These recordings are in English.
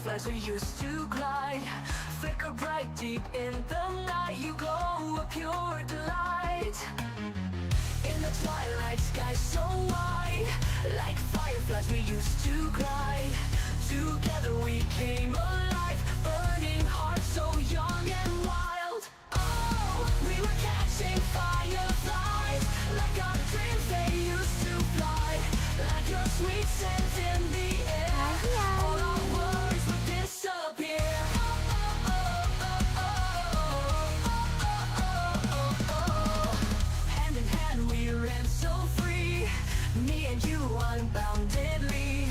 fireflies we used to glide, flicker bright deep in the night. You glow a pure delight. In the twilight sky so wide, like fireflies we used to glide. Together we came alive, burning hearts so young and wild. Oh, we were catching fireflies, like our dreams they used to fly, like your sweet scent in the air. All our worries would disappear. Hand in hand we ran so free, me and you unboundedly.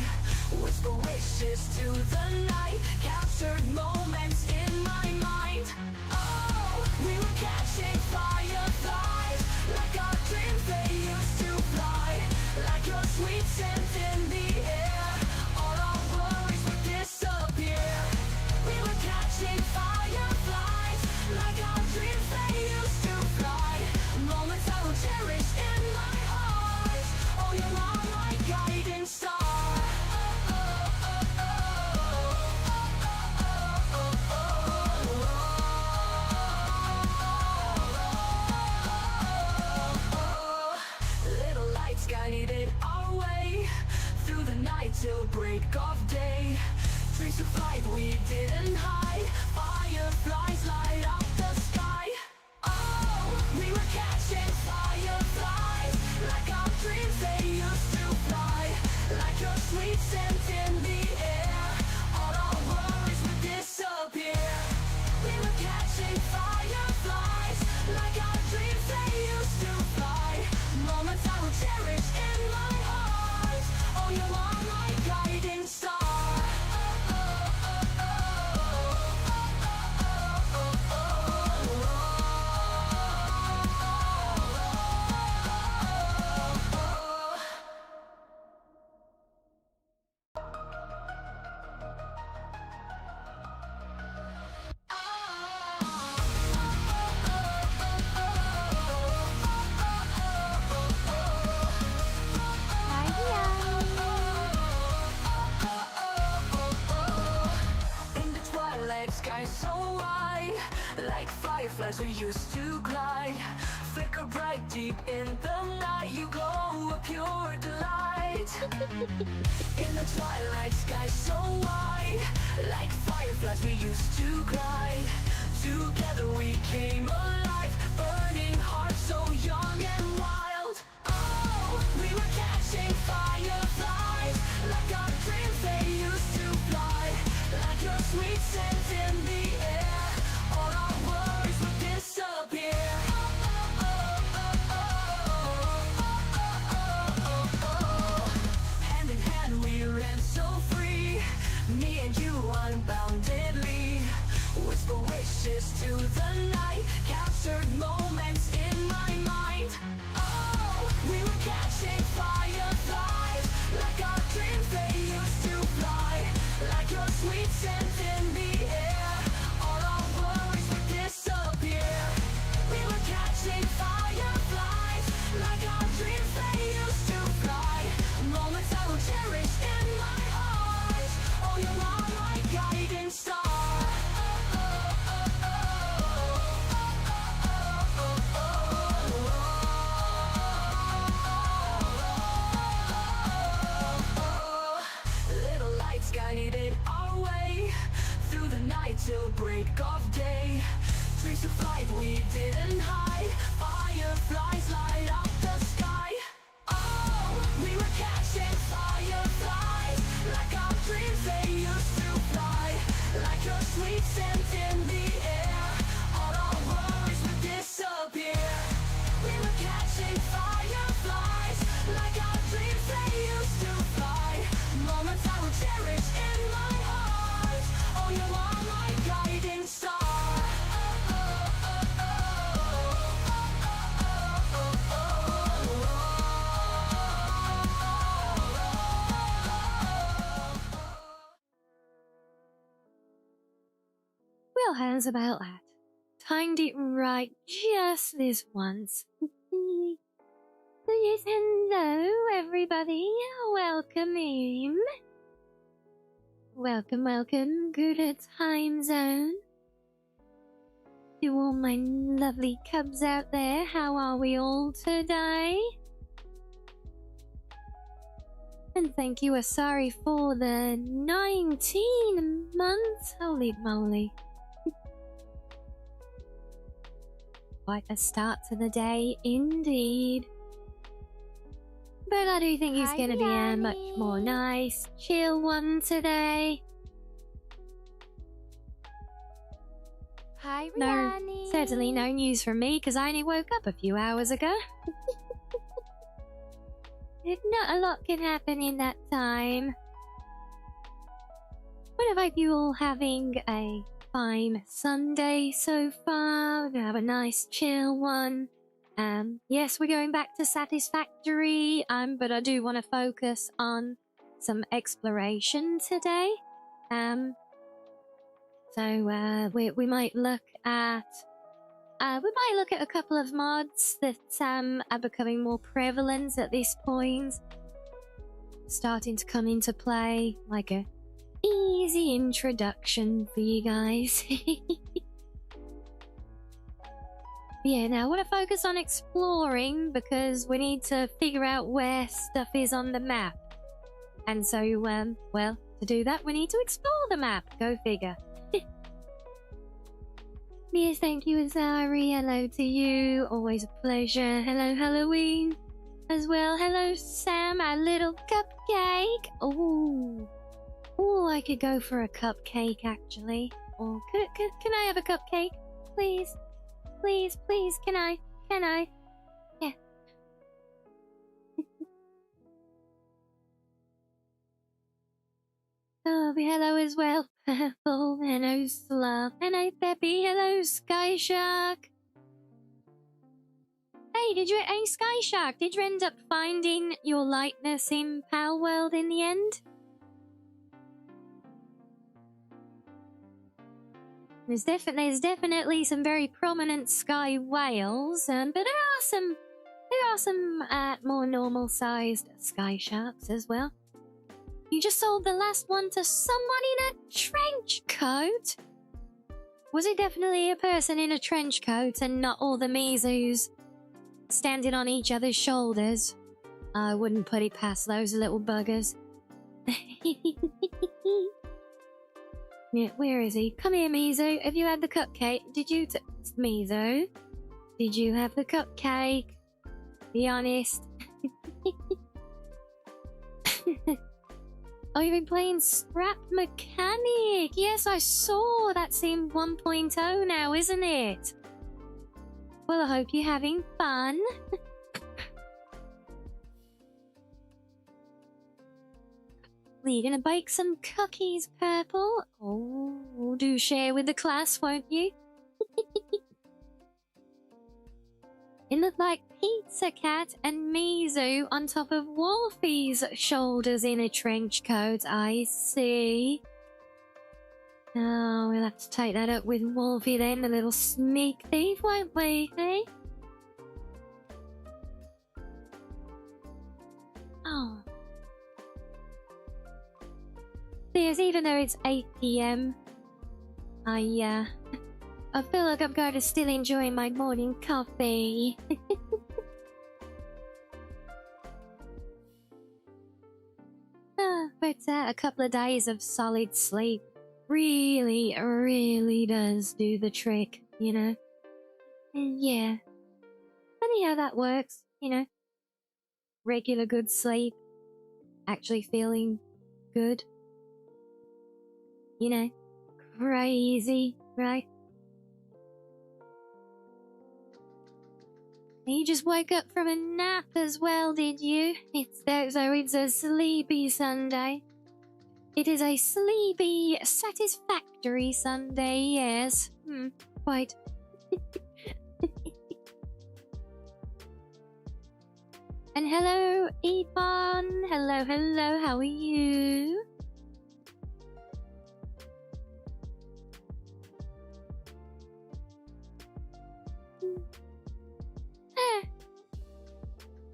Whisper wishes to the night, captured moments in my mind. Oh, we were catching fireflies, like our dreams they used to fly, like your sweet scent in the air. All our worries would disappear. We were catching fireflies, like our dreams they used to fly, moments I will cherish in my heart. Oh, you're my guiding star. Little lights guided our way through the night till break of day. Trees to fight we didn't hide, fireflies light up the sky. Oh, we were catching fireflies, like our dreams they used to fly, like your sweet scent in the air. All our worries would disappear. We were catching fireflies, like our dreams they used to fly, moments I will cherish in my heart. Oh, you are my guiding star. In the twilight sky so wide, like fireflies we used to glide, flicker bright deep in the night. You glow a pure delight. In the twilight sky so wide, like fireflies we used to glide. Together we came alive, burning hearts so young and wild. Oh, we were catching fireflies, like our dreams they used to fly, like your sweet scent in the air. All our worries would disappear. Hand in hand we ran so free, me and you unboundedly. Whisper wishes to the night, captured moments in my mind. Oh, we were catching fireflies, like our dreams they used to fly, like your sweet scent in the air. All our worries would disappear. We were catching fireflies, like our dreams they used to fly, moments I will cherish in my heart. Oh, you are my guiding star. Little lights guided our way through the night till break of day. Trees to fight we didn't hide, fireflies light up the sky. Oh, we were catching fireflies, like our dreams they used to fly, like your sweet scent in the air. All our worries would disappear. We were catching fireflies, like our dreams they used to fly, moments I will cherish in my heart. Oh, you are my guiding star. Well, how's about that? Timed it right just this once. Yes, hello everybody, welcome in. Welcome, welcome. Good time zone. To all my lovely cubs out there, how are we all today? And thank you, Asari, for the 19 months. Holy moly. Quite a start to the day, indeed. But I do think it's going to be a much more nice, chill one today. Hi, No, Rianni. certainly no news from me, because I only woke up a few hours ago. Not a lot can happen in that time. But I hope you all having a fine Sunday so far. We're gonna have a nice chill one. Yes, we're going back to Satisfactory, but I do want to focus on some exploration today. So we might look at a couple of mods that are becoming more prevalent at this point, starting to come into play, like a easy introduction for you guys. Yeah, now I want to focus on exploring because we need to figure out where stuff is on the map. And so, well, to do that, we need to explore the map. Go figure. Yes, thank you, Azari. Hello to you. Always a pleasure. Hello, Halloween. As well. Hello, Sam, our little cupcake. Oh, I could go for a cupcake, actually. Or can I have a cupcake? Please? Please, can I? Yeah. Oh, hello as well, Purple. Hello, Slav. Hello, Peppy. Hello, Sky Shark. Hey, Sky Shark, did you end up finding your lightness in Pal World in the end? There's definitely some very prominent sky whales, but there are some more normal-sized sky sharks as well. You just sold the last one to someone in a trench coat? Was it definitely a person in a trench coat and not all the Mizus standing on each other's shoulders? I wouldn't put it past those little buggers. Yeah, where is he? Come here, Mizu. Have you had the cupcake? Mizu? Did you have the cupcake? Be honest. Oh, you've been playing Scrap Mechanic. Yes, I saw. That's in 1.0 now, isn't it? Well, I hope you're having fun. You're gonna bake some cookies, Purple? Oh, do share with the class, won't you? It looked like Pizza Cat and Mizu on top of Wolfie's shoulders in a trench coat. I see. Oh, we'll have to take that up with Wolfie then, the little sneak thief, won't we, eh? Oh. Yes, even though it's 8 PM, I feel like I'm going to still enjoy my morning coffee. But a couple of days of solid sleep really does do the trick, you know? And yeah. Funny how that works, you know? Regular good sleep. Actually feeling good. You know? Crazy, right? You just woke up from a nap as well, did you? It's a sleepy Sunday. It is a sleepy, satisfactory Sunday, yes. Quite. And hello, Ebon. Hello, how are you?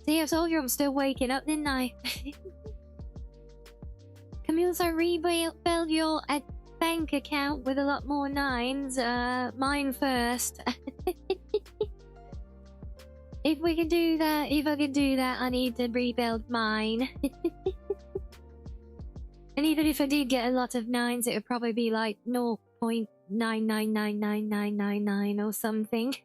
See, I told you I'm still waking up, didn't I? Come We also rebuild your bank account with a lot more 9s. Mine first. If we can do that, if I can do that, I need to rebuild mine. And even if I did get a lot of 9s, it would probably be like 0.9999999 or something.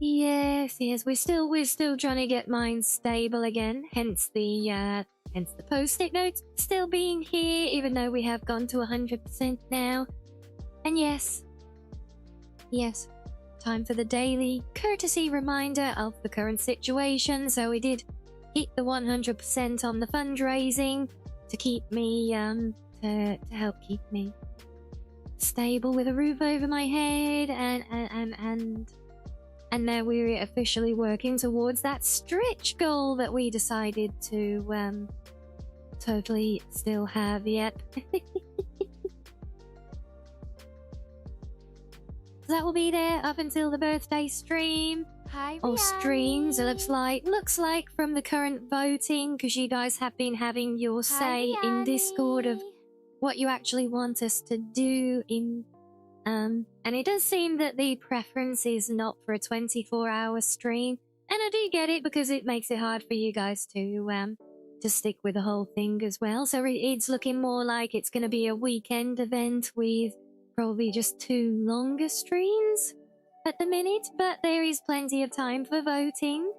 Yes, we're still trying to get mine stable again. Hence the post-it notes still being here, even though we have gone to 100% now. And yes, time for the daily courtesy reminder of the current situation. So we did hit the 100% on the fundraising to keep me to help keep me stable with a roof over my head, and now we're officially working towards that stretch goal that we decided to totally still have yet. So that will be there up until the birthday stream. Hi, Or streams, it Rianni. looks like from the current voting, because you guys have been having your say Hi, in Discord of Rianni. what you actually want us to do in and it does seem that the preference is not for a 24-hour stream, and I do get it because it makes it hard for you guys to stick with the whole thing as well. So it's looking more like it's going to be a weekend event with probably just 2 longer streams at the minute, but there is plenty of time for voting.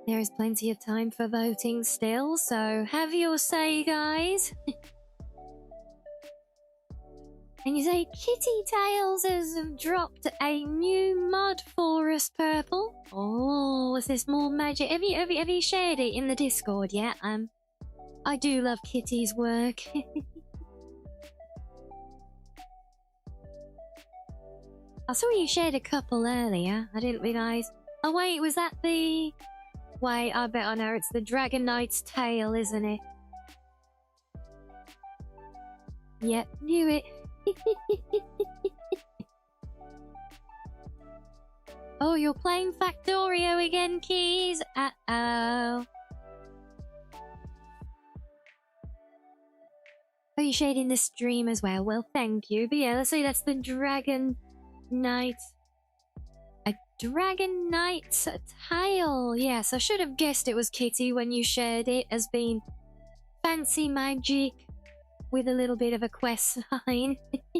There is plenty of time for voting still, so have your say, guys. And you say Kitty Tails has dropped a new mod for us, Purple. Oh, is this more magic? Have you shared it in the Discord yet? I do love Kitty's work. I saw you shared a couple earlier. I didn't realise. Oh wait, was that the? Wait, I bet I know. It's the Dragon Knight's tail, isn't it? Yep, knew it. Oh, you're playing Factorio again, Keys? Uh-oh. Oh, you're shading the stream as well. Well, thank you. But yeah, let's see, that's the Dragon Knight. A Dragon Knight's tail. Yes, I should have guessed it was Kitty when you shared it as being fancy magic with a little bit of a quest line. I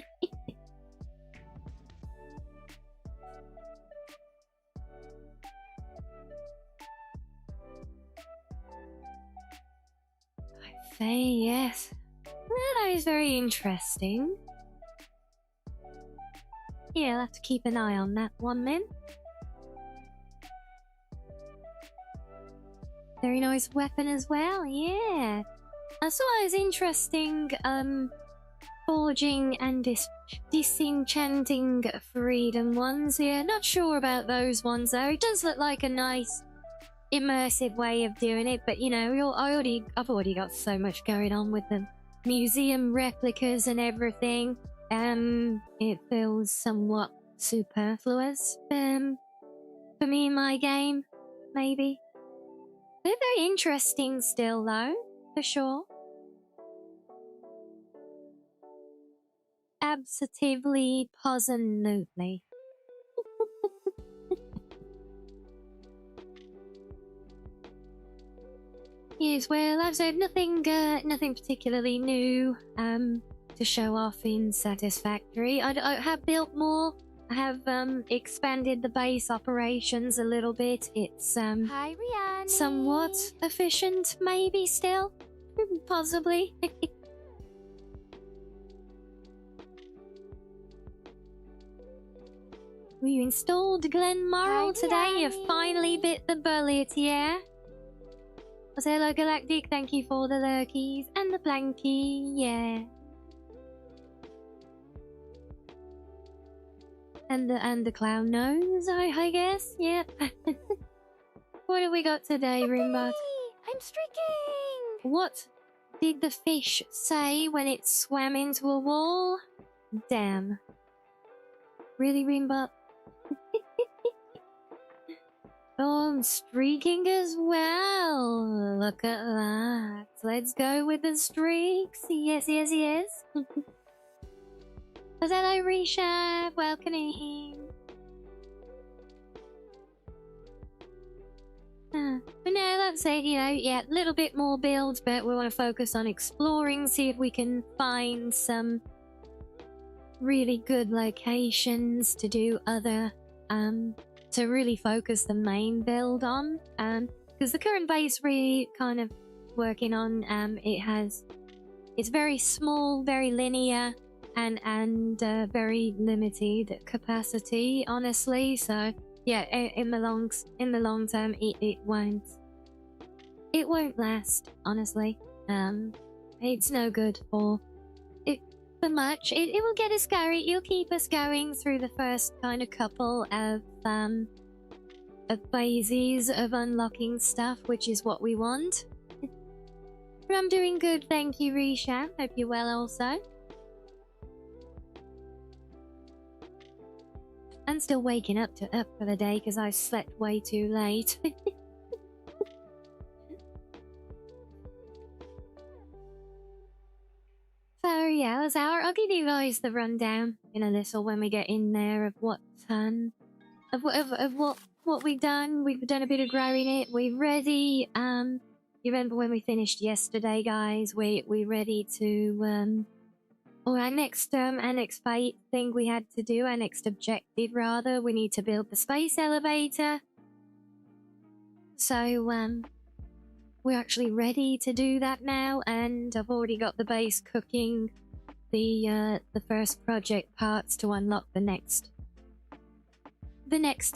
say yes. That is very interesting. Yeah, I'll have to keep an eye on that one then. Very nice weapon as well, yeah. I saw it was interesting, forging and disenchanting freedom ones. Yeah, not sure about those ones though. It does look like a nice, immersive way of doing it, but you know, I've already got so much going on with the museum replicas and everything. It feels somewhat superfluous, for me in my game, maybe. They're very interesting still though. For sure. Absolutely, positively. Yes, well, I've said nothing particularly new to show off in Satisfactory. I have built more. I have expanded the base operations a little bit. It's Hi, Rianni. somewhat efficient, maybe still. Possibly. You installed Glenmarl today? You Rianni. finally bit the bullet, yeah? I say hello, Galactic. Thank you for the lurkies and the blankie, yeah. And the clown nose, I guess, yep. What have we got today, Rimbot? I'm streaking. What did the fish say when it swam into a wall? Damn. Really, Rimba? Oh, I'm streaking as well. Look at that. Let's go with the streaks. Yes, yes, yes. Hello, Risha. Welcome in. But no, that's it, you know, yeah, a little bit more build, but we want to focus on exploring, see if we can find some really good locations to do other, to really focus the main build on, because the current base we're kind of working on, it's very small, very linear, and very limited capacity, honestly, so yeah, in the long term, it won't last, honestly. It's no good for much. It will get us going. It'll keep us going through the first kind of couple of phases of unlocking stuff, which is what we want. But I'm doing good, thank you, Risha. Hope you're well also. I'm still waking up for the day because I slept way too late. So yeah, that's I'll give you guys the rundown in a little when we get in there of what we've done. We've done a bit of growing it. We're ready. You remember when we finished yesterday, guys? We're ready to our next fate thing we had to do, our next objective rather. We need to build the space elevator. So we're actually ready to do that now, and I've already got the base cooking the first project parts to unlock the next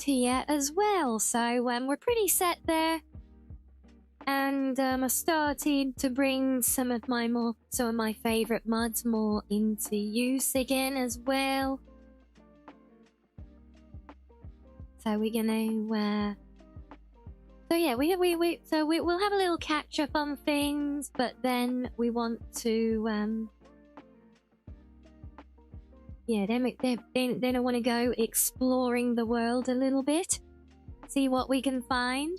tier as well. So we're pretty set there, and I started to bring some of my favorite mods more into use again as well. So we're gonna so yeah, we'll have a little catch up on things, but then we want to then I want to go exploring the world a little bit, see what we can find.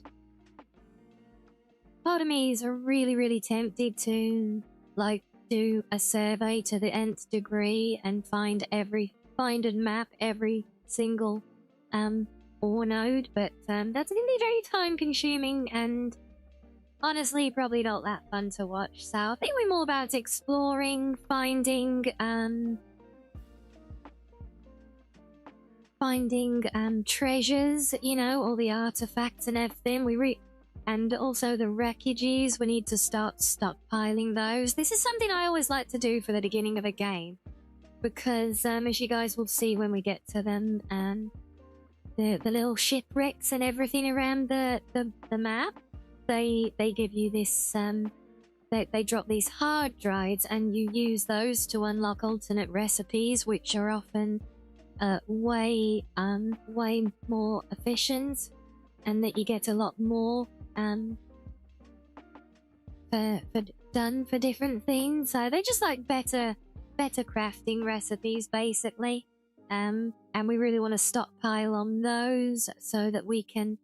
Part of me is really tempted to like do a survey to the nth degree and find and map every single ore node, but that's gonna be very time consuming and honestly probably not that fun to watch. So I think we're more about exploring, finding treasures, you know, all the artifacts and everything. And also the wreckages, we need to start stockpiling those. This is something I always like to do for the beginning of a game, because as you guys will see when we get to them, the little shipwrecks and everything around the map, they give you this they drop these hard drives, and you use those to unlock alternate recipes, which are often way more efficient, and that you get a lot more done for different things. So they're just like better crafting recipes basically. And we really want to stockpile on those so that we can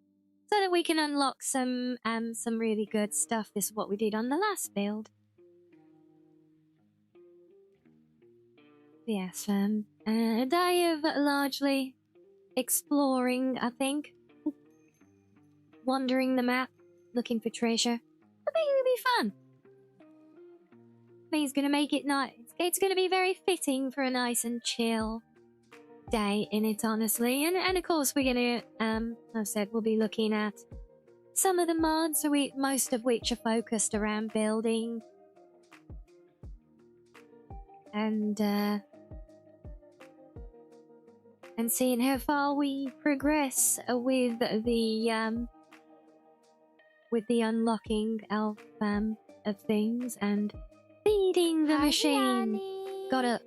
unlock some really good stuff. This is what we did on the last build. Yes, a day of largely exploring, I think. Wandering the map, looking for treasure. I think it'll be fun. I think it's gonna make it nice. It's gonna be very fitting for a nice and chill day in it, honestly. And of course we're gonna I said we'll be looking at some of the mods, most of which are focused around building and seeing how far we progress with the unlocking of things and feeding the machine. Rianni.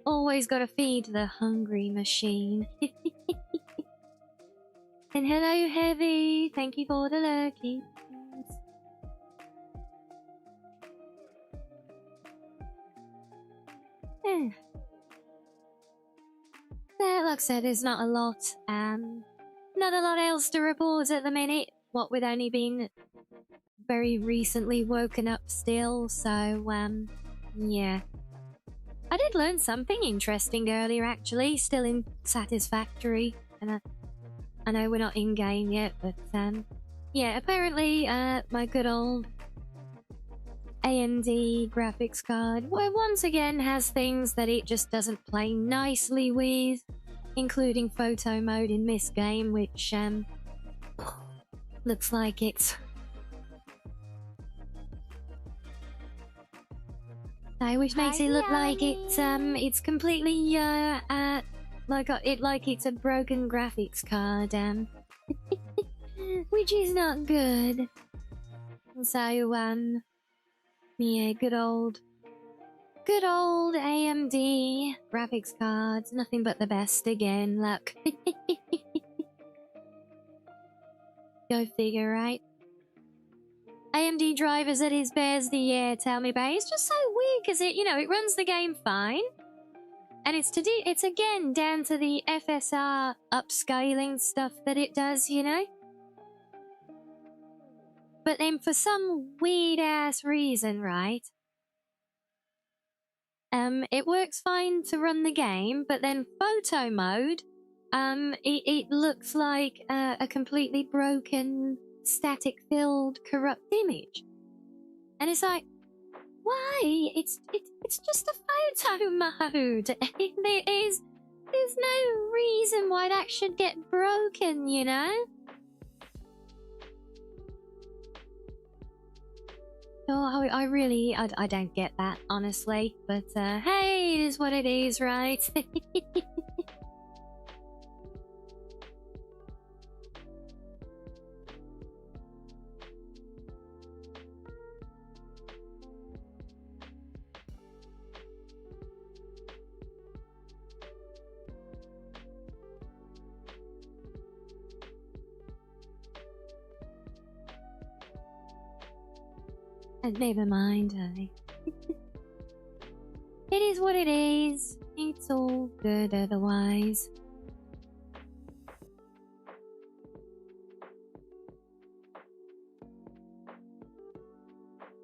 Always gotta feed the hungry machine. And hello, Heavy. Thank you for the lurkies. like I said, there's not a lot. Not a lot else to report at the minute. What with only being very recently woken up still, so yeah. I did learn something interesting earlier, actually. Still in Satisfactory, and I know we're not in game yet, but yeah. Apparently, my good old AMD graphics card, well, once again has things that it just doesn't play nicely with, including photo mode in this game, which looks like it's. Which makes it look like it's completely like it's a broken graphics card, which is not good. So yeah, good old AMD graphics cards, nothing but the best again. Look, go figure, right? AMD drivers at his bears the year, tell me about it. It's just so weird because it runs the game fine. And it's again down to the FSR upscaling stuff that it does, But then for some weird ass reason, right? It works fine to run the game, but then photo mode, it looks like a completely broken, static-filled, corrupt image. And it's like, why? It's just a photo mode. There's no reason why that should get broken, Oh, I don't get that, honestly. But, hey, it is what it is, right? And never mind, It is what it is. It's all good otherwise.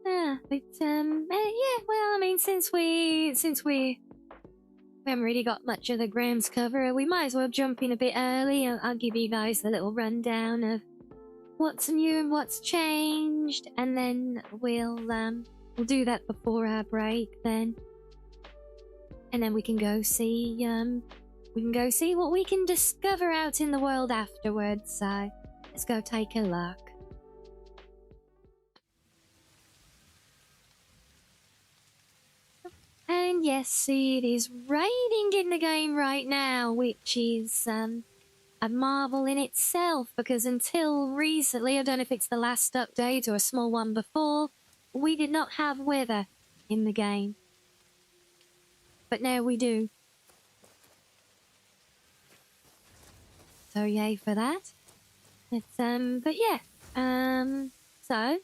But yeah, well, I mean, since we haven't really got much of the grounds cover, we might as well jump in a bit early. I'll give you guys a little rundown of what's new and what's changed, and then we'll do that before our break then. And then we can go see what we can discover out in the world afterwards. So let's go take a look. And yes, it is raining in the game right now, which is a marvel in itself, because until recently, I don't know if it's the last update or a small one before, we did not have weather in the game. But now we do. So yay for that. But yeah, so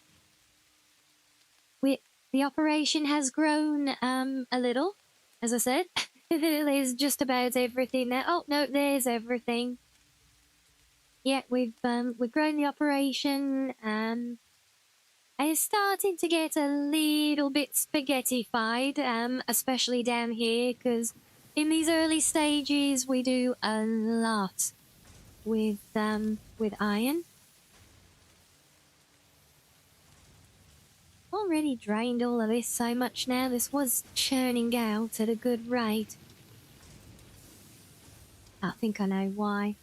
the operation has grown a little, as I said. There's just about everything there. Oh no, there's everything. Yeah, we've grown the operation, and it's starting to get a little bit spaghettified, especially down here, because in these early stages we do a lot with iron. Already drained all of this so much now. This was churning out at a good rate. I think I know why.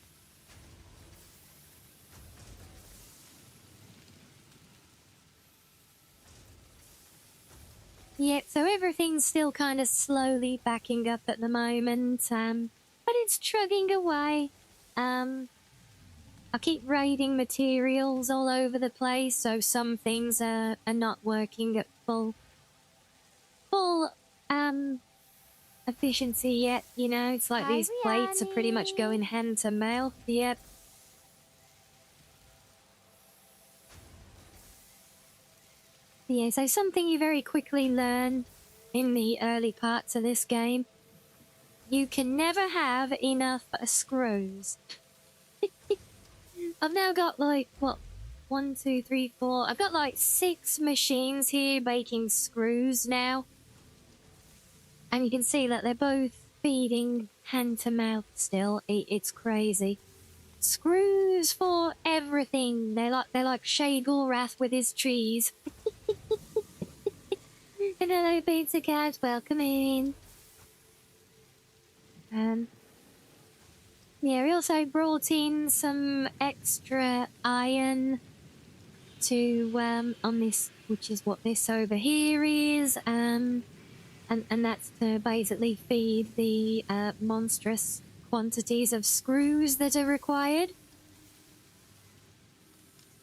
Yep, so everything's still kind of slowly backing up at the moment, but it's chugging away. I keep raiding materials all over the place, so some things are not working at full efficiency yet, It's like Hi, these plates are pretty much Rianni. going hand to mouth, yep. Yeah, so something you very quickly learn in the early parts of this game you can never have enough screws. I've now got like, what, 1, 2, 3, 4. I've got like 6 machines here making screws now. And you can see that they're both feeding hand to mouth still. It's crazy. Screws for everything. They're like Shay Gorath with his trees. And hello, Pizza Cat. Welcome in. Yeah, we also brought in some extra iron to on this, which is what this over here is, and that's to basically feed the monstrous quantities of screws that are required.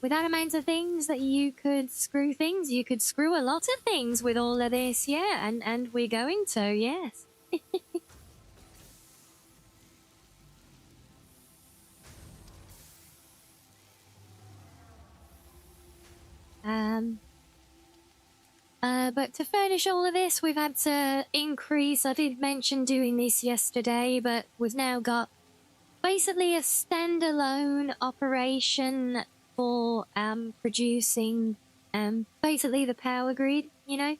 With that amount of things that you could screw things, you could screw a lot of things with all of this, yeah, and we're going to, yes. But to furnish all of this, we've had to increase. I did mention doing this yesterday, but we've now got basically a standalone operation for producing basically the power grid, you know.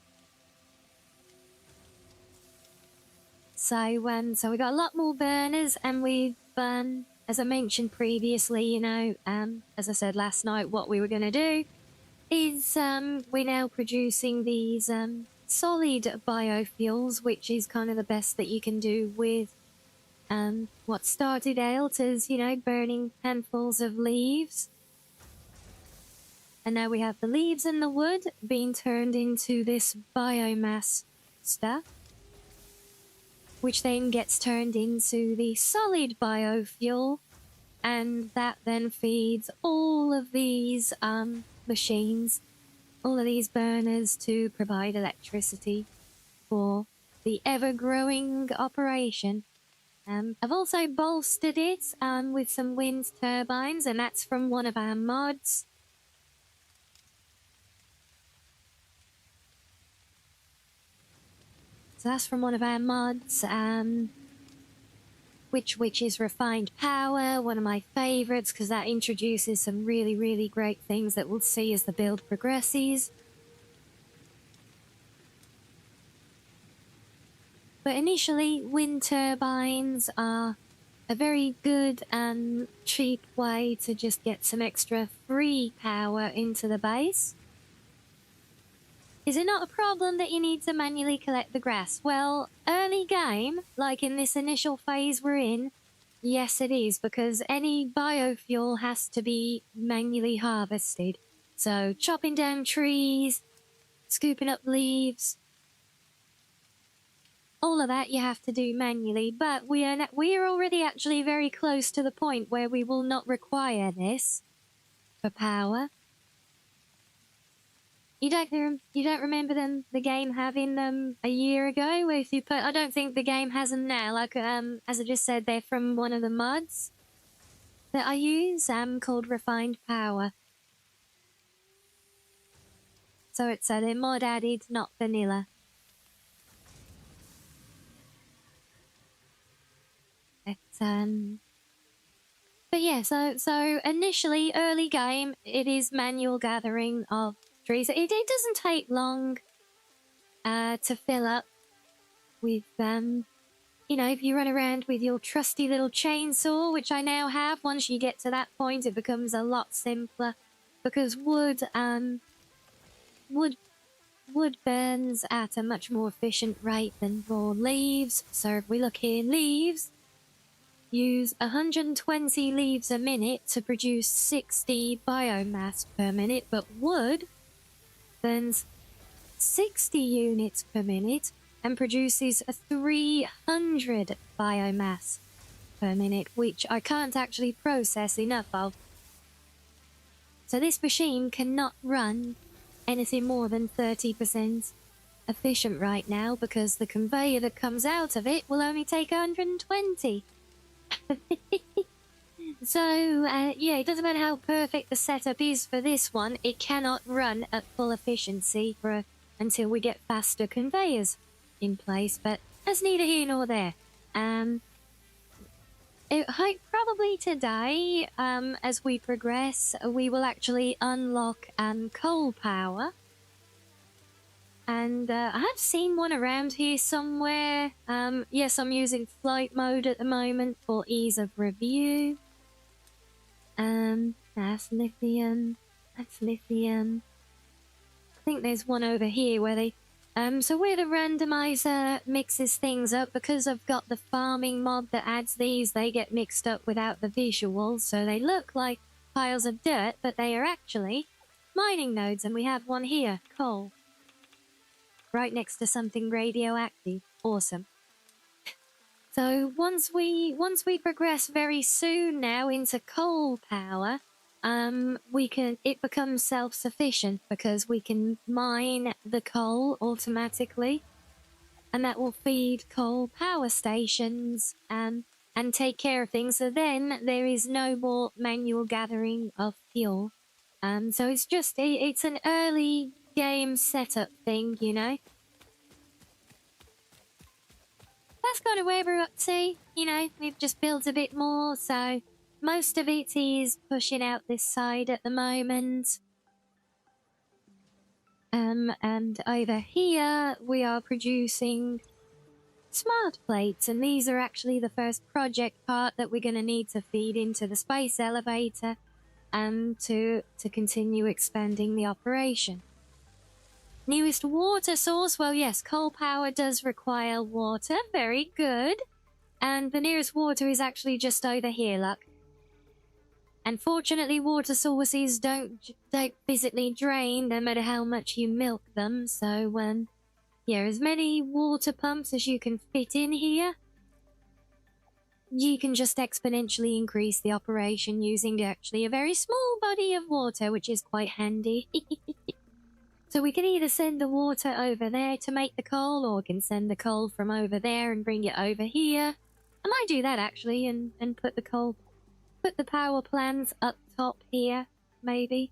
So we got a lot more burners, and we've as I mentioned previously, you know, as I said last night, what we were going to do is we're now producing these solid biofuels, which is kind of the best that you can do with what started out as, you know, burning handfuls of leaves. And now we have the leaves and the wood being turned into this biomass stuff, which then gets turned into the solid biofuel, and that then feeds all of these machines, all of these burners, to provide electricity for the ever-growing operation. I've also bolstered it with some wind turbines, and that's from one of our mods. So that's from one of our mods, which is Refined Power, one of my favourites, because that introduces some really, really great things that we'll see as the build progresses. But initially, wind turbines are a very good and cheap way to just get some extra free power into the base. Is it not a problem that you need to manually collect the grass? Well, early game, like in this initial phase we're in, yes it is, because any biofuel has to be manually harvested. So chopping down trees, scooping up leaves, all of that you have to do manually, but we are already actually very close to the point where we will not require this for power. You don't remember the game having them a year ago? If you put, I don't think the game has them now. Like as I just said, they're from one of the mods that I use called Refined Power. So it's they're mod added, not vanilla. But yeah, so initially early game, it is manual gathering of trees. It doesn't take long to fill up with you know, if you run around with your trusty little chainsaw, which I now have. Once you get to that point, it becomes a lot simpler, because wood burns at a much more efficient rate than raw leaves. So if we look here, leaves use 120 leaves a minute to produce 60 biomass per minute, but wood burns 60 units per minute and produces 300 biomass per minute, which I can't actually process enough of. So this machine cannot run anything more than 30% efficient right now, because the conveyor that comes out of it will only take 120. So, yeah, it doesn't matter how perfect the setup is for this one, it cannot run at full efficiency until we get faster conveyors in place, but that's neither here nor there. Probably today, as we progress, we will actually unlock coal power. And I have seen one around here somewhere. Yes, I'm using flight mode at the moment for ease of review. That's lithium. That's lithium. I think there's one over here where they... so where the randomizer mixes things up, because I've got the farming mod that adds these, they get mixed up without the visuals, so they look like piles of dirt, but they are actually mining nodes, and we have one here, coal. Right next to something radioactive. Awesome. So once we progress very soon now into coal power, it becomes self-sufficient because we can mine the coal automatically, and that will feed coal power stations and take care of things. So then there is no more manual gathering of fuel. So it's just it's an early game setup thing, you know. That's kind of where we're up to, you know. We've just built a bit more, so most of it is pushing out this side at the moment. And over here we are producing smart plates, and these are actually the first project part that we're going to need to feed into the space elevator and to continue expanding the operation. Newest water source, well yes, coal power does require water, very good. And the nearest water is actually just over here, look. And fortunately water sources don't physically drain no matter how much you milk them, so yeah, as many water pumps as you can fit in here, you can just exponentially increase the operation using actually a very small body of water, which is quite handy. So we can either send the water over there to make the coal, or we can send the coal from over there and bring it over here. I might do that actually, and put the power plants up top here, maybe.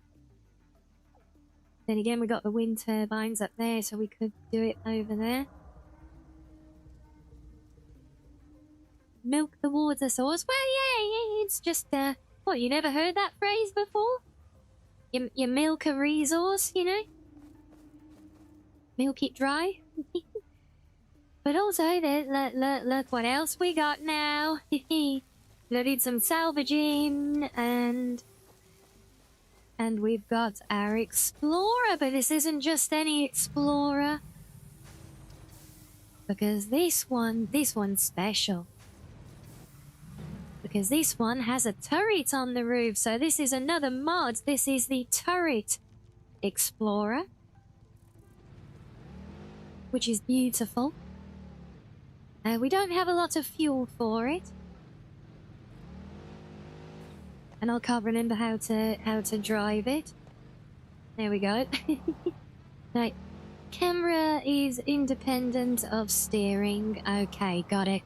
Then again, we got the wind turbines up there, so we could do it over there. Milk the water source. Well, yeah, it's just, what, you never heard that phrase before? You milk a resource, you know? Milk it dry. But also, look what else we got now. Did some salvaging, and we've got our explorer, but this isn't just any explorer, because this one's special. Because this one has a turret on the roof, so this is another mod. This is the turret explorer, which is beautiful. We don't have a lot of fuel for it, and I can't remember how to drive it. There we go. Right, camera is independent of steering. Okay, got it.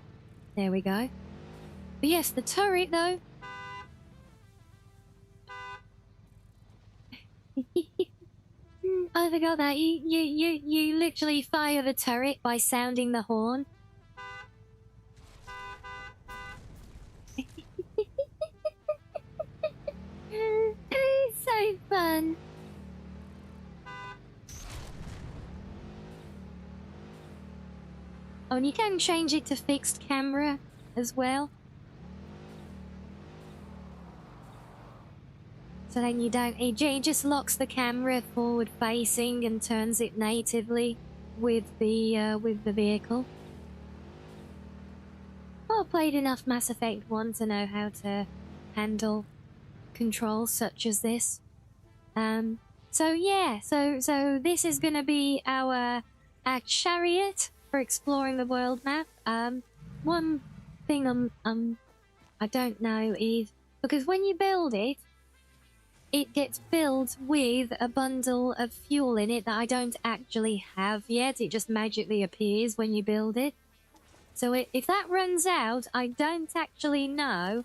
There we go. But yes, the turret though. I forgot that you literally fire the turret by sounding the horn. It's so fun. Oh, and you can change it to fixed camera as well. So then you don't... It just locks the camera forward facing and turns it natively with the vehicle. Well, I've played enough Mass Effect 1 to know how to handle controls such as this. So yeah, so this is gonna be our chariot for exploring the world map. One thing I don't know is, because when you build it, it gets built with a bundle of fuel in it that I don't actually have yet. It just magically appears when you build it. So if that runs out, I don't actually know.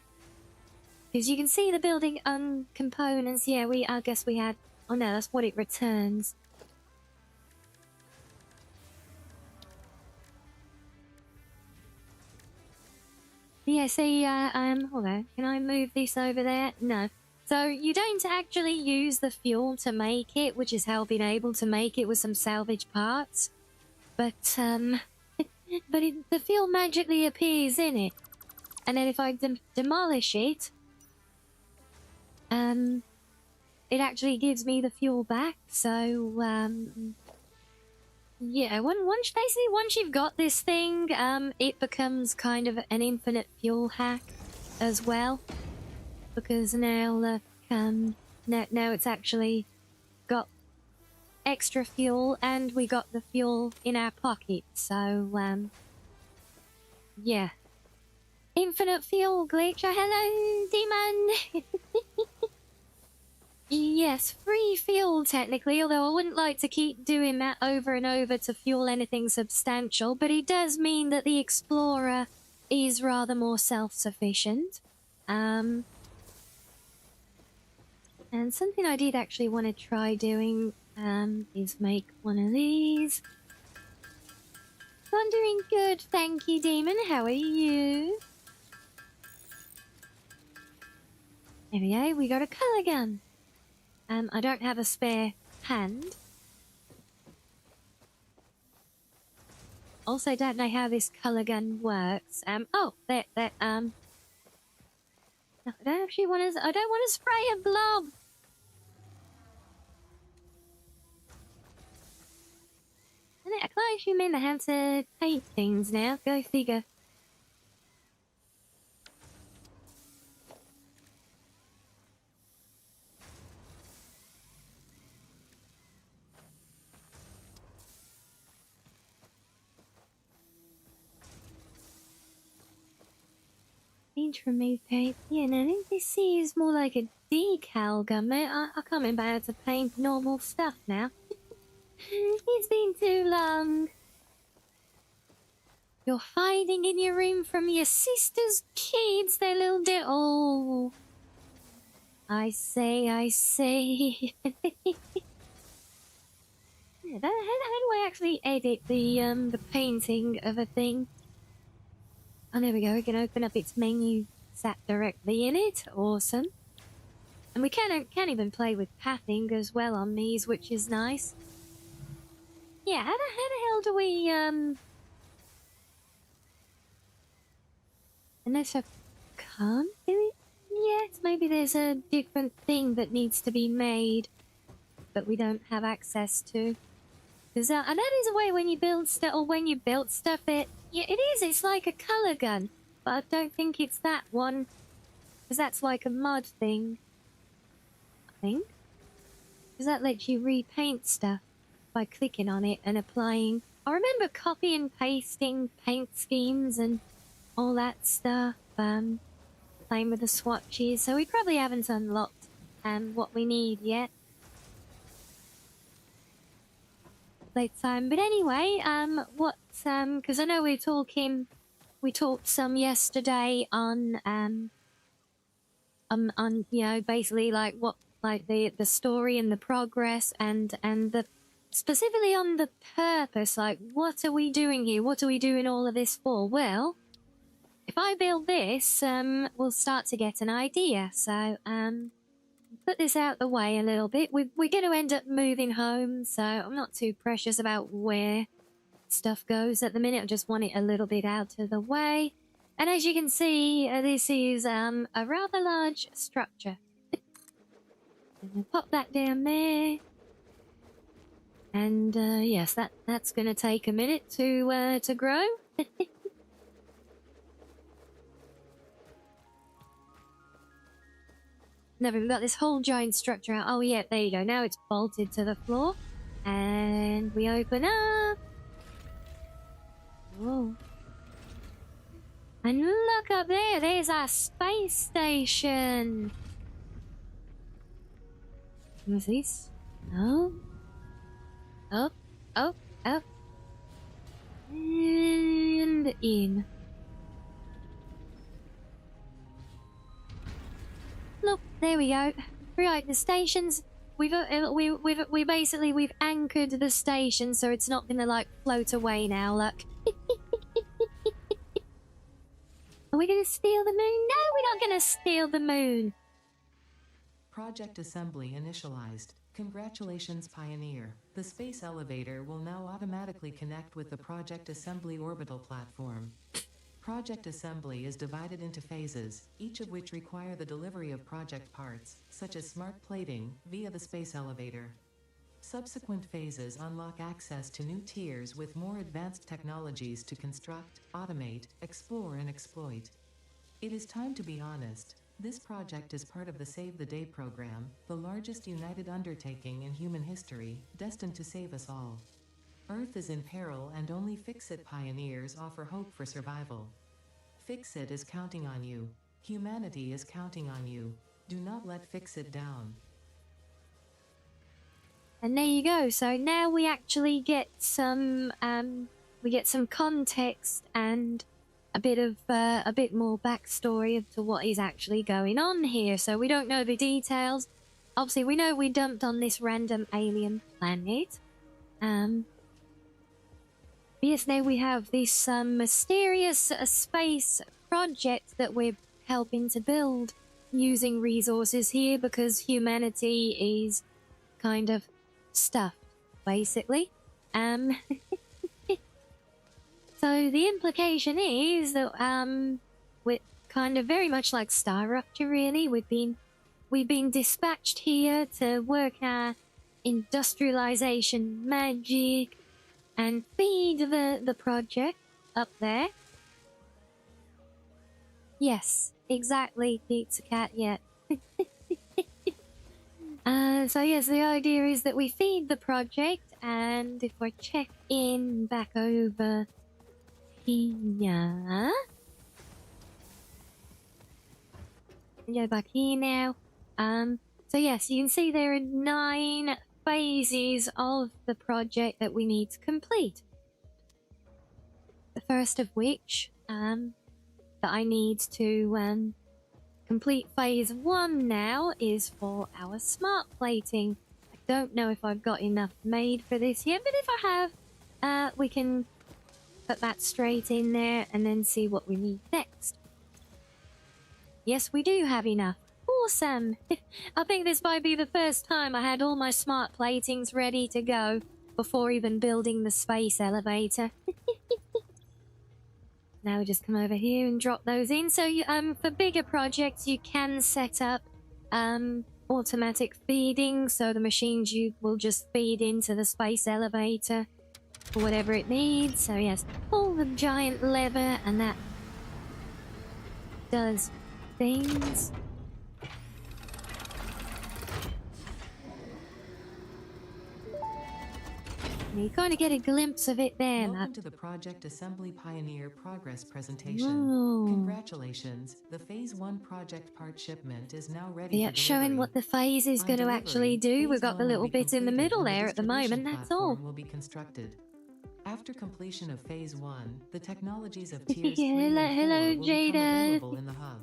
Because you can see the building components. Yeah, I guess we had... Oh no, that's what it returns. Yeah, see, hold on. Can I move this over there? No. So you don't actually use the fuel to make it, which is how I've been able to make it with some salvage parts. But, the fuel magically appears in it. And then if I demolish it, it actually gives me the fuel back. So, yeah, once you've got this thing, it becomes kind of an infinite fuel hack as well. Because now, look, now it's actually got extra fuel, and we got the fuel in our pocket. So, yeah. Infinite fuel glitch. Hello, demon. Yes, free fuel technically, although I wouldn't like to keep doing that over and over to fuel anything substantial, but it does mean that the explorer is rather more self-sufficient. And something I did actually want to try doing is make one of these. I'm doing good, thank you, Demon. How are you? There we go, we got a colour gun. I don't have a spare hand. Also don't know how this colour gun works. Oh, I don't actually want to, I don't want to spray a blob. I can't actually mean I have to paint things now, go figure. Paint remove paint. Yeah, no, I think this is more like a decal gun, mate. I can't remember how to paint normal stuff now. It's been too long. You're hiding in your room from your sister's kids, their little Oh. I say. Yeah, how do I actually edit the painting of a thing? Oh, there we go. We can open up its menu, sat directly in it. Awesome. And we can even play with pathing as well on these, which is nice. Yeah, how the hell do we unless I can't do it yet? Maybe there's a different thing that needs to be made that we don't have access to. Because and that is a way when you build stuff, or when you built stuff, yeah, it is. It's like a colour gun, but I don't think it's that one, because that's like a mod thing. I think, because that lets you repaint stuff by clicking on it and applying. I remember copy and pasting paint schemes and all that stuff. Playing with the swatches, so we probably haven't unlocked what we need yet. Late time, but anyway, because I know we talked some yesterday on you know, basically like what, like the story and the progress and the specifically on the purpose, like what are we doing here? What are we doing all of this for? Well, if I build this, we'll start to get an idea. So, put this out the way a little bit. We're going to end up moving home, so I'm not too precious about where stuff goes at the minute. I just want it a little bit out of the way. And as you can see, this is a rather large structure. Pop that down there. And yes, that's going to take a minute to grow. No, we've got this whole giant structure out. Oh yeah, there you go. Now it's bolted to the floor. And we open up. Whoa. And look up there. There's our space station. What's this? No. Up, up, up. And in. Look, there we go. Right, the stations. We've anchored the station, so it's not gonna like float away now. Look. Are we gonna steal the moon? No, we're not gonna steal the moon. Project assembly initialized. Congratulations, Pioneer. The space elevator will now automatically connect with the Project Assembly orbital platform. Project assembly is divided into phases, each of which require the delivery of project parts, such as smart plating, via the space elevator. Subsequent phases unlock access to new tiers with more advanced technologies to construct, automate, explore, and exploit. It is time to be honest. This project is part of the Save the Day program, the largest united undertaking in human history, destined to save us all. Earth is in peril and only Fix-It pioneers offer hope for survival. Fix-It is counting on you. Humanity is counting on you. Do not let Fix-It down. And there you go. So now we actually get some context and a bit more backstory to what is actually going on here. So we don't know the details. Obviously, we know we dumped on this random alien planet. Yes, now we have this mysterious space project that we're helping to build using resources here because humanity is kind of stuffed, basically. So the implication is that we're kind of very much like Star Rupture, really. We've been dispatched here to work our industrialization magic and feed the project up there. Yes, exactly, Pizza Cat, yeah. So yes, the idea is that we feed the project, and if we check in back over here, go back here now. So yes, you can see there are 9 phases of the project that we need to complete. The first of which, that I need to complete phase 1 now, is for our smart plating. I don't know if I've got enough made for this yet, but if I have, we can put that straight in there and then see what we need next. Yes, we do have enough. Awesome! I think this might be the first time I had all my smart platings ready to go before even building the space elevator. Now we just come over here and drop those in. So you, for bigger projects, you can set up automatic feeding, so the machines you will just feed into the space elevator for whatever it needs. So yes, pull the giant lever and that does things. You kind of get a glimpse of it there. Welcome to the Project Assembly Pioneer Progress Presentation. Ooh. Congratulations, the Phase 1 project part shipment is now ready Yeah, for showing delivery. what the phase is On going to delivery, actually do. We've Phase got the 1 will little be bit in the completed middle and there at the moment, distribution that's all. platform will be constructed. After completion of Phase 1, the technologies of Tiers Yeah, 3 and 4 hello, will become Jada. available in the hub.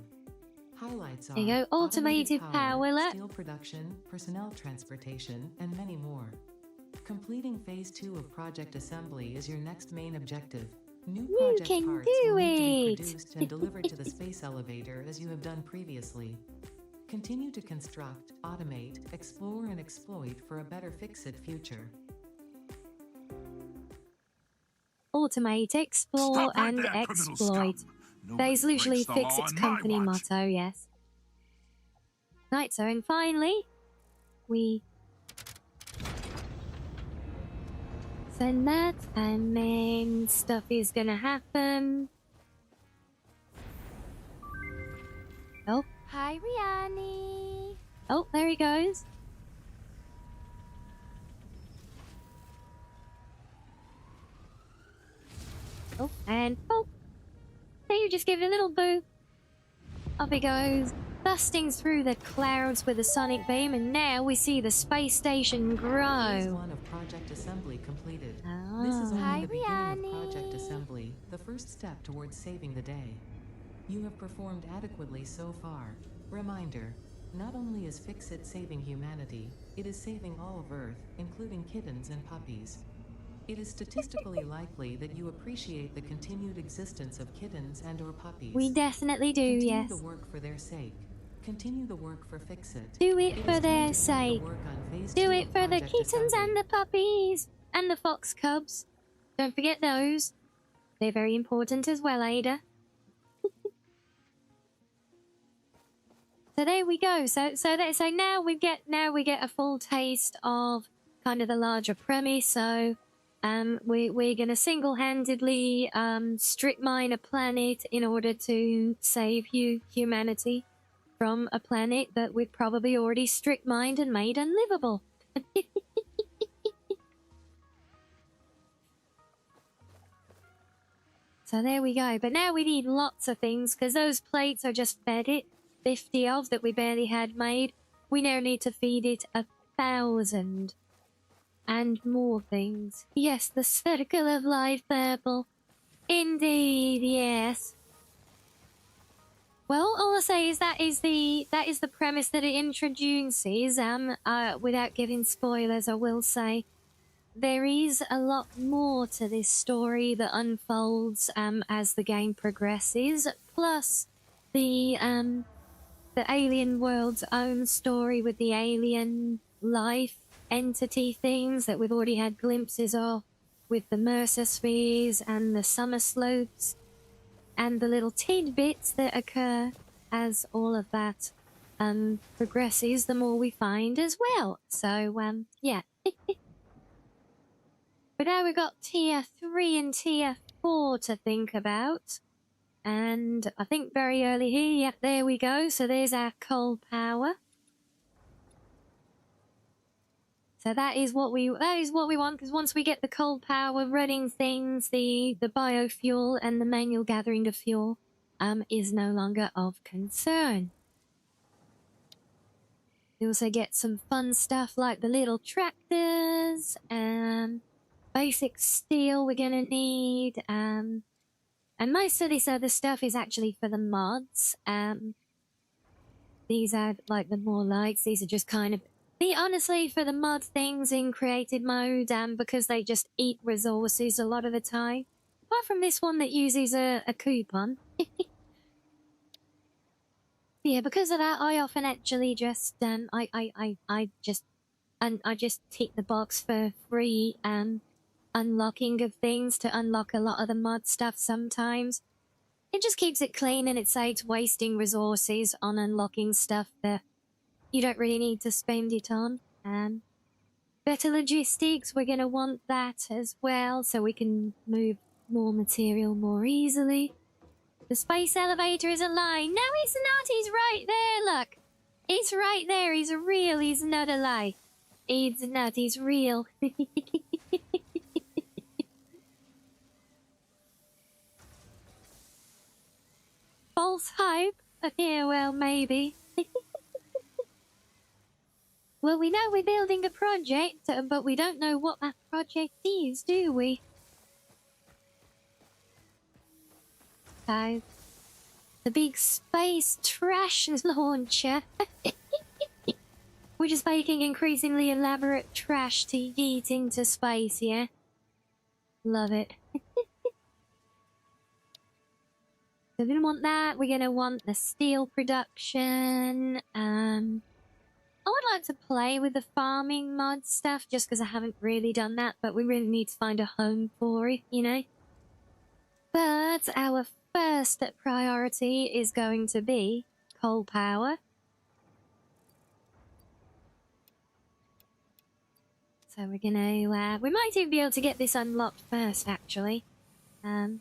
Highlights are There you go, automated power, look. steel production, personnel transportation, and many more. Completing Phase 2 of Project Assembly is your next main objective. New You project can parts do will need to be it. produced and delivered to the space elevator as you have done previously. Continue to construct, automate, explore, and exploit for a better Fix-It future. Automate, explore, Stop right and there, criminal exploit. scum. That Nobody is usually breaks the law Fix Its on my company watch. motto, yes. Right, so and finally, we send that, and then stuff is gonna happen. Oh, Hi, Rianni. oh, there he goes. Oh, and oh, there you just give it a little boo. Up he goes, busting through the clouds with a sonic beam, and now we see the space station Phase grow. 1 of Project Assembly completed. Ah. This is only Hi, the beginning of Project Rianni. Assembly, the first step towards saving the day. You have performed adequately so far. Reminder, not only is Fix-It saving humanity, it is saving all of Earth, including kittens and puppies. It is statistically likely that you appreciate the continued existence of kittens and or puppies. We definitely do, Continue yes. the work for their sake. Continue the work for Fix-It. Do it It for is time their to finish the sake. work on phase Do 2 it of for the Project kittens Assembly. and the puppies and the fox cubs. Don't forget those. They're very important as well, Ada. So there we go. So now we get a full taste of kind of the larger premise. So we're gonna single-handedly strip mine a planet in order to save humanity from a planet that we've probably already strip mined and made unlivable. So there we go. But now we need lots of things because those plates are just fed it. 50 of that we barely had made. We now need to feed it 1,000 and more things. Yes, the circle of life purple. Indeed, yes. Well, all I'll say is that is the premise that it introduces. Without giving spoilers, I will say there is a lot more to this story that unfolds as the game progresses. Plus, the alien world's own story with the alien life entity things that we've already had glimpses of, with the Mercer spheres and the summer slopes, and the little tidbits that occur as all of that progresses. The more we find as well. So yeah. But now we've got tier 3 and tier 4 to think about. And I think very early here, yep, there we go. So there's our coal power. So that is what we want, because once we get the coal power running things, the biofuel and the manual gathering of fuel is no longer of concern. We also get some fun stuff like the little tractors, basic steel we're gonna need, and most of this other stuff is actually for the mods. These are like the more lights. These are just kind of honestly for the mod things in created mode, because they just eat resources a lot of the time. Apart from this one that uses a coupon. Yeah, because of that, I often actually just I just tick the box for free unlocking of things to unlock a lot of the mod stuff sometimes. It just keeps it clean and it saves wasting resources on unlocking stuff that you don't really need to spend it on. Better logistics, we're going to want that as well so we can move more material more easily. The space elevator is a lie. No, it's not. He's right there, look. He's right there. He's real. He's not a lie. He's not. He's real. False hope? Yeah, well, maybe. Well, we know we're building a project, but we don't know what that project is, do we? So, the big space trash launcher. We're just making increasingly elaborate trash to yeet into space, yeah? Love it. So we're gonna want that. We're gonna want the steel production. I would like to play with the farming mod stuff just because I haven't really done that, but we really need to find a home for it, you know? But our first priority is going to be coal power. So we're gonna, we might even be able to get this unlocked first, actually. And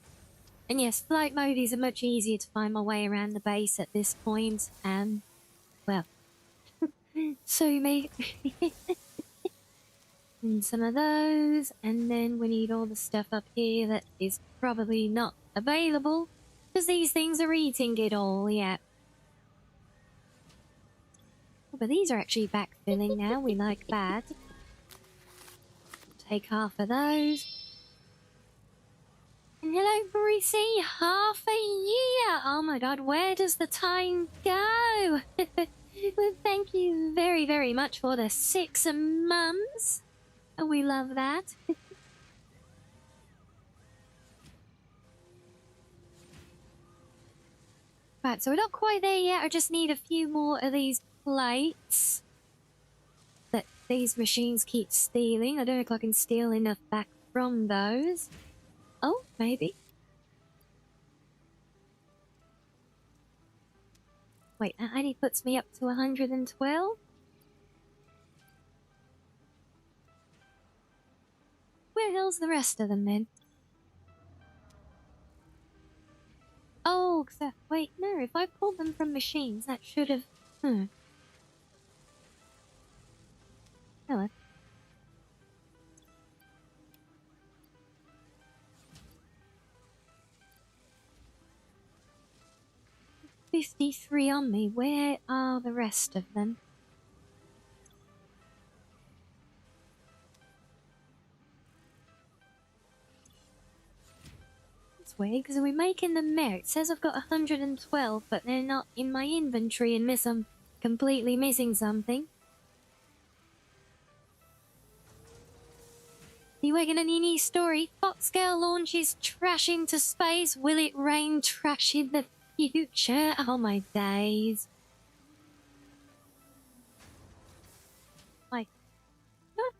yes, flight mode is much easier to find my way around the base at this point. Well, so me. And some of those, and then we need all the stuff up here that is probably not available, because these things are eating it all, yeah. Oh, but these are actually backfilling now, we like that. Take half of those. And hello, Brissy, half a year! Oh my god, where does the time go? Well, thank you very, very much for the 6 months. We love that. Right, so we're not quite there yet. I just need a few more of these plates that these machines keep stealing. I don't know if I can steal enough back from those. Oh, maybe. Wait, that only puts me up to 112? Where the hell's the rest of them then? Oh, wait, no, if I pulled them from machines, that should have... Hello. $53 on me. Where are the rest of them? That's weird, because we're making them there. It says I've got 112, but they're not in my inventory unless I'm completely missing something. You working on your new story? Foxgirl launches trash into space. Will it rain trash in the future? Oh my days.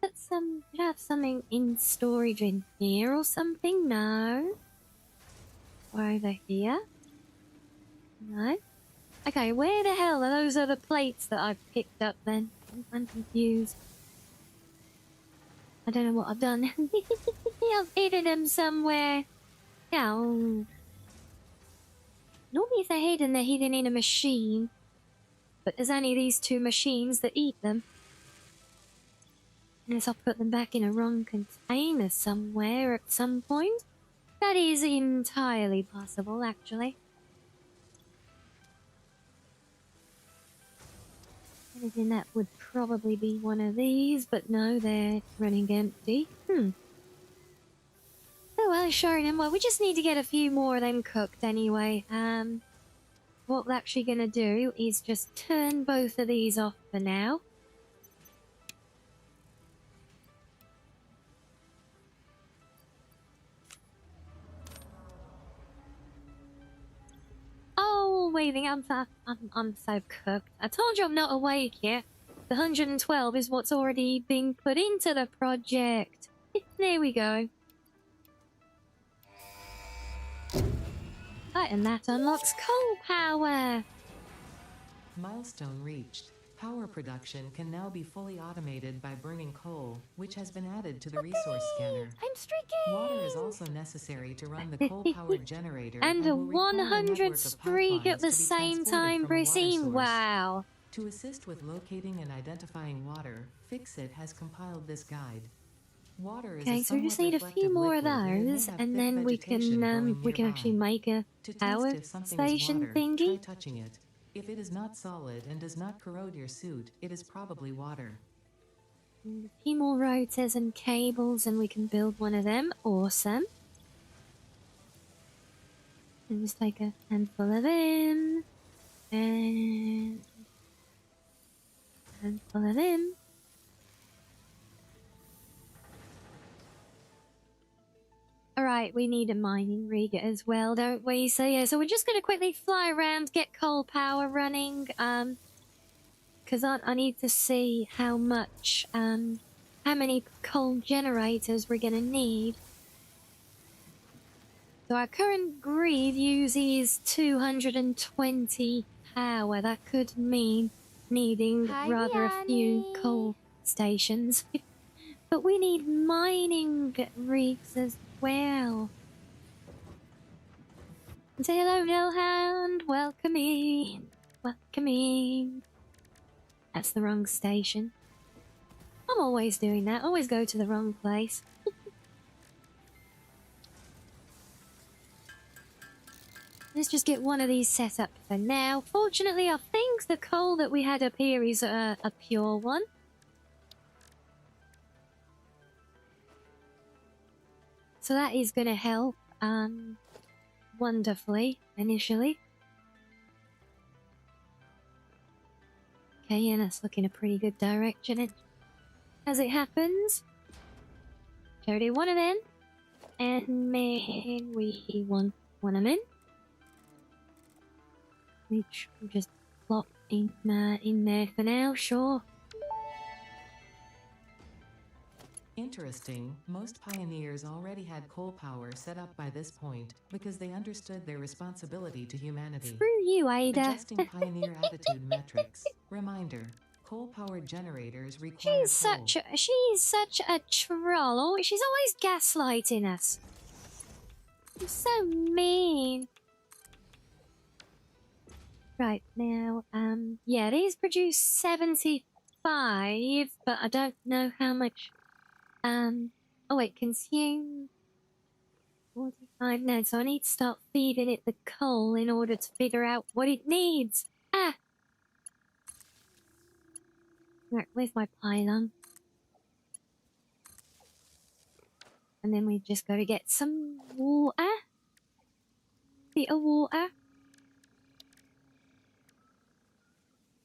Should I have something in storage in here or something? No. Or over here? No. Okay, where the hell are those other plates that I've picked up then? I'm confused. I don't know what I've done. I've hidden them somewhere. Yeah. Normally if they're hidden in a machine. But there's only these two machines that eat them. Unless I put them back in a wrong container somewhere at some point. That is entirely possible, actually. Anything that would probably be one of these, but no, they're running empty. Oh well, sure then. Well, we just need to get a few more of them cooked anyway. What we're actually gonna do is just turn both of these off for now. Oh, waving, I'm so cooked. I told you I'm not awake yet. The 112 is what's already been put into the project. There we go. Right, and that unlocks coal power. Milestone reached. Power production can now be fully automated by burning coal, which has been added to the resource scanner. I'm streaking! Water is also necessary to run the coal-powered generator And will require a 100 network of streak at pipelines the to be same transported time, from a water Brissy. source. Wow. To assist with locating and identifying water, Fixit has compiled this guide. Water is Okay, a so we just somewhat need a few reflective more of liquid, and it may those, have and thick then we vegetation growing can actually nearby. make a To test power if something is station water, try thingy. touching it. If it is not solid and does not corrode your suit, it is probably water. And a few more rotors and cables, and we can build one of them. Awesome. And just take a handful of them, and a handful of them. Alright, we need a mining rig as well, don't we? So yeah, so we're just going to quickly fly around, get coal power running, because I need to see how much, how many coal generators we're going to need. So our current grid uses 220 power. That could mean needing Hi, rather a few Rianni. coal stations. But we need mining rigs as well. Say hello, Hellhound. Welcome in. Welcome in. That's the wrong station. I'm always doing that. Always go to the wrong place. Let's just get one of these set up for now. Fortunately, I think the coal that we had up here is a pure one. So that is going to help wonderfully initially. Okay, yeah, that's looking a pretty good direction. As it happens, already one of them, and man, we want one of them. which we'll just plop in there for now, sure. Interesting, most pioneers already had coal power set up by this point, because they understood their responsibility to humanity. Screw you, Ada. Adjusting pioneer attitude metrics. Reminder, coal-powered generators require coal. She's such a troll. Oh, she's always gaslighting us. She's so mean. Right, now, yeah, these produce 75, but I don't know how much, oh wait, consume 45, no, so I need to start feeding it the coal in order to figure out what it needs. Ah! Right, where's my pylon? And then we've just got to get some water. Bit of water.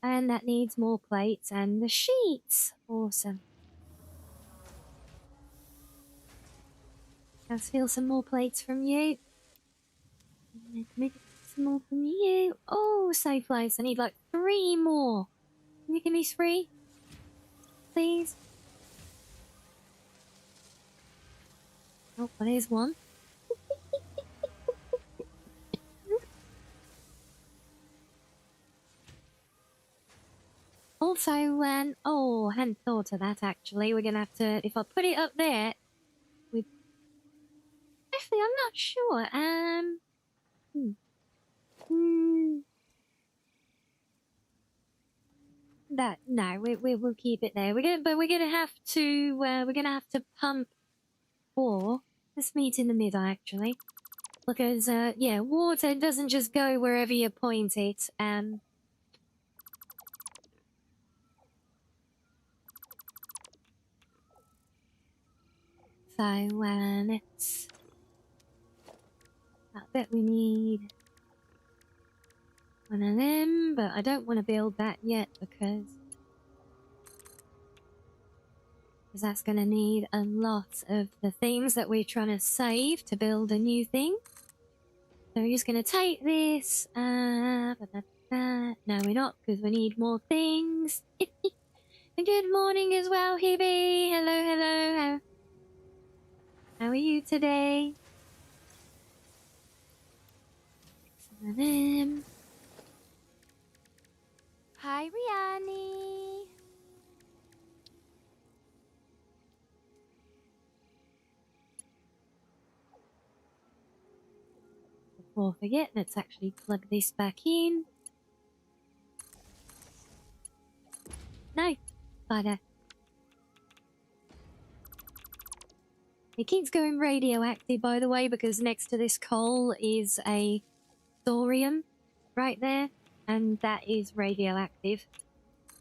And that needs more plates and the sheets. Awesome. I'll steal some more plates from you. Let me get some more from you. Oh, safe place. I need like 3 more. Can you give me 3? Please? Oh, well, there's one. Also, oh, I hadn't thought of that actually. We're gonna have to, if I put it up there, actually, I'm not sure. That no, we'll keep it there. We're gonna have to pump 4. Let's meet in the middle actually, because yeah, water doesn't just go wherever you point it. So let's. I bet we need one of them, but I don't want to build that yet because that's going to need a lot of the things that we're trying to save to build a new thing. So we're just going to take this. No, we're not, because we need more things. And good morning as well, Hebe. Hello, hello. How are you today? Some of them. Hi, Rianni. Before I forget, let's actually plug this back in. No, bugger. It keeps going radioactive, by the way, because next to this coal is a thorium right there, and that is radioactive.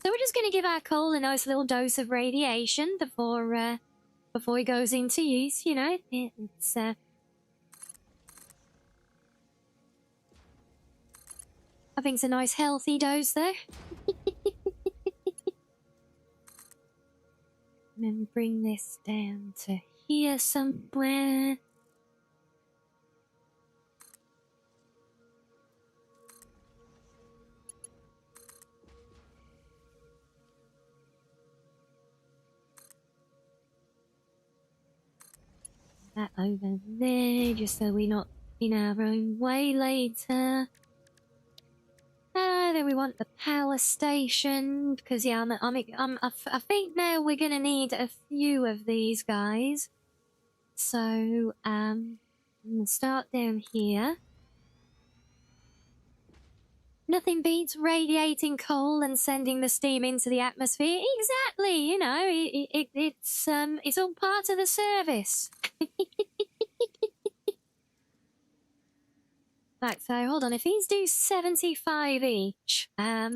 So we're just going to give our coal a nice little dose of radiation before it goes into use, you know. It's I think it's a nice healthy dose there. And then bring this down to here somewhere. That over there, just so we're not in our own way later. Then we want the power station, because yeah, I think now we're gonna need a few of these guys. So I'm gonna start down here. Nothing beats radiating coal and sending the steam into the atmosphere. Exactly, you know, it's all part of the service. Right, so hold on. If these do 75 each, how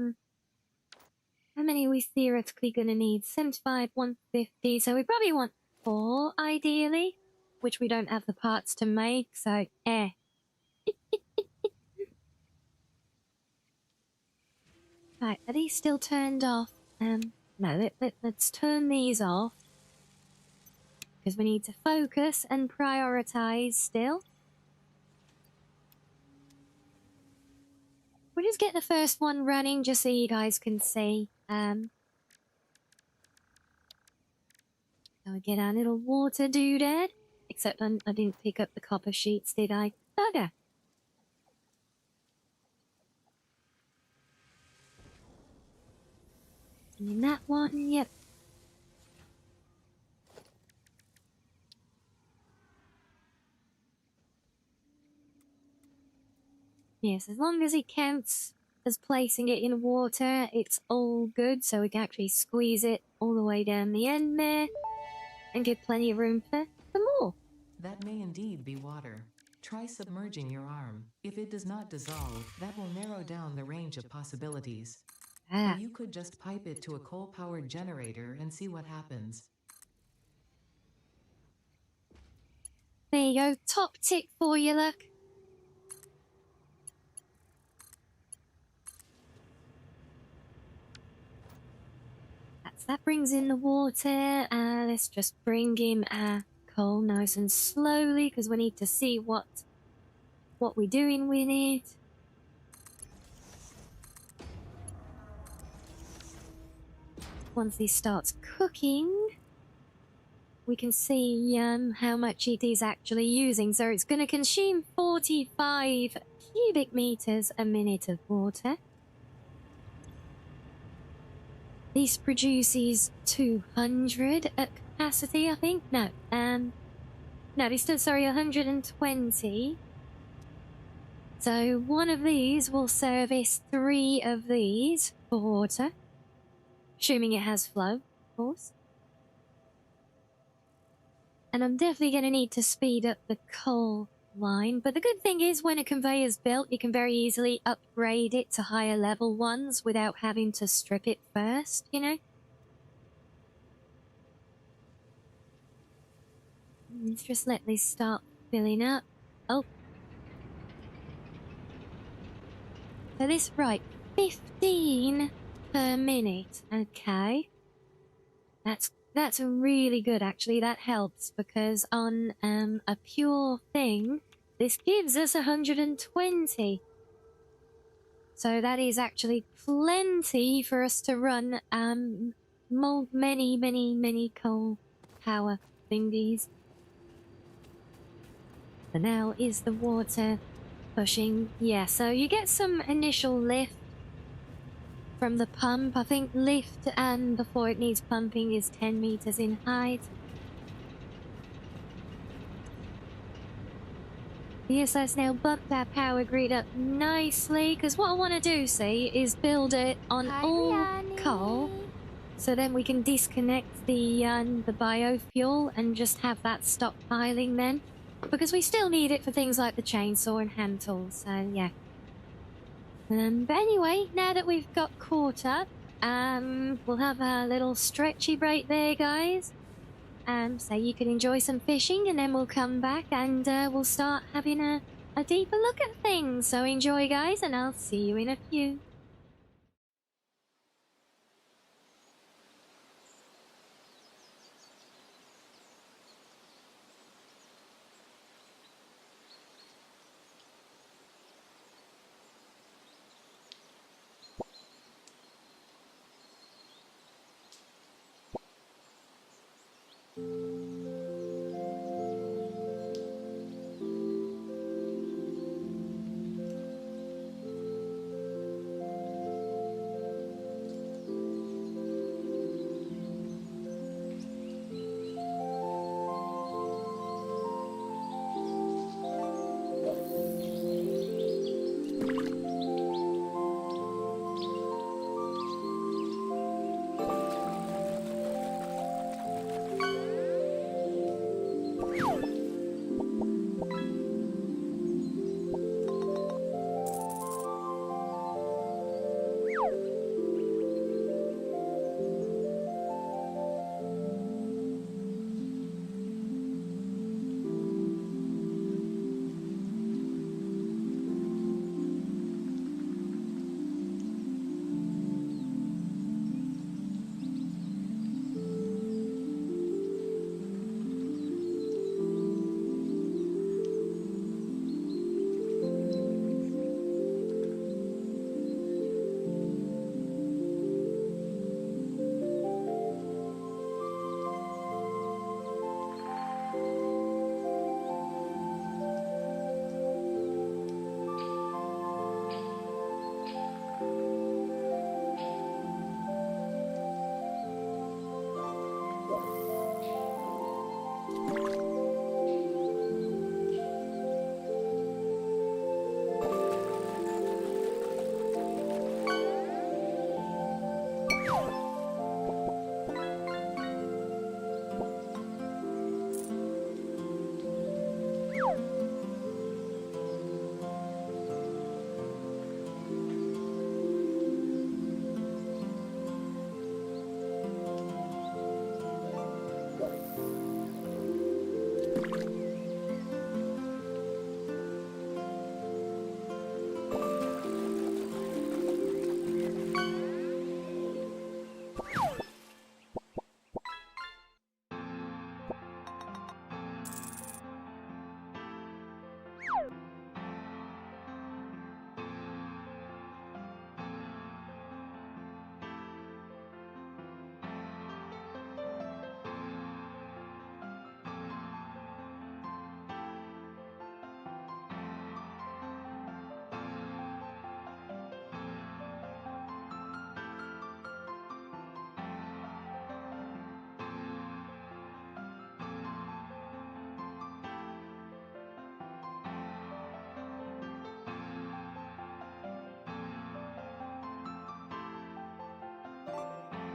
many are we theoretically going to need? 75, 150. So we probably want 4, ideally, which we don't have the parts to make. So, Right, are these still turned off? No, let's turn these off, because we need to focus and prioritize still. We're just get the first one running just so you guys can see. So we get our little water doodad. Except I didn't pick up the copper sheets, did I? Bugger. And in that one, yep. Yes, as long as it counts as placing it in water, it's all good. So we can actually squeeze it all the way down the end there and give plenty of room for more. That may indeed be water. Try submerging your arm. If it does not dissolve, that will narrow down the range of possibilities. Or you could just pipe it to a coal-powered generator and see what happens. There you go. Top tip for you, look. That brings in the water. Let's just bring in our coal nice and slowly because we need to see what we're doing with it. Once this starts cooking, we can see how much it is actually using. So it's going to consume 45 cubic meters a minute of water. This produces 200 at capacity, I think. No, this does, sorry, 120. So one of these will service 3 of these for water. Assuming it has flow, of course. And I'm definitely going to need to speed up the coal line. But the good thing is when a conveyor's built, you can very easily upgrade it to higher level ones without having to strip it first, you know? Let's just let this start filling up. Oh. So this, right, 15 per minute. Okay. That's really good, actually. That helps because on a pure thing, this gives us 120. So that is actually plenty for us to run many coal power thingies. So now is the water pushing? Yeah, so you get some initial lift from the pump. I think lift and before it needs pumping is 10 meters in height. Yes, that's now bumped our power grid up nicely, because what I want to do, see, is build it on Hi, all Rianni. coal, so then we can disconnect the biofuel and just have that stockpiling then, because we still need it for things like the chainsaw and hand tools, so yeah. But anyway, now that we've got caught up, we'll have a little stretchy break there, guys. So you can enjoy some fishing, and then we'll come back and we'll start having a deeper look at things. So enjoy, guys, and I'll see you in a few.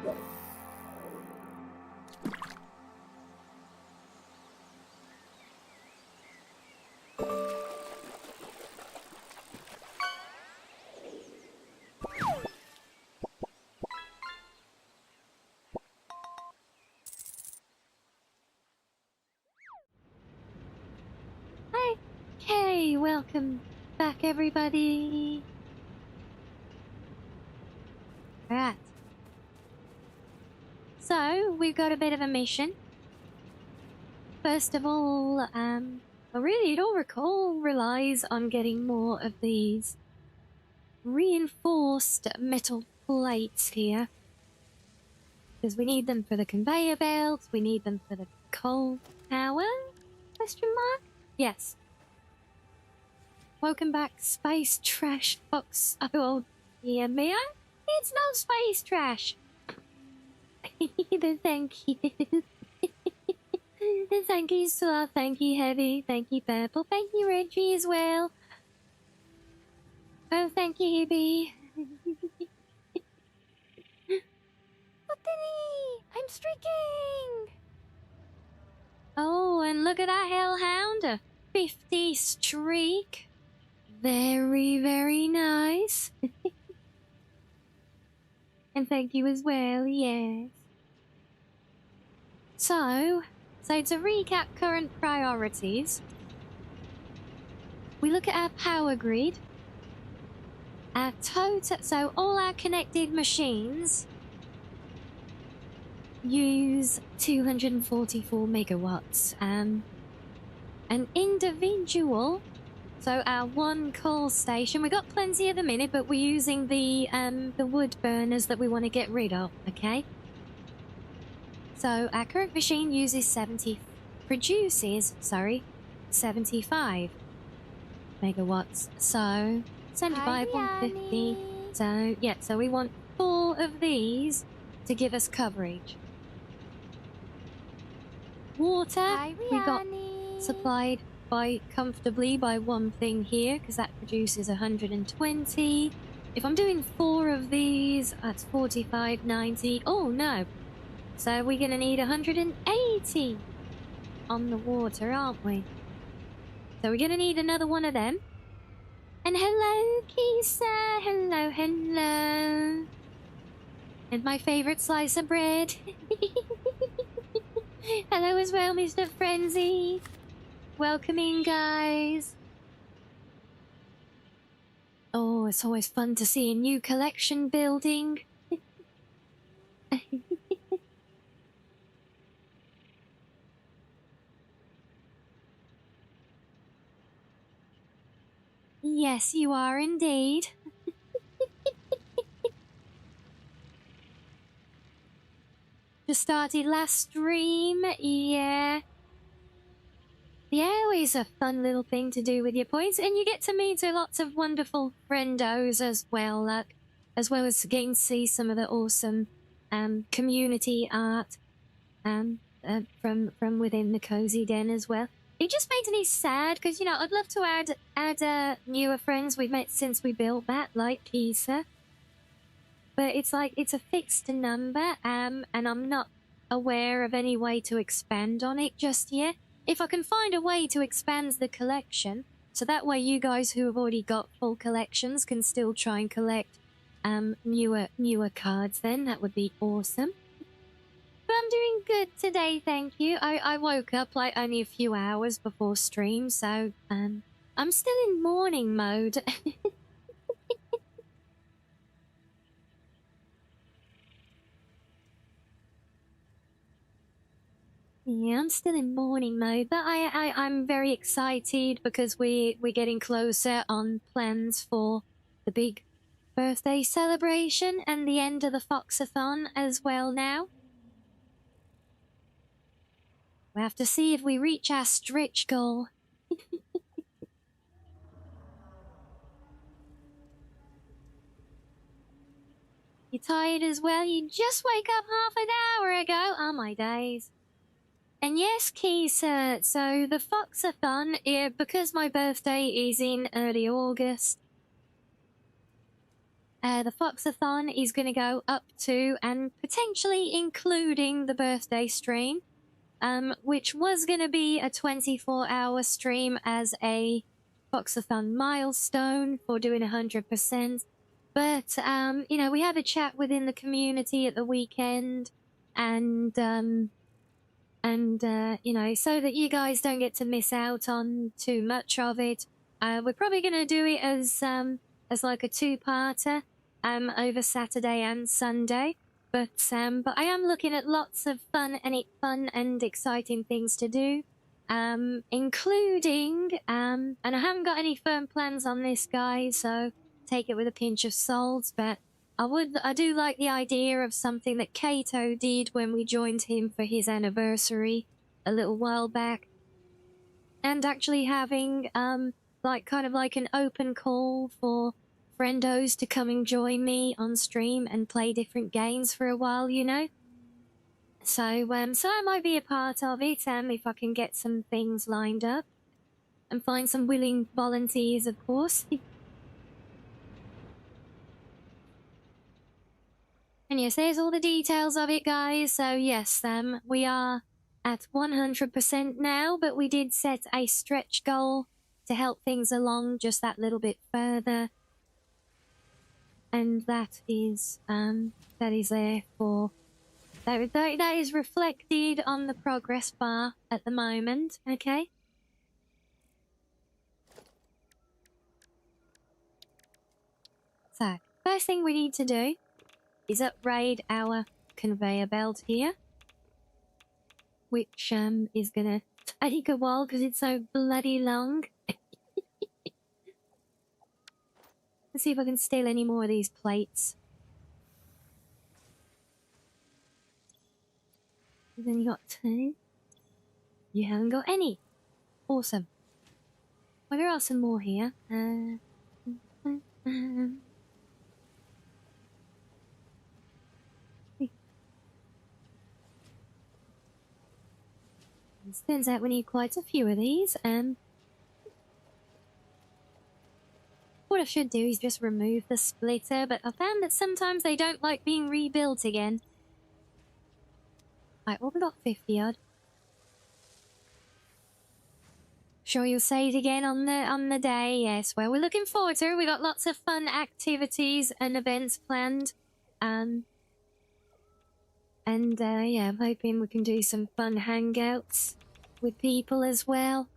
Okay, welcome back, everybody. Right. So, we've got a bit of a mission. First of all, well, really, it all relies on getting more of these reinforced metal plates here. Because we need them for the conveyor belts, we need them for the coal tower? Question mark? Yes. Welcome back, Space Trash Fox. Oh, yeah, may I? It's not space trash. Thank you. Thank you, Sloth. Thank you, Heavy. Thank you, Purple. Thank you, Reggie, as well. Oh, thank you, Hibby. I'm streaking! Oh, and look at that Hellhound. A 50 streak. Very, very nice. And thank you as well, yes. So to recap current priorities, we look at our power grid. Our total, so all our connected machines use 244 megawatts. An individual, so our one coal station, we got plenty at the minute, but we're using the wood burners that we want to get rid of, okay? So our current machine produces 75 megawatts. So 75, 150. So yeah, so we want 4 of these to give us coverage. Water, we got supplied comfortably by one thing here, because that produces 120. If I'm doing 4 of these, that's 45, 90. Oh no. So we're gonna need 180 on the water, aren't we? So we're gonna need another one of them. And hello, Kisa. Hello, hello. And my favorite slice of bread. Hello as well, Mr. Frenzy. Welcome in, guys. Oh, it's always fun to see a new collection building. Yes, you are indeed. Just started last stream, yeah. Yeah, always a fun little thing to do with your points, and you get to meet lots of wonderful friendos as well, as well as getting to see some of the awesome community art from within the cozy den as well. It just makes me sad because, you know, I'd love to add newer friends we've met since we built that, like Kisa. But it's like, it's a fixed number, and I'm not aware of any way to expand on it just yet. If I can find a way to expand the collection, so that way you guys who have already got full collections can still try and collect newer cards, then that would be awesome. But I'm doing good today, thank you. I woke up like only a few hours before stream, so I'm still in morning mode. Yeah, I'm still in morning mode, but I'm very excited because we're getting closer on plans for the big birthday celebration and the end of the Foxathon as well now. We have to see if we reach our stretch goal. You tired as well? You just wake up half an hour ago? Oh my days. And yes, Kisa, so the Foxathon, because my birthday is in early August, the Foxathon is going to go up to and potentially including the birthday stream, which was going to be a 24-hour stream as a Foxathon milestone for doing 100%. But, you know, we had a chat within the community at the weekend, and you know, so that you guys don't get to miss out on too much of it, we're probably going to do it as like a two-parter, over Saturday and Sunday. But I am looking at lots of fun and exciting things to do, including, and I haven't got any firm plans on this, guys, so take it with a pinch of salt, but I do like the idea of something that Kato did when we joined him for his anniversary a little while back, and actually having like kind of like an open call for friendos to come and join me on stream and play different games for a while, you know. So so I might be a part of it, if I can get some things lined up and find some willing volunteers, of course. And yes, there's all the details of it, guys. So yes, we are at 100% now, but we did set a stretch goal to help things along just that little bit further. And that is there for that is reflected on the progress bar at the moment, okay? So, first thing we need to do is upgrade our conveyor belt here, which is gonna take a while because it's so bloody long. Let's see if I can steal any more of these plates. And then you got 2. You haven't got any. Awesome. Well, there are some more here. It turns out we need quite a few of these. What I should do is just remove the splitter, but I found that sometimes they don't like being rebuilt again. Right, well, we got 50 odd. Sure you'll say it again on the day. Yes, well, we're looking forward to it. We got lots of fun activities and events planned. And yeah, I'm hoping we can do some fun hangouts with people as well.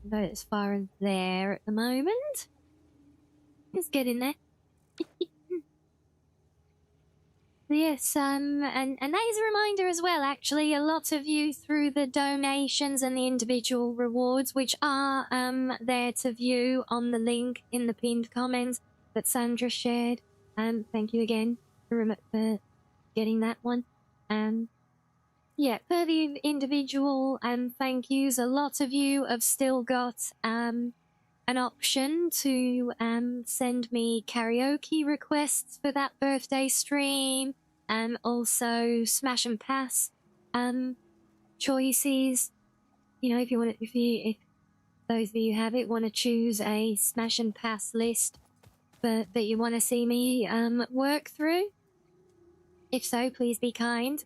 Not as far as there at the moment. Let's get in there. Yes, and that is a reminder as well, actually. A lot of you through the donations and the individual rewards, which are there to view on the link in the pinned comment that Sandra shared. Thank you again for getting that one. Yeah, per the individual thank yous, a lot of you have still got an option to send me karaoke requests for that birthday stream, and also smash and pass choices. You know, if you want to, if those of you have it, want to choose a smash and pass list that you want to see me work through. If so, please be kind.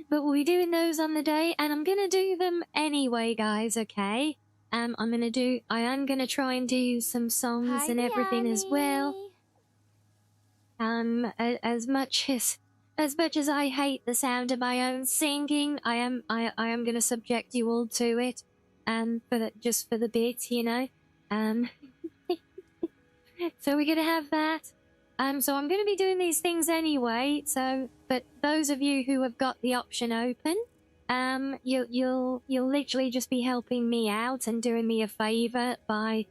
But we'll be doing those on the day, and I'm gonna do them anyway, guys, okay? I am gonna try and do some songs and everything as well. As much as I hate the sound of my own singing, I am gonna subject you all to it. Just for the bit, you know. So we're gonna have that. So I'm going to be doing these things anyway. So, but those of you who have got the option open, you'll literally just be helping me out and doing me a favor by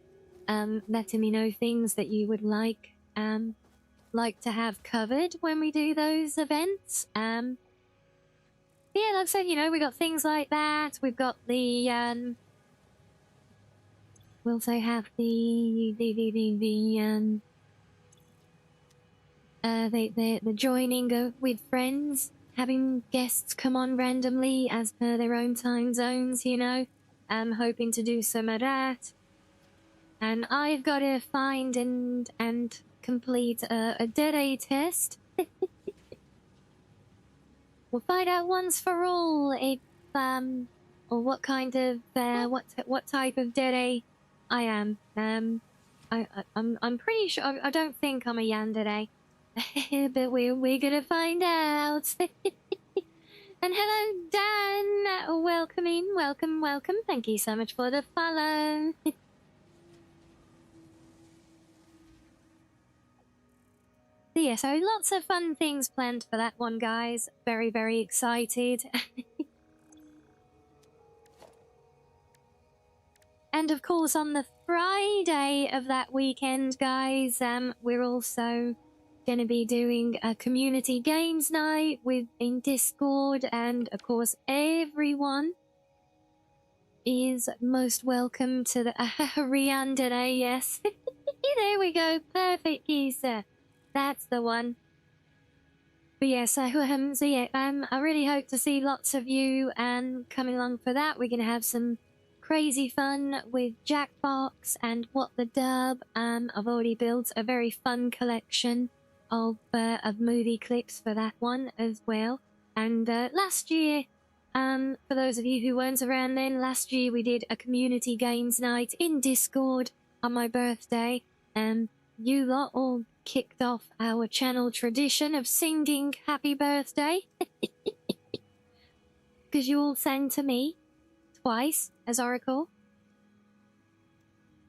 letting me know things that you would like to have covered when we do those events. Yeah, like I said, you know, we got things like that. We've got the we'll also have the joining with friends having guests come on randomly as per their own time zones, you know. I'm hoping to do some of that. And I've got to find and complete a dead-A test. We'll find out once for all if or what kind of what type of dead-A I am. I'm pretty sure I don't think I'm a yandere, but we're gonna find out. And hello, Dan. Welcome in. Welcome. Thank you so much for the follow. Yeah, so lots of fun things planned for that one, guys. Very, very excited. And of course, on the Friday of that weekend, guys, we're also going to be doing a community games night in Discord, and of course, everyone is most welcome to the Rianni today. Yes, there we go. Perfect, Gisa. That's the one. But yeah, I really hope to see lots of you coming along for that. We're gonna have some crazy fun with Jackbox and What the Dub. I've already built a very fun collection of movie clips for that one as well. And last year, for those of you who weren't around then, last year we did a community games night in Discord on my birthday. You lot all kicked off our channel tradition of singing happy birthday. Because you all sang to me twice, as I recall.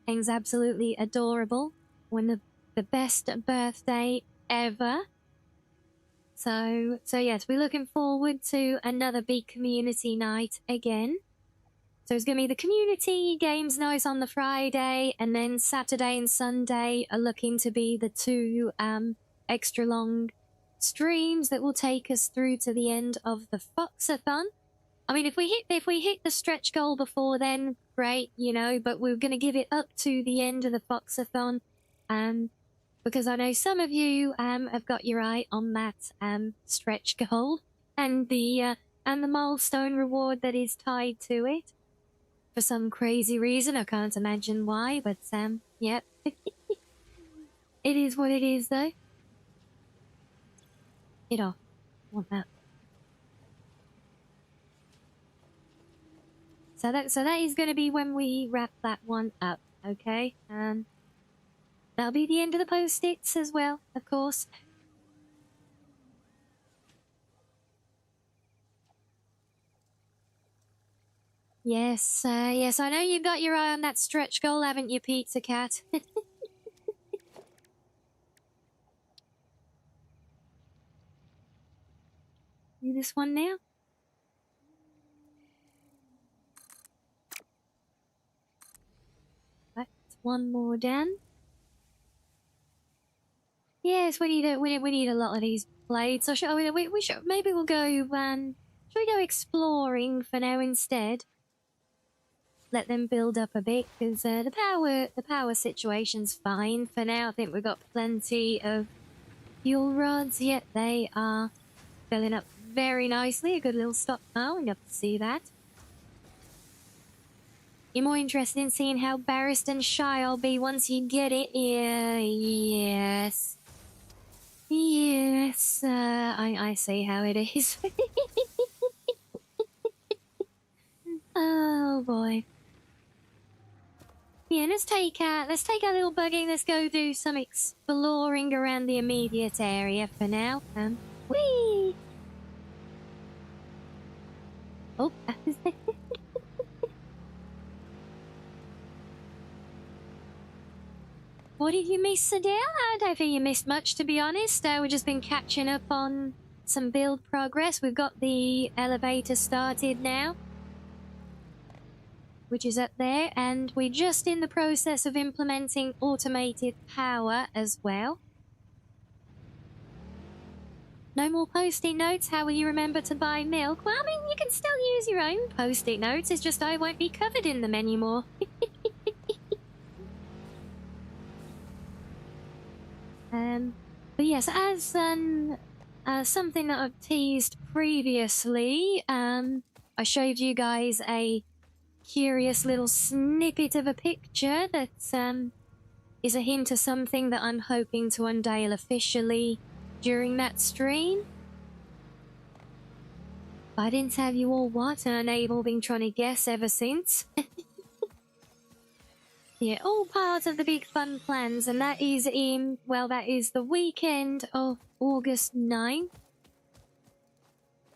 Things absolutely adorable. The best birthday ever. So yes, we're looking forward to another big community night again. So it's going to be the community games night on the Friday, and then Saturday and Sunday are looking to be the two extra long streams that will take us through to the end of the Foxathon. I mean, if we hit the stretch goal before then, great, you know, but we're going to give it up to the end of the Foxathon, because I know some of you have got your eye on that stretch goal and the milestone reward that is tied to it. For some crazy reason, I can't imagine why, but yep. It is what it is, though. Get off. Want that. So that is going to be when we wrap that one up, okay? That'll be the end of the post-its as well, of course. Yes, yes, I know you've got your eye on that stretch goal, haven't you, Pizza Cat? Do this one now. That's one more down. Yes, we need a lot of these blades. So maybe we'll go should we go exploring for now instead? Let them build up a bit, because the power situation's fine for now. I think we've got plenty of fuel rods. Yet they are filling up very nicely. A good little stockpile. We love to see that. You're more interested in seeing how embarrassed and shy I'll be once you get it. Yeah, yes. Yes, I see how it is. Oh boy. Yeah, let's take our little buggy. Let's go do some exploring around the immediate area for now. Whee! Oh. What did you miss, Adele? I don't think you missed much, to be honest. We've just been catching up on some build progress. We've got the elevator started now, which is up there, and we're just in the process of implementing automated power as well. No more post-it notes. How will you remember to buy milk? Well, I mean, you can still use your own post-it notes. It's just I won't be covered in them anymore. But yes, as something that I've teased previously. I showed you guys a curious little snippet of a picture that is a hint of something that I'm hoping to unveil officially during that stream. But I didn't have you all what and unable been trying to guess ever since. Yeah, all part of the big fun plans, and that is in, well, that is the weekend of August 9th.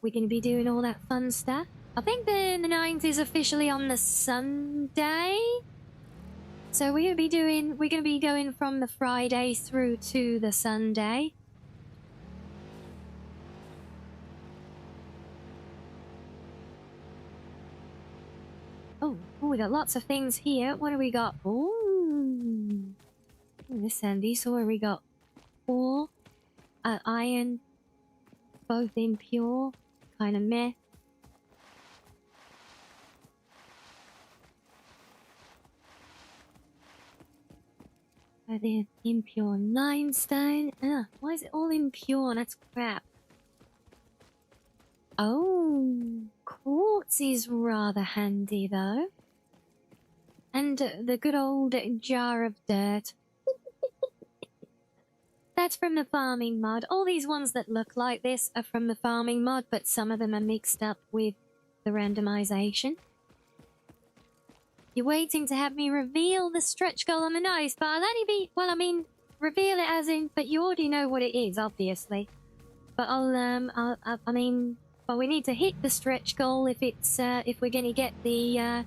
We're going to be doing all that fun stuff. I think the 9th is officially on the Sunday. So we're going to be going from the Friday through to the Sunday. Oh, we got lots of things here. What do we got? Ooh. This handy. So where we got 4 iron, both impure, kind of meh. The impure limestone. Why is it all impure? That's crap. Oh, quartz is rather handy though. And the good old jar of dirt. That's from the farming mod. All these ones that look like this are from the farming mod, but some of them are mixed up with the randomization. You're waiting to have me reveal the stretch goal on the nose, but I'll only be, well, I mean, reveal it as in, but you already know what it is, obviously. But I mean, well, we need to hit the stretch goal if it's, if we're gonna get the,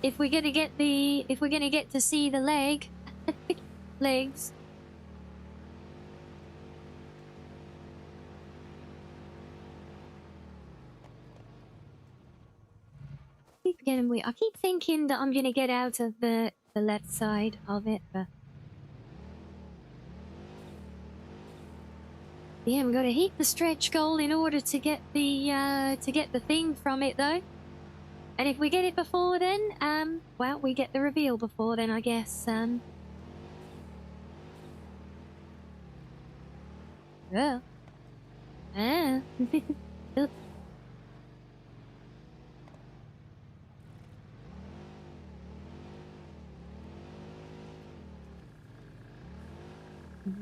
if we're gonna get to see the legs. I keep thinking that I'm gonna get out of the left side of it, but yeah, I'm gonna hit the stretch goal in order to get the thing from it though. And if we get it before then, well, we get the reveal before then, I guess. Oh. Ah. Oops.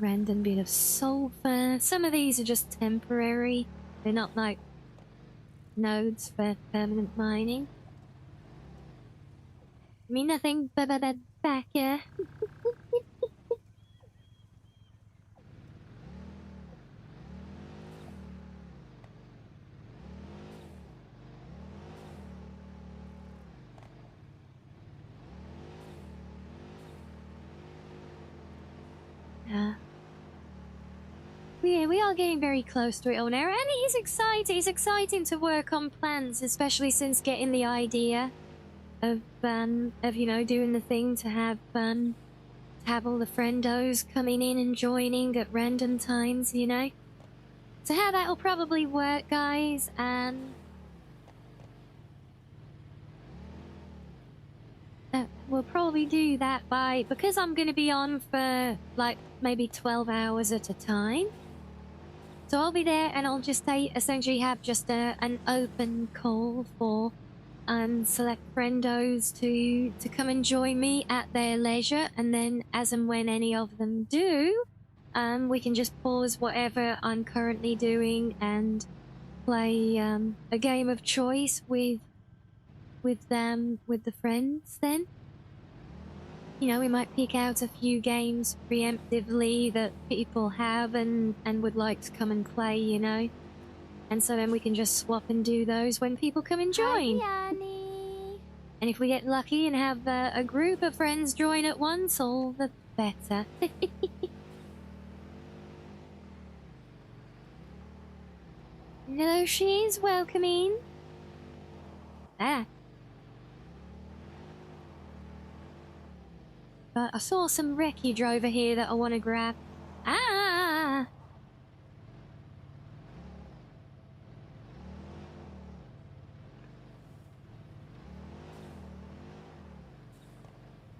Random bit of sulfur. Some of these are just temporary. They're not like nodes for permanent mining. I mean, nothing but back here. Yeah, we are getting very close to it all now, and it is exciting. It's exciting to work on plans, especially since getting the idea of you know, doing the thing to have all the friendos coming in and joining at random times, you know. So how that'll probably work, guys, we'll probably do that because I'm going to be on for like maybe 12 hours at a time. So I'll be there and I'll just essentially have just an open call for select friendos to come and join me at their leisure, and then as and when any of them do, we can just pause whatever I'm currently doing and play a game of choice with the friends then. You know, we might pick out a few games preemptively that people have and would like to come and play, you know. And so then we can just swap and do those when people come and join. Hi, Rianni. And if we get lucky and have a group of friends join at once, all the better. Hello, she's welcoming. But I saw some wreckage over here that I want to grab.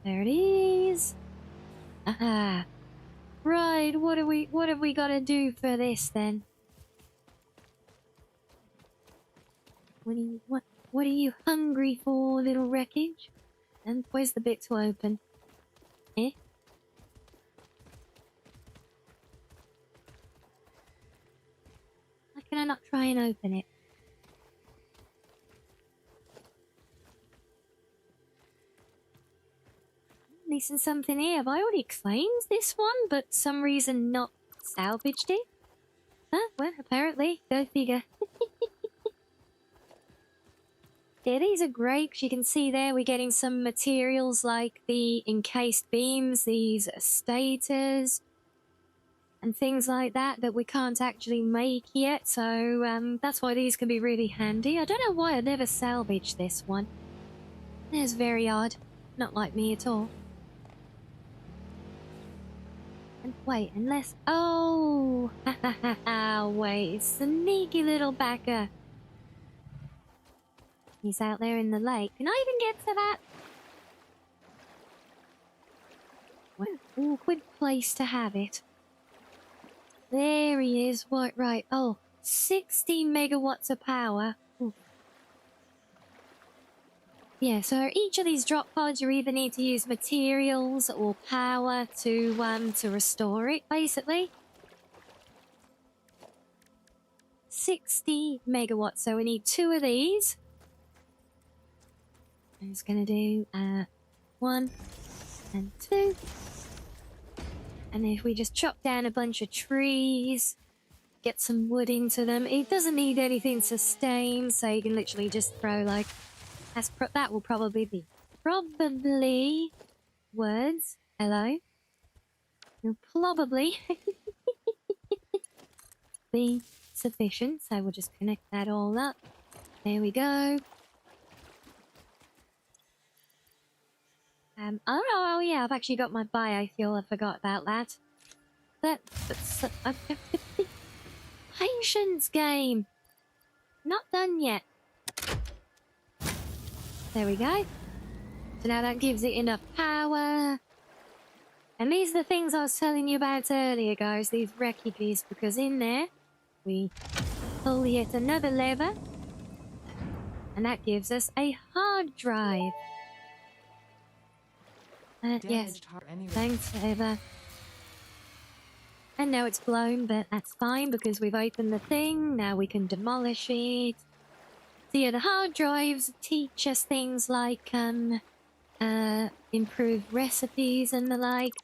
There it is. Right, what have we got to do for this then? What are you hungry for, little wreckage? And where's the bit to open? Eh? Why can I not try and open it? Missing something here. Have I already claimed this one, but some reason not salvaged it? Huh? Well, apparently. Go figure. Yeah, these are great. You can see there we're getting some materials like the encased beams, these stators, and things like that that we can't actually make yet. So that's why these can be really handy. I don't know why I never salvaged this one. It's very odd. Not like me at all. And wait, unless... Oh! Wait, sneaky little backer. He's out there in the lake. Can I even get to that? What an awkward place to have it. There he is. Right. Oh, 60 megawatts of power. Ooh. Yeah, so each of these drop pods, you either need to use materials or power to restore it, basically. 60 megawatts, so we need 2 of these. I'm just gonna do 1 and 2. And if we just chop down a bunch of trees, get some wood into them, it doesn't need anything sustained, so you can literally just throw like... that will probably be... words. Hello? Will probably be sufficient, so we'll just connect that all up. There we go. Oh yeah, I've actually got my biofuel. I forgot about that. That's patience game. Not done yet. There we go. So now that gives it enough power. And these are the things I was telling you about earlier, guys. These wreckages, because in there we pull yet another lever, and that gives us a hard drive. Yes, thanks, Eva. And now it's blown, but that's fine because we've opened the thing. Now we can demolish it. So yeah, the hard drives teach us things like improved recipes and the like.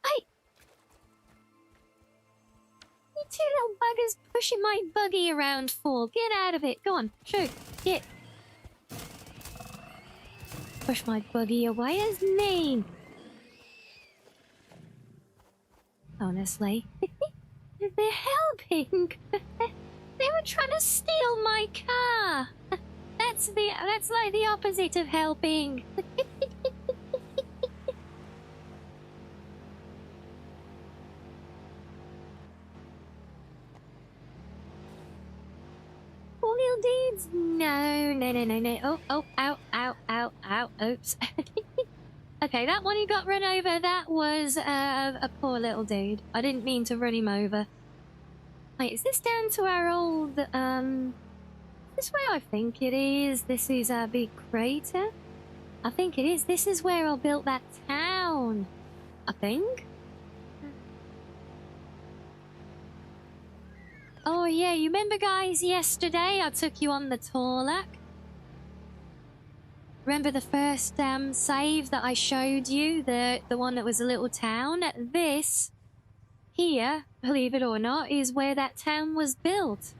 Hey! You 2 little buggers pushing my buggy around for. Get out of it. Go on, shoot. Get. Push my buggy away. That's mean. Honestly. They're helping. They were trying to steal my car. That's like the opposite of helping. Poor little dudes. No. Oh, ow. Oops. Okay, that one who got run over, that was a poor little dude. I didn't mean to run him over. Wait, is this down to our old, this way I think it is. This is our big crater. I think it is. This is where I built that town. I think. Oh yeah, you remember guys yesterday I took you on the Torlak? Remember the first save that I showed you? The one that was a little town? This here, believe it or not, is where that town was built.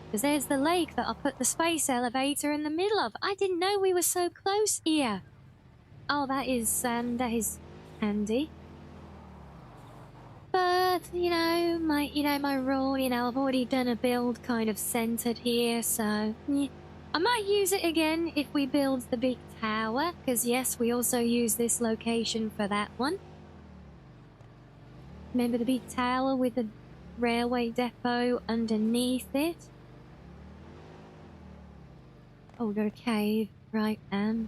Because there's the lake that I put the space elevator in the middle of. I didn't know we were so close here. Oh, that is handy. But, my rule, I've already done a build kind of centered here, so... Yeah. I might use it again if we build the big tower, because yes, we also use this location for that one. Remember the big tower with the railway depot underneath it? Oh, got a cave. Right, I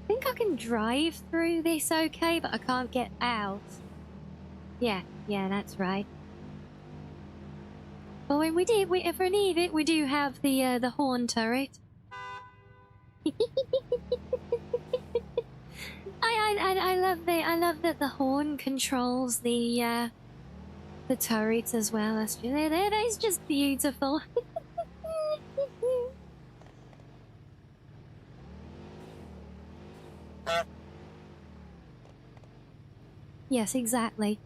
think I can drive through this okay, but I can't get out. Yeah, that's right. But when if we need it, we do have the horn turret. I love that the horn controls the turrets as well. That is just beautiful. Yes, exactly.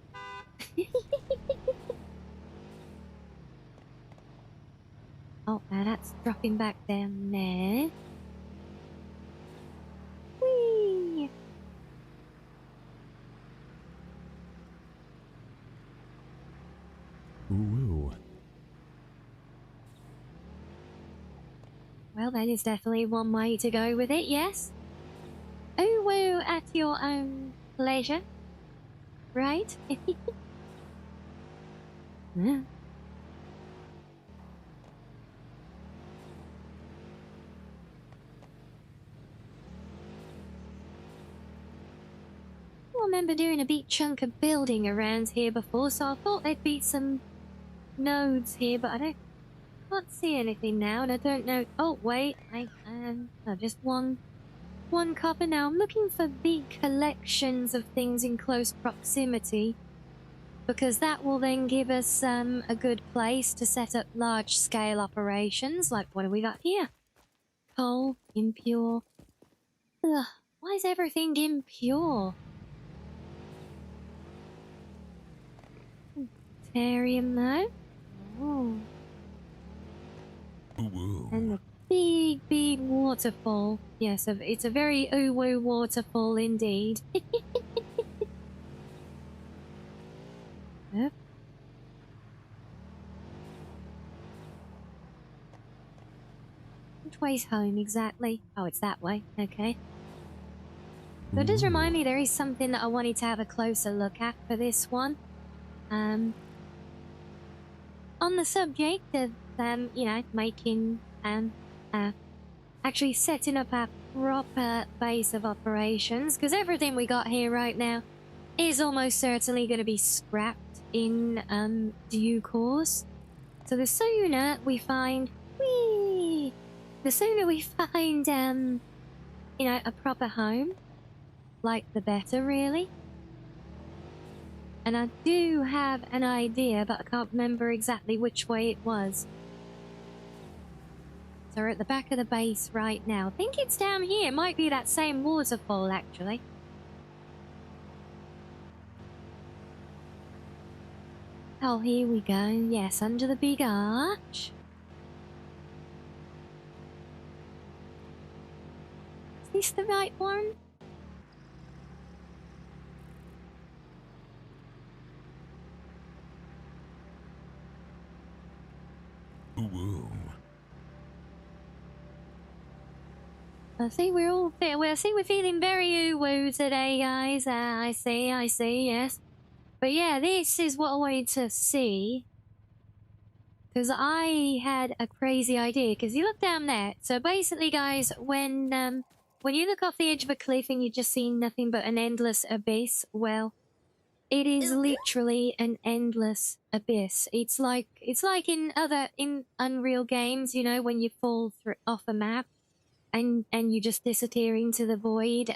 Oh, now that's dropping back down there. Whee! Ooh. Well, that is definitely one way to go with it, yes. Oh, woo, at your own pleasure. Right? Yeah. I remember doing a big chunk of building around here before, so I thought there'd be some nodes here, but I can't see anything now, and I don't know. Oh wait, no, just one copper now. I'm looking for big collections of things in close proximity, because that will then give us a good place to set up large scale operations. Like, what do we got here? Coal, impure. Ugh, why is everything impure? Therium though. Oh. Ooh. And the big waterfall. Yes, it's a very ooh-woo waterfall indeed. Yep. Which way's home exactly? Oh, it's that way. Okay. So it does remind me there is something that I wanted to have a closer look at for this one. On the subject of, you know, making, actually setting up our proper base of operations, because everything we got here right now is almost certainly going to be scrapped in, due course. So the sooner we find, you know, a proper home, like the better, really. And I do have an idea, but I can't remember exactly which way it was. So we're at the back of the base right now. I think it's down here. It might be that same waterfall, actually. Oh, here we go. Yes, under the big arch. Is this the right one? Ooh. I see we're feeling very ooh-woo today, guys. I see, yes. But yeah, this is what I wanted to see. Because I had a crazy idea. Because you look down there. So basically, guys, when you look off the edge of a cliff and you just see nothing but an endless abyss, well, it is literally an endless abyss. It's like in Unreal games, you know, when you fall through off a map and you just disappear into the void.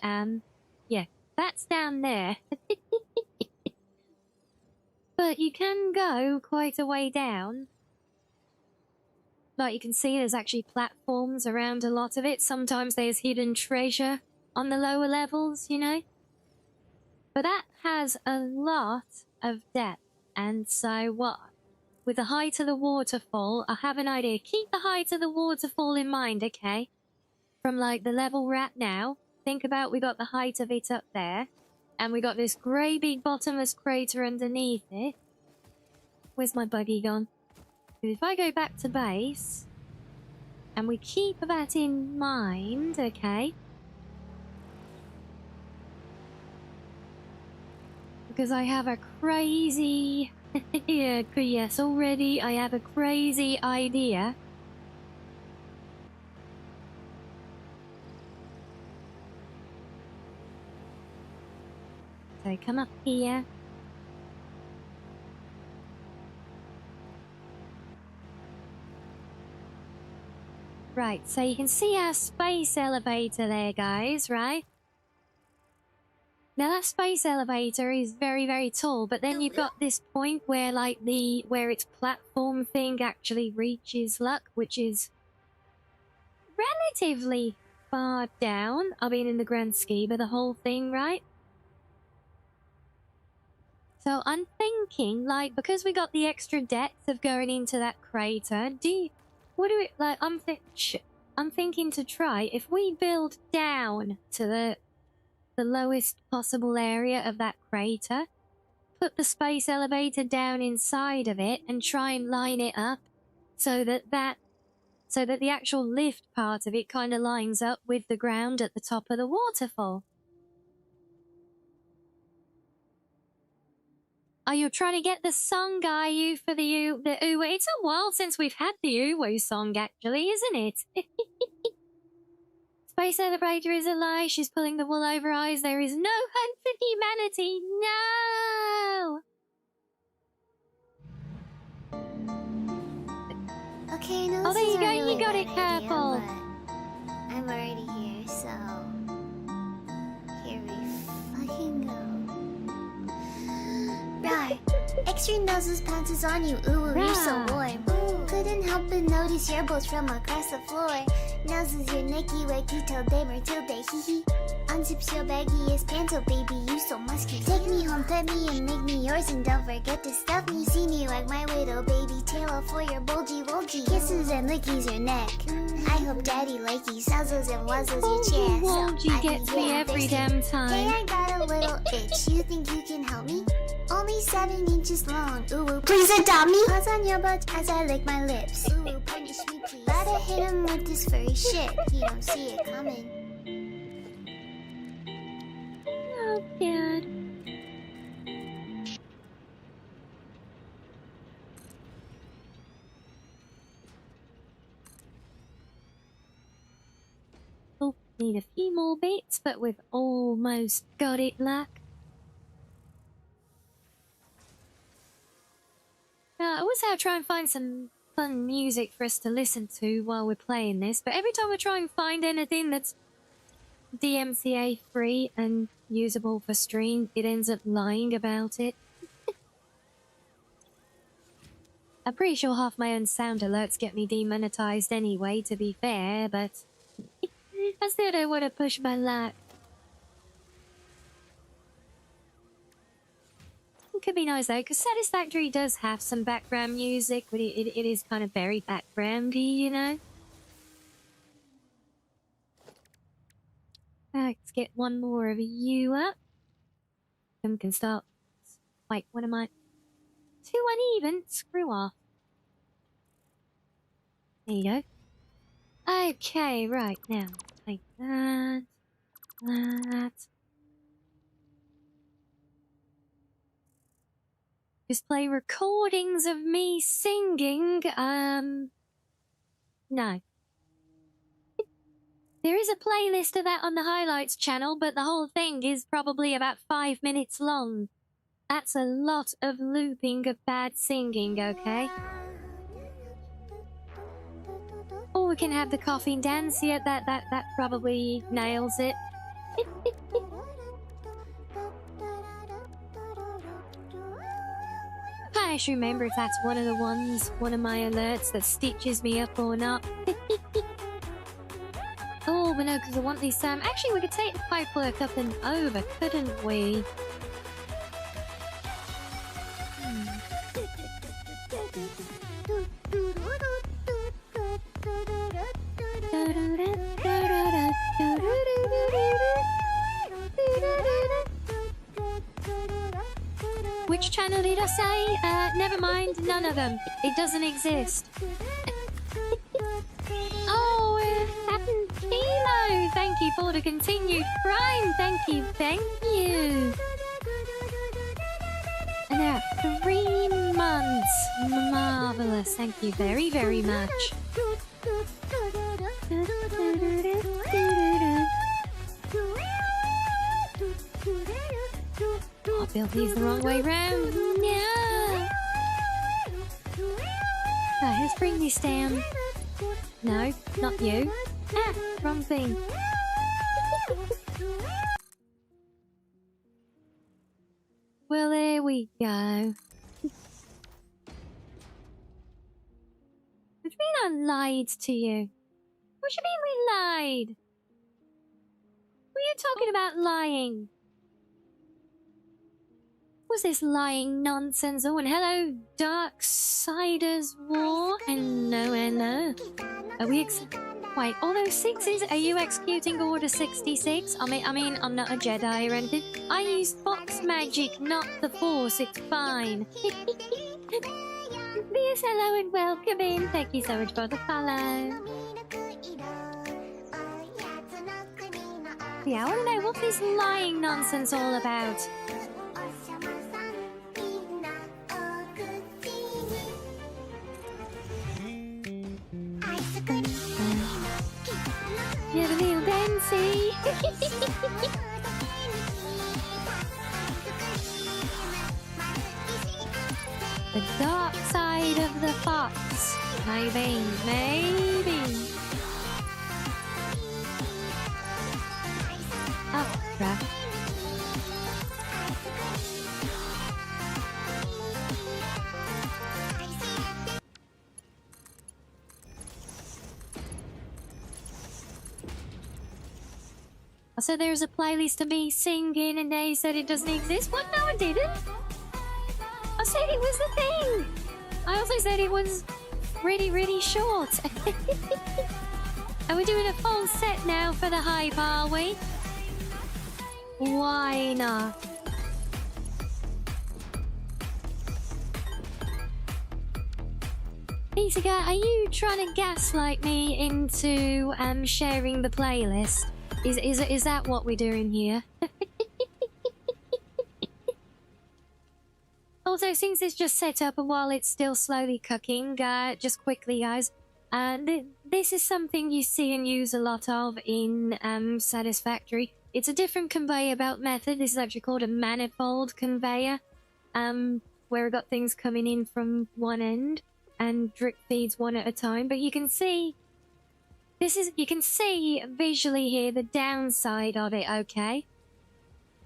Yeah, that's down there. But you can go quite a way down. Like you can see, there's actually platforms around a lot of it. Sometimes there's hidden treasure on the lower levels, you know. But that has a lot of depth. And so what? With the height of the waterfall, I have an idea. Keep the height of the waterfall in mind, okay? From like the level we're at now, think about we got the height of it up there. And we got this grey big bottomless crater underneath it. Where's my buggy gone? If I go back to base, and we keep that in mind, okay? Because I have a crazy... yeah, yes, already I have a crazy idea. So come up here. Right, so you can see our space elevator there, guys, right? Now that space elevator is very, very tall, but then you've got this point where like where its platform thing actually reaches luck, which is relatively far down. I mean, in the grand scheme of the whole thing, right? So I'm thinking, like, because we got the extra depth of going into that crater, I'm thinking to try, if we build down to the lowest possible area of that crater, put the space elevator down inside of it and try and line it up so that the actual lift part of it kind of lines up with the ground at the top of the waterfall. Are you trying to get the song, are you, for the Uwu? It's a while since we've had the Uwu song, actually, isn't it? Space elevator is a lie. She's pulling the wool over eyes. There is no hope for humanity. No! Okay, no, Oh, there you go. really You got it, careful. I'm already here, so here we fucking go. Right. Extra noses pounces on you. Ooh, you're so warm. Couldn't help but notice your bolts from across the floor. Noses your Nicky Wacky till day Matilda hee hee. Unzips your baggiest pants, oh baby, you so musky. Take me home, pet me and make me yours, and don't forget to stuff me. See me wag my widow baby tail off for your bulgy wulgy. Kisses and lickies your neck. I hope daddy likey suzzles and wuzzles your chest. Wulgy gets me every damn time. Hey, I got a little itch. You think you can help me? Only 7 inches long. Ooh, please adopt me. Paws on your butt as I lick my lips. Ooh, punish me please. Gotta hit him with this furry shit. He don't see it coming. Oh, God. Oh, need a few more bits, but we've almost got it, luck. I always have to try and find some fun music for us to listen to while we're playing this, but every time I try and find anything that's DMCA free and usable for stream, it ends up lying about it. I'm pretty sure half my own sound alerts get me demonetized anyway, to be fair, but I still don't want to push my luck. It could be nice though, because Satisfactory does have some background music, but it is kind of very backgroundy, you know? Let's get one more of you up. Then we can start. Wait, what am I? Too uneven? Screw off. There you go. Okay, right, now. Like that. That. Just play recordings of me singing, no. There is a playlist of that on the highlights channel, but the whole thing is probably about 5 minutes long. That's a lot of looping of bad singing, okay? Or we can have the coughing dance, yeah, that probably nails it. I should remember if that's one of my alerts that stitches me up or not. Oh, but no, because I want these actually, we could take the pipework up and over, couldn't we? Which channel did I say? Never mind, none of them. It doesn't exist. Oh, Captain Kilo, thank you for the continued prime. Thank you, thank you. And there are 3 months. Marvelous. Thank you very, very much. I built these the wrong way round. No. Right, let's bring this down. No, not you. Ah, wrong thing. Well, there we go. What do you mean I lied to you? What do you mean we lied? What are you talking about lying? What's this lying nonsense? Oh, and hello, Darksiders War. Hello, hello. Are we wait, all those sixes? Are you executing Order 66? I mean, I'm not a Jedi or anything. I used Fox magic, not the Force. It's fine. Yes, hello and welcome in. Thank you so much for the follow. Yeah, I want to know what this lying nonsense all about. Yeah, the little Dancy. The dark side of the fox. Maybe. Oh, crap. So there's a playlist of me singing and they said it doesn't exist. What? No, I didn't. I said it was the thing. I also said it was really, really short. And we're doing a full set now for the hype, are we? Why not? Pizzica, are you trying to gaslight me into sharing the playlist? Is that what we're doing here? Also, since it's just set up and while it's still slowly cooking, just quickly, guys, this is something you see and use a lot of in Satisfactory. It's a different conveyor belt method. This is actually called a manifold conveyor, where we've got things coming in from one end and drip feeds one at a time. But you can see, you can see visually here the downside of it, okay?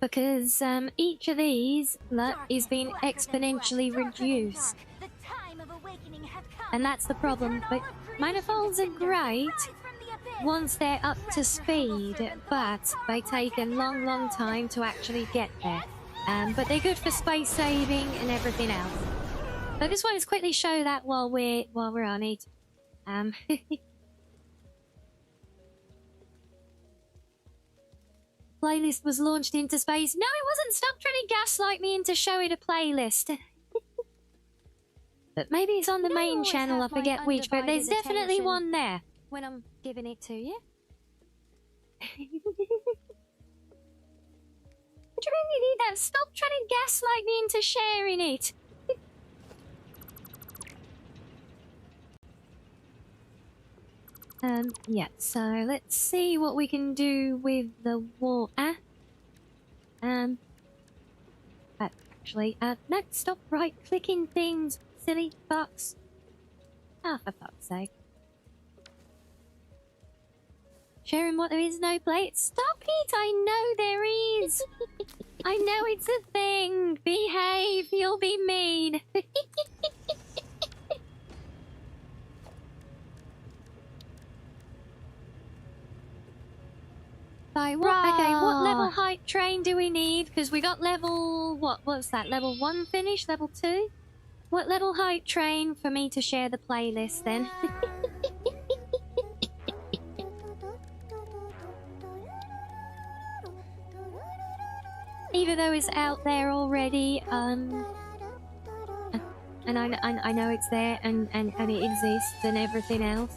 Because each of these is being exponentially reduced. And that's the problem. But manifolds are great once they're up to speed, but they take a long, long time to actually get there. But they're good for space saving and everything else. So I just wanted to quickly show that while we're on it. Playlist was launched into space. No, it wasn't. Stop trying to gaslight me into showing a playlist. But maybe it's on the main channel, I forget which, but there's definitely one there when I'm giving it to you. What do you really need that? Stop trying to gaslight me into sharing it. Yeah, so let's see what we can do with the water. Actually, no, stop right-clicking things, silly fox. Ah, for fuck's sake. Sharing what there is no plate. Stop it! I know there is! I know it's a thing! Behave, you'll be mean! Right, okay, what level height train do we need? Because we got level... what's that? Level 1 finished? Level 2? What level height train for me to share the playlist then? Even though it's out there already, and I know it's there and it exists and everything else.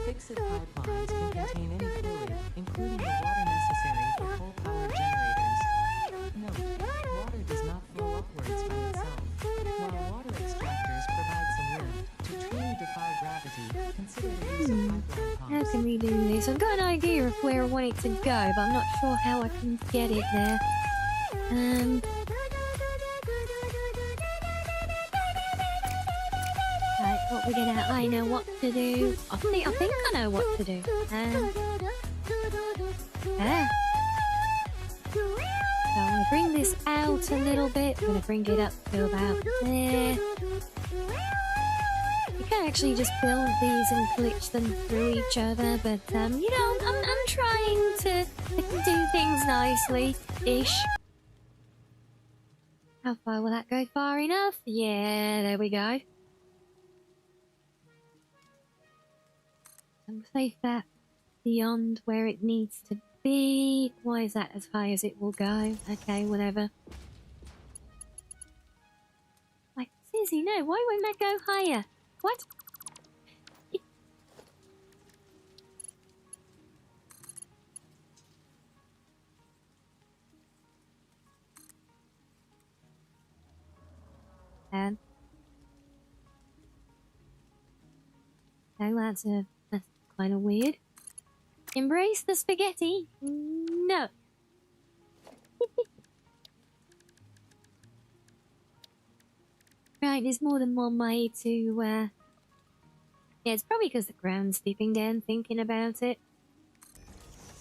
Fixit pipelines can contain any fluid, including the water necessary for coal-powered generators. Note, water does not flow upwards by itself. While water extractors provide some lift to truly defy gravity, consider the How can we do this? I've got an idea of where I want it to go, but I'm not sure how I can get it there. Right, what we're gonna... I know what to do. I think I know what to do. So I'm gonna bring this out a little bit. I'm gonna bring it up to about there. You can actually just build these and glitch them through each other, but you know, I'm trying to do things nicely-ish. How far will that go? Far enough? Yeah, there we go. And place that beyond where it needs to be. Why is that as high as it will go? Okay, whatever. Like, seriously, no, why won't that go higher? What? And oh, that's kind of weird. Embrace the spaghetti? No. Right, there's more than one way to, yeah, it's probably because the ground's dipping down thinking about it.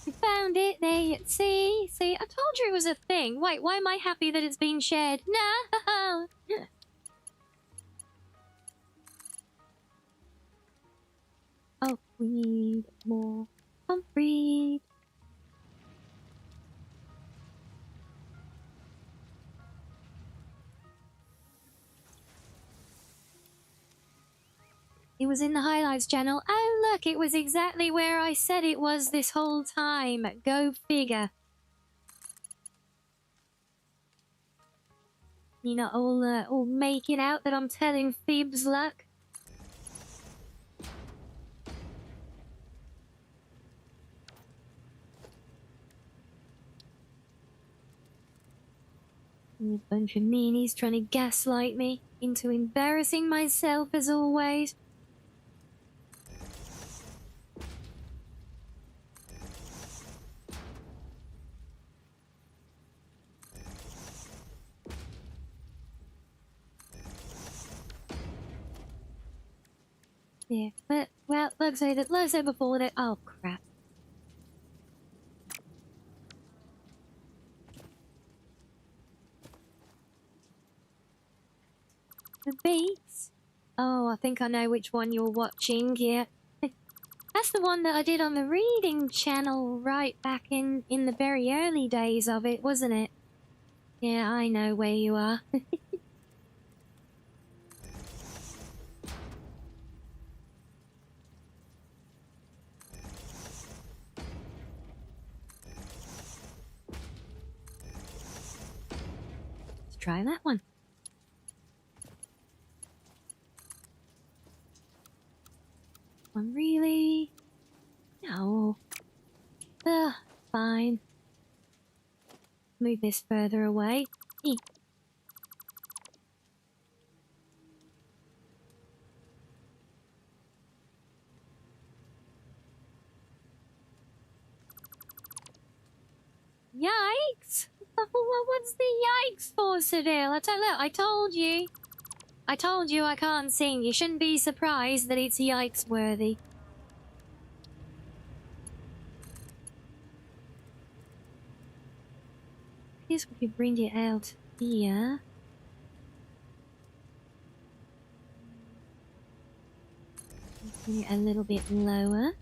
We found it, there you see, I told you it was a thing. Wait, why am I happy that it's been shared? No! Oh, we need more concrete. It was in the highlights channel. Oh, look, it was exactly where I said it was this whole time. Go figure. You know, all make it out that I'm telling fibs, look. A bunch of meanies trying to gaslight me into embarrassing myself as always. Yeah, but, well, like I said before that... Oh, crap. The beats? Oh, I think I know which one you're watching, yeah. That's the one that I did on the reading channel right back in the very early days of it, wasn't it? Yeah, I know where you are. Let's try that one. One really? No. Ugh, fine. Move this further away. Eh. Yikes! What's the yikes for, Seville? I told you. I told you I can't sing. You shouldn't be surprised that it's yikes worthy. I guess we could bring it out here. Bring it a little bit lower.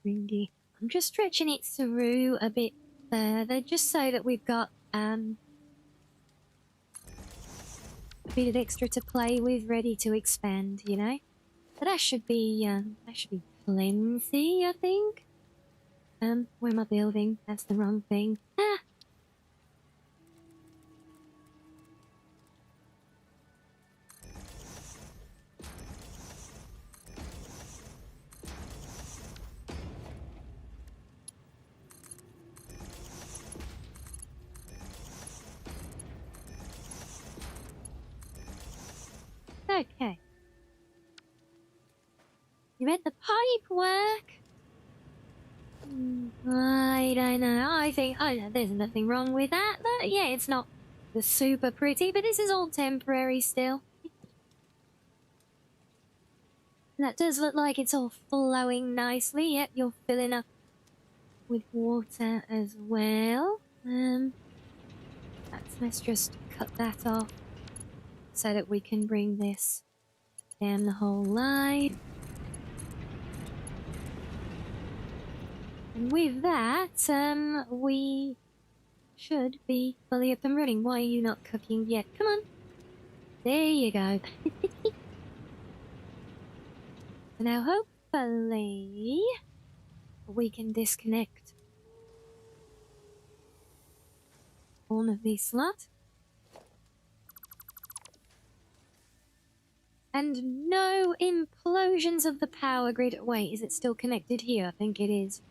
Bring it. I'm just stretching it through a bit further, just so that we've got a bit of extra to play with, ready to expand, you know. But that should be plenty, I think. Where am I building? That's the wrong thing. Ah! Okay. You made the pipe work? I don't know. I think there's nothing wrong with that. But yeah, it's not the super pretty, but this is all temporary still. That does look like it's all flowing nicely. Yep, you're filling up with water as well. Let's just cut that off so that we can bring this down the whole line. And with that, we should be fully up and running. Why are you not cooking yet? Come on. There you go. So now hopefully we can disconnect all of these slots. And no implosions of the power grid. Wait, is it still connected here? I think it is.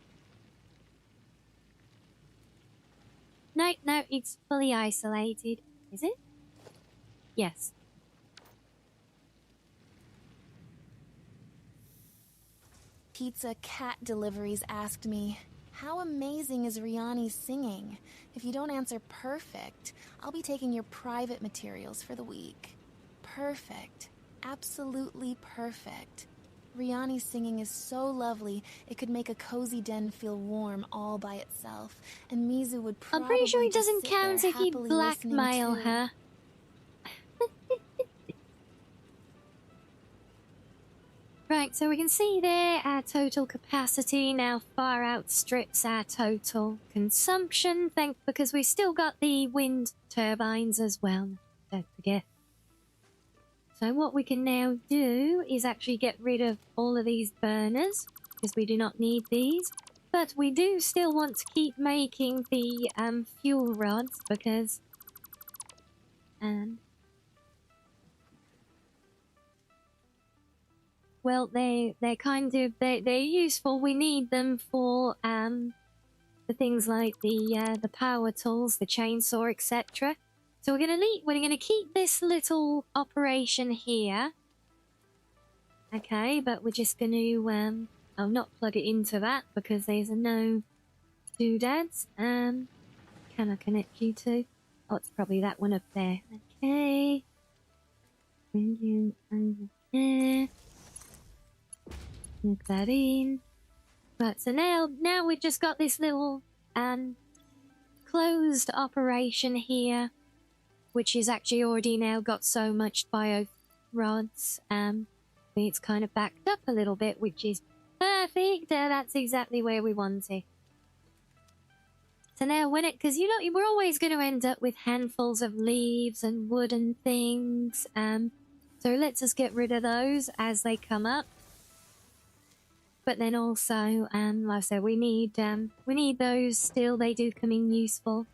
No, it's fully isolated. Is it? Yes. Pizza Cat Deliveries asked me, how amazing is Rianni's singing? If you don't answer perfect, I'll be taking your private materials for the week. Perfect. Absolutely perfect. Rianni's singing is so lovely, it could make a cozy den feel warm all by itself, and Mizu would probably I'm pretty sure it just doesn't sit there count if you happily blackmail listening too. her. Right, so we can see there our total capacity now far outstrips our total consumption, because we still got the wind turbines as well, don't forget. So what we can now do is actually get rid of all of these burners, because we do not need these. But we do still want to keep making the fuel rods, because well, they're kind of they're useful. We need them for the things like the power tools, the chainsaw, etc. So we're gonna keep this little operation here. Okay, but we're just gonna I'll not plug it into that because there's a no doodads. Can I connect you to? Oh, it's probably that one up there. Okay. Bring you over there. Plug that in. Right, so now we've just got this little closed operation here, which is actually already now got so much bio rods. It's kind of backed up a little bit, which is perfect. That's exactly where we want it. So now because we're always going to end up with handfuls of leaves and wood and things. So let's just get rid of those as they come up. But then also, like I said, we need those still. They do come in useful.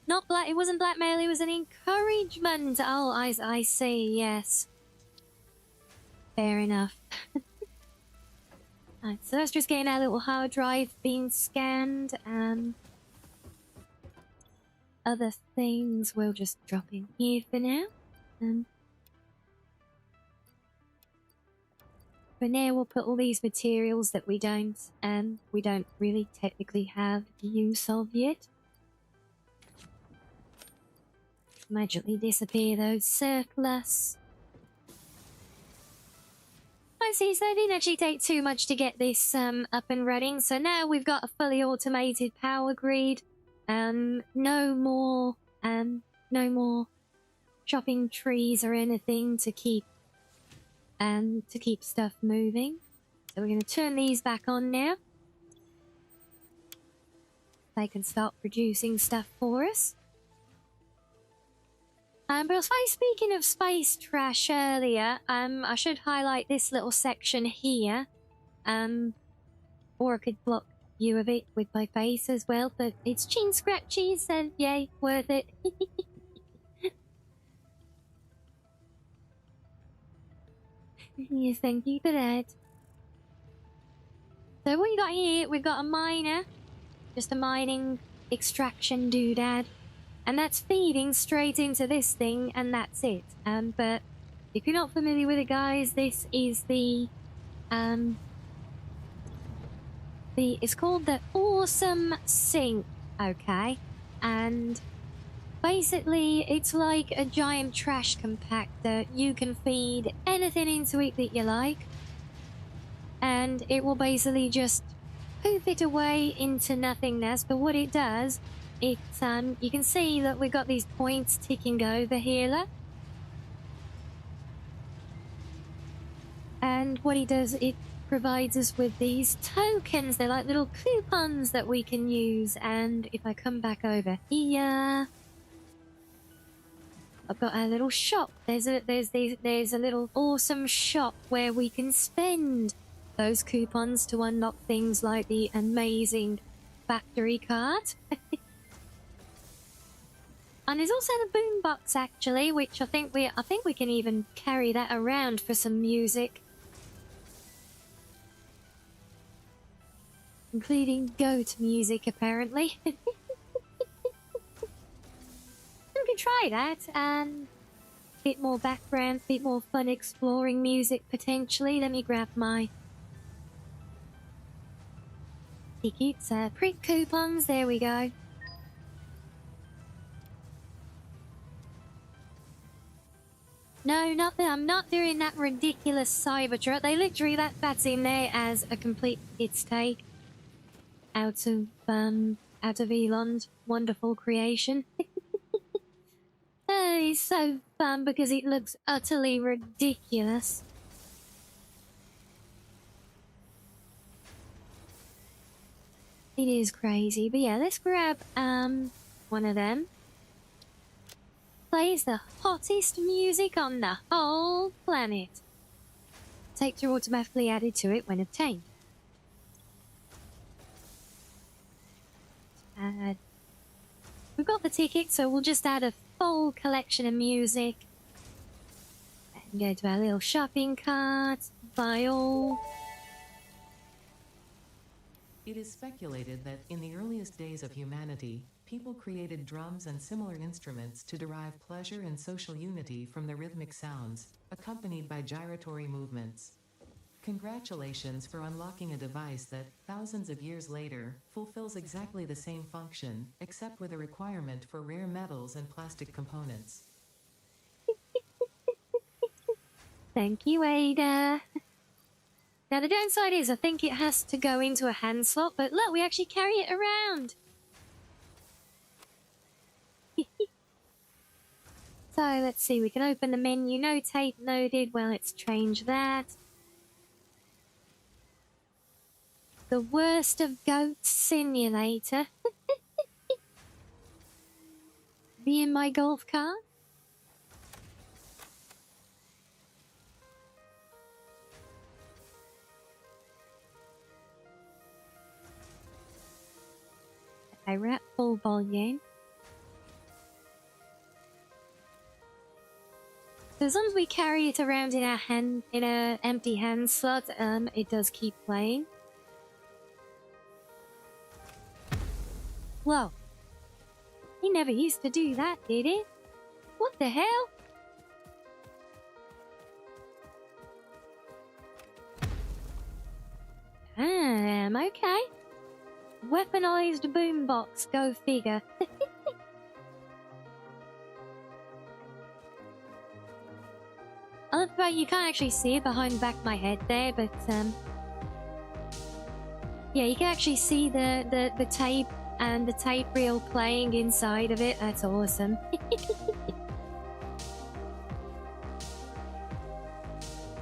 Not black. It wasn't blackmail. It was an encouragement. Oh, I see. Yes. Fair enough. Right, so that's just getting our little hard drive being scanned. Other things we'll just drop in here for now. For now, we'll put all these materials that we don't really technically have use of yet. Magically disappear those surplus. I see, so it didn't actually take too much to get this up and running. So now we've got a fully automated power grid. No more chopping trees or anything to keep stuff moving. So we're going to turn these back on now. They can start producing stuff for us. But speaking of space trash earlier, I should highlight this little section here. Or I could block view of it with my face as well, but it's chin scratchies and yay, worth it. Yes, thank you for that. So what you got here, we've got a miner. Just a mining extraction doodad. And that's feeding straight into this thing, and that's it. But if you're not familiar with it, guys, this is it's called the Awesome Sink, okay? And basically, it's like a giant trash compactor. You can feed anything into it that you like, and it will basically just poof it away into nothingness. But what it does, you can see that we've got these points ticking over here, look. And what it does, it provides us with these tokens. They're like little coupons that we can use. And if I come back over here, I've got a little shop. There's a little awesome shop where we can spend those coupons to unlock things like the amazing factory cart. And there's also the boombox, actually, which I think we can even carry that around for some music, including goat music, apparently. We can try that, and a bit more background, a bit more fun exploring music, potentially. Let me grab my tickets, print coupons, there we go. No, not that. I'm not doing that ridiculous Cybertruck. They literally, that's in there as a complete its take out of Elon's wonderful creation. It's so fun because it looks utterly ridiculous. It is crazy, but yeah, let's grab one of them. Plays the hottest music on the whole planet. Tapes are automatically added to it when obtained. We've got the ticket, so we'll just add a full collection of music. And go to our little shopping cart, buy all. It is speculated that in the earliest days of humanity, people created drums and similar instruments to derive pleasure and social unity from the rhythmic sounds, accompanied by gyratory movements. Congratulations for unlocking a device that, thousands of years later, fulfills exactly the same function, except with a requirement for rare metals and plastic components. Thank you, Ada. Now the downside is I think it has to go into a hand slot, but look, we actually carry it around. So let's see, we can open the menu. No tape loaded. Well, let's change that. The worst of goats simulator. Be in my golf cart. I wrap full volume. So as long as we carry it around in our hand, in a empty hand slot, it does keep playing. Whoa. He never used to do that, did he? What the hell? Okay. Weaponized boombox, go figure. I love that you can't actually see it behind the back of my head there, but yeah, you can actually see the tape and the tape reel playing inside of it. That's awesome.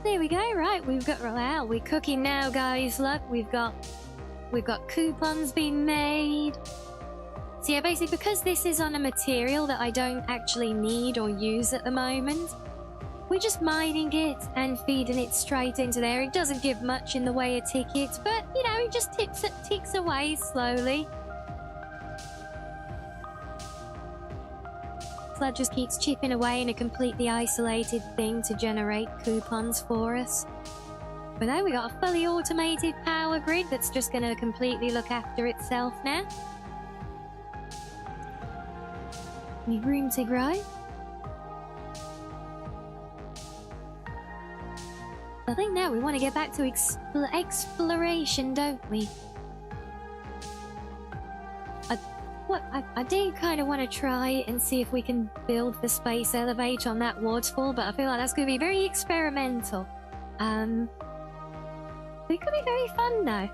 There we go. Right, wow, we're cooking now, guys. Look, we've got coupons being made. So yeah, basically because this is on a material that I don't actually need or use at the moment, we're just mining it and feeding it straight into there. It doesn't give much in the way of tickets, but you know, it just ticks away slowly. So that just keeps chipping away in a completely isolated thing to generate coupons for us. But now we got a fully automated power grid that's just going to completely look after itself now. Any room to grow? I think now we want to get back to exploration, don't we? I do kind of want to try and see if we can build the space elevator on that waterfall, but I feel like that's going to be very experimental. It could be very fun though.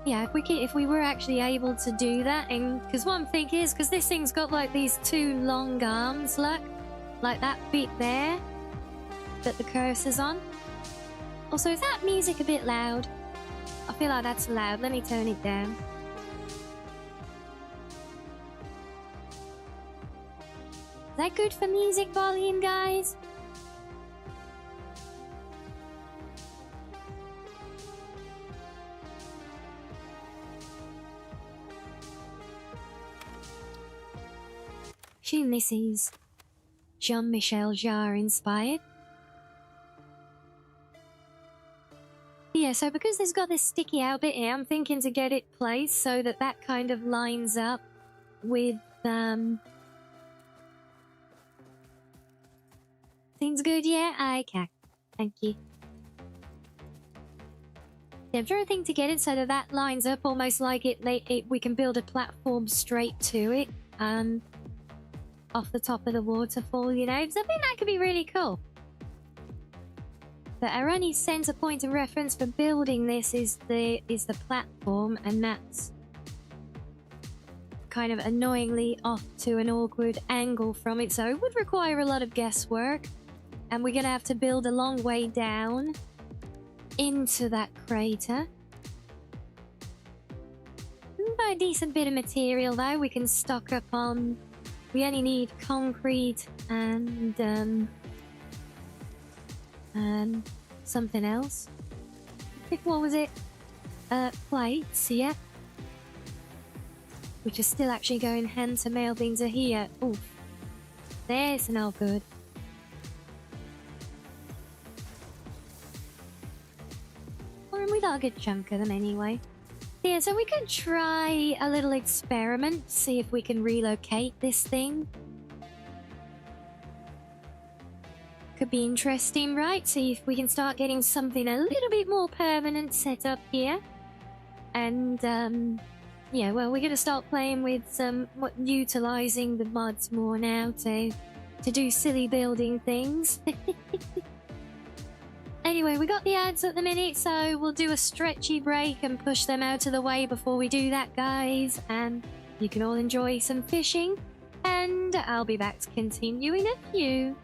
Yeah, if we were actually able to do that, and because one thing is, because this thing's got like these two long arms, look, like that bit there that the cursor's on. Also, is that music a bit loud? I feel like that's loud. Let me turn it down. Is that good for music volume, guys? Assume this is Jean-Michel Jarre inspired. Yeah, so because it's got this sticky out bit here, I'm thinking to get it placed so that that kind of lines up with, Seems good, yeah? Okay. Thank you. Yeah, I'm trying to think to get it so that that lines up almost like we can build a platform straight to it, off the top of the waterfall, you know? So I think that could be really cool. But our only center point of reference for building this is the platform, and that's kind of annoyingly off to an awkward angle from it, so it would require a lot of guesswork, and we're gonna have to build a long way down into that crater. By a decent bit of material though, we can stock up on. We only need concrete and something else. What was it? Plates, yeah. Which are still actually going hand to mail things are here. Oof. There's no good. Or we got a good chunk of them anyway. Yeah, so we could try a little experiment, see if we can relocate this thing. Could be interesting, right? See if we can start getting something a little bit more permanent set up here. And, yeah, well, we're going to start playing with utilizing the mods more now to do silly building things. Anyway, we got the ads at the minute, so we'll do a stretchy break and push them out of the way before we do that, guys. And you can all enjoy some fishing, and I'll be back to continue in a few.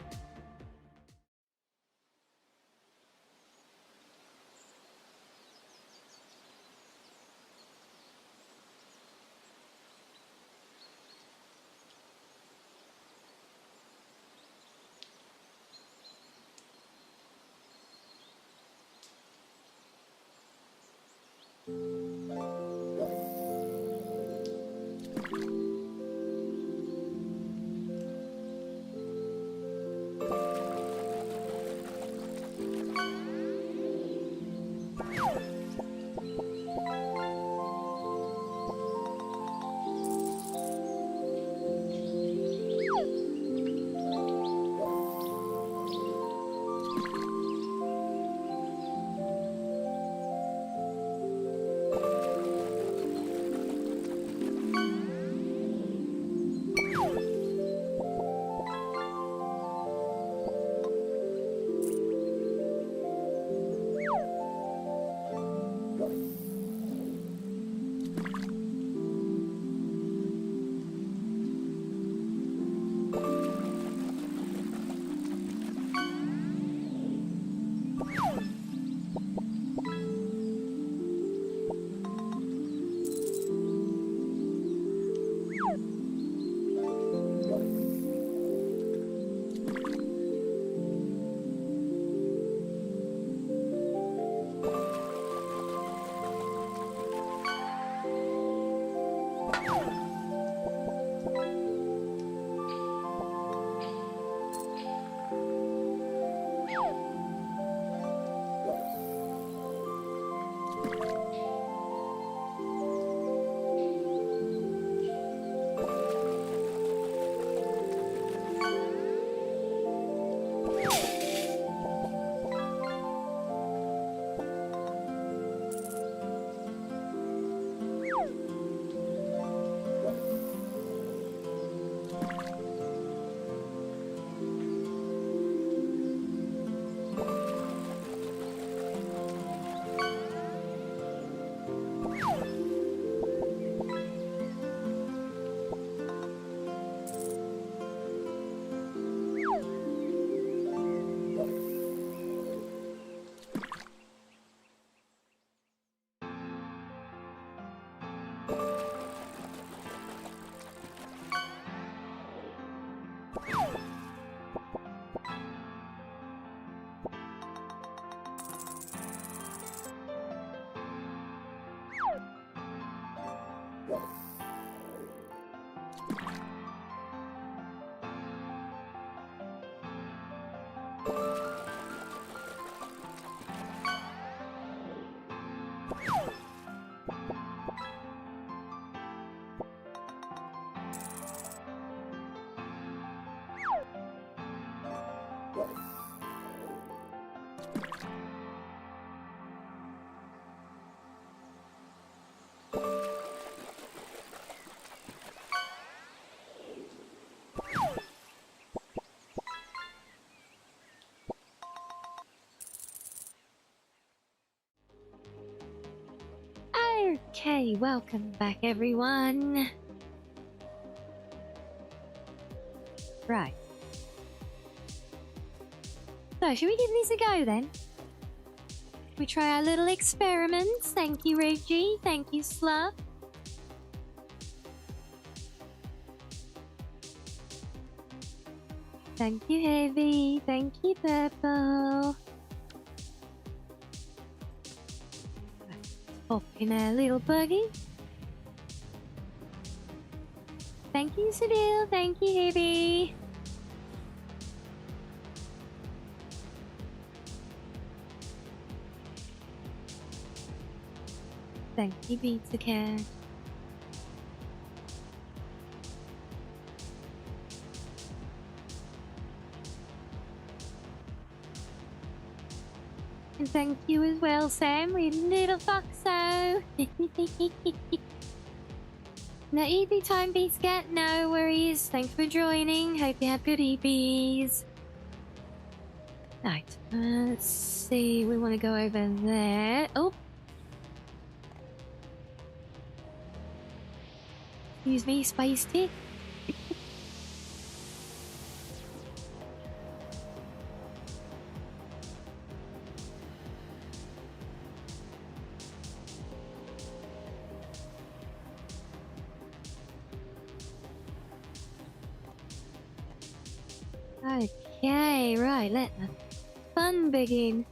Okay, welcome back everyone. Right. So, should we give this a go then? We try our little experiments. Thank you, Reggie. Thank you, Sluff. Thank you, Heavy. Thank you, Purple. Pop in our little buggy. Thank you, Sadil. Thank you, Heavy. Thank you, Pizza Cat. And thank you as well, Sam, with little foxo. No easy time, Beast Cat. No worries. Thanks for joining. Hope you have good EPs. Right. Let's see. We want to go over there. Oh. Excuse me, Space Tick. Okay, right, let the fun begin.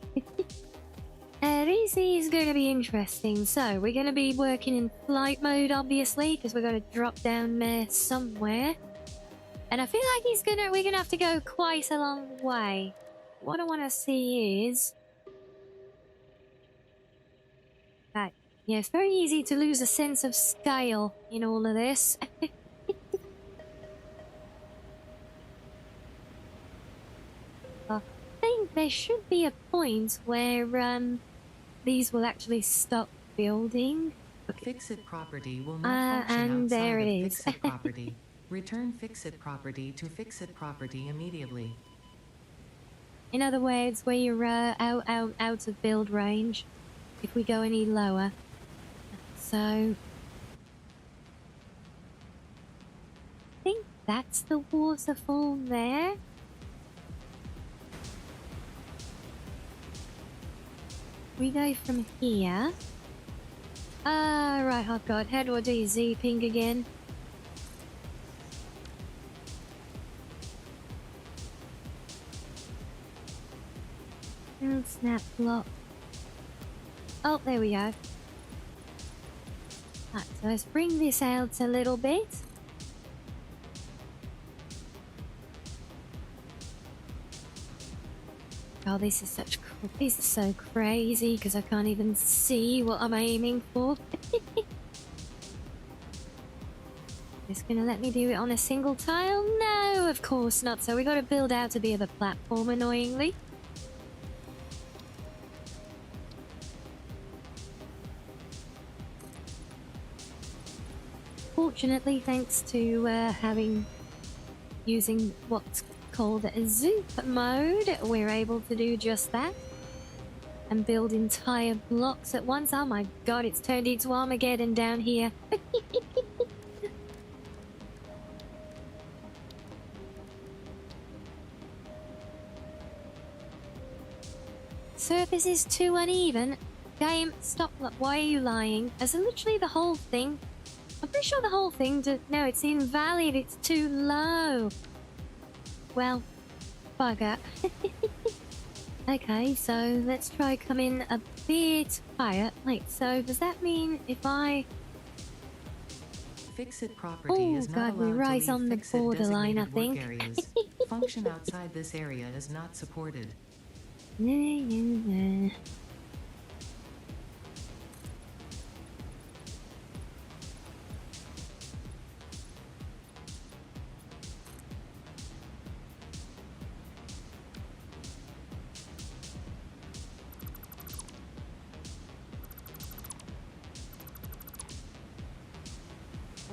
This is going to be interesting. So, we're going to be working in flight mode, obviously, because we're going to drop down there somewhere. And I feel like we're going to have to go quite a long way. What I want to see is... Right, yeah, it's very easy to lose a sense of scale in all of this. I think there should be a point where these will actually stop building. Fixit property will not function and outside there of it is. Fixit property. Return Fixit property to Fixit property immediately. In other words, where you're out of build range if we go any lower. So I think that's the waterfall there. We go from here. Right, oh god, how do I do Z-ping again? And snap block. Oh, there we go. Right, so let's bring this out a little bit. Oh, this is so crazy because I can't even see what I'm aiming for. It's gonna let me do it on a single tile? No, of course not. So we got to build out a bit of a platform, annoyingly. Fortunately, thanks to using what's called a zoop mode, we're able to do just that and build entire blocks at once. Oh my god, it's turned into Armageddon down here. Surface is too uneven. Game, stop. Why are you lying? As in literally the whole thing. I'm pretty sure the whole thing no, it's invalid. It's too low. Well, bugger. Okay, so let's try coming a bit higher. Wait, so does that mean if I... Fixit property is not god, we're allowed right to leave on the Fixit borderline, I designated work think. areas. Function outside this area is not supported.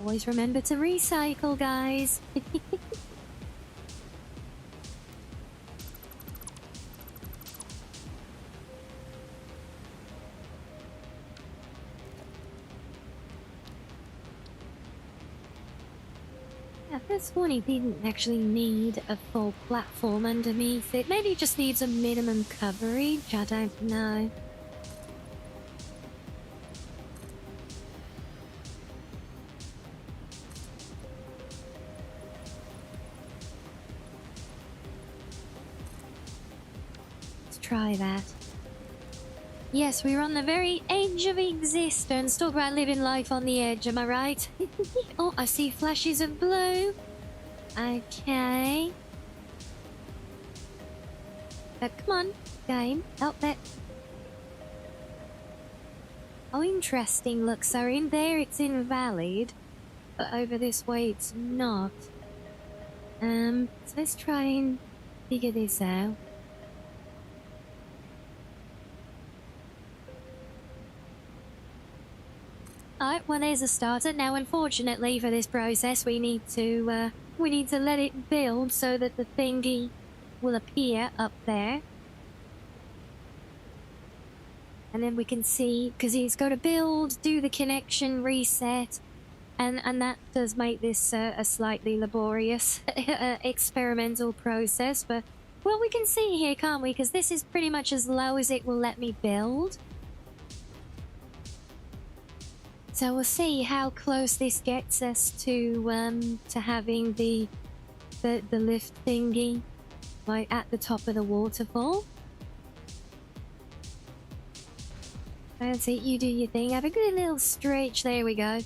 Always remember to recycle, guys. Yeah, this one he didn't actually need a full platform underneath it. Maybe it just needs a minimum coverage, I don't know. Let's try that. Yes, we're on the very edge of existence. Talk about living life on the edge, am I right? Oh, I see flashes of blue. Okay. Come on, game. Help that. Oh, interesting. Look, so in there it's invalid, but over this way it's not. So let's try and figure this out. Alright, well there's a starter. Now unfortunately for this process we need to let it build so that the thingy will appear up there. And then we can see, because he's got to build, do the connection, reset, and that does make this a slightly laborious experimental process, but well, we can see here, can't we? Because this is pretty much as low as it will let me build. So we'll see how close this gets us to having the lift thingy right at the top of the waterfall. That's it, you do your thing. Have a good little stretch. There we go.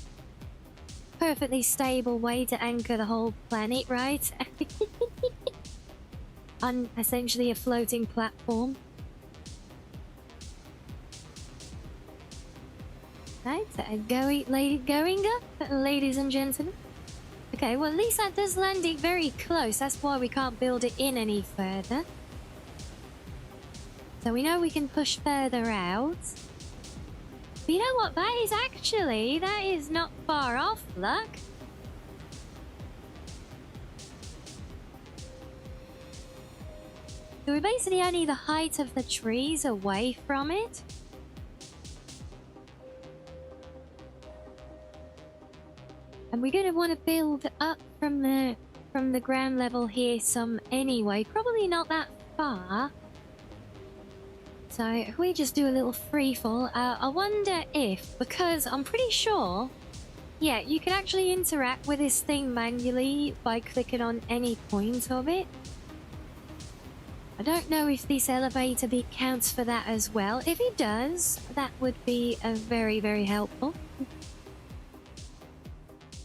Perfectly stable way to anchor the whole planet, right? On essentially a floating platform. Right, going up, ladies and gentlemen. Okay, well at least that does land it very close. That's why we can't build it in any further. So we know we can push further out. But you know what? That is not far off, look. So we're basically only the height of the trees away from it. And we're going to want to build up from the ground level here some anyway. Probably not that far. So if we just do a little free fall, I wonder if, because I'm pretty sure, yeah, you can actually interact with this thing manually by clicking on any point of it. I don't know if this elevator bit counts for that as well. If it does, that would be very, very helpful.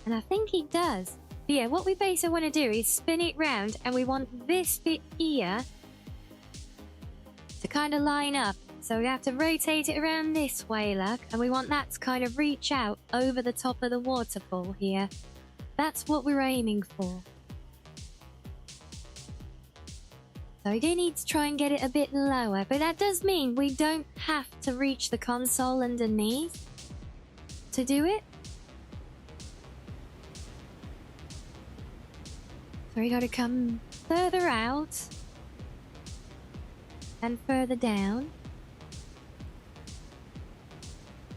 And I think it does. But yeah, what we basically want to do is spin it round, and we want this bit here to kind of line up. So we have to rotate it around this way, look, and we want that to kind of reach out over the top of the waterfall here. That's what we're aiming for. So we do need to try and get it a bit lower, but that does mean we don't have to reach the console underneath to do it. So we got to come further out and further down.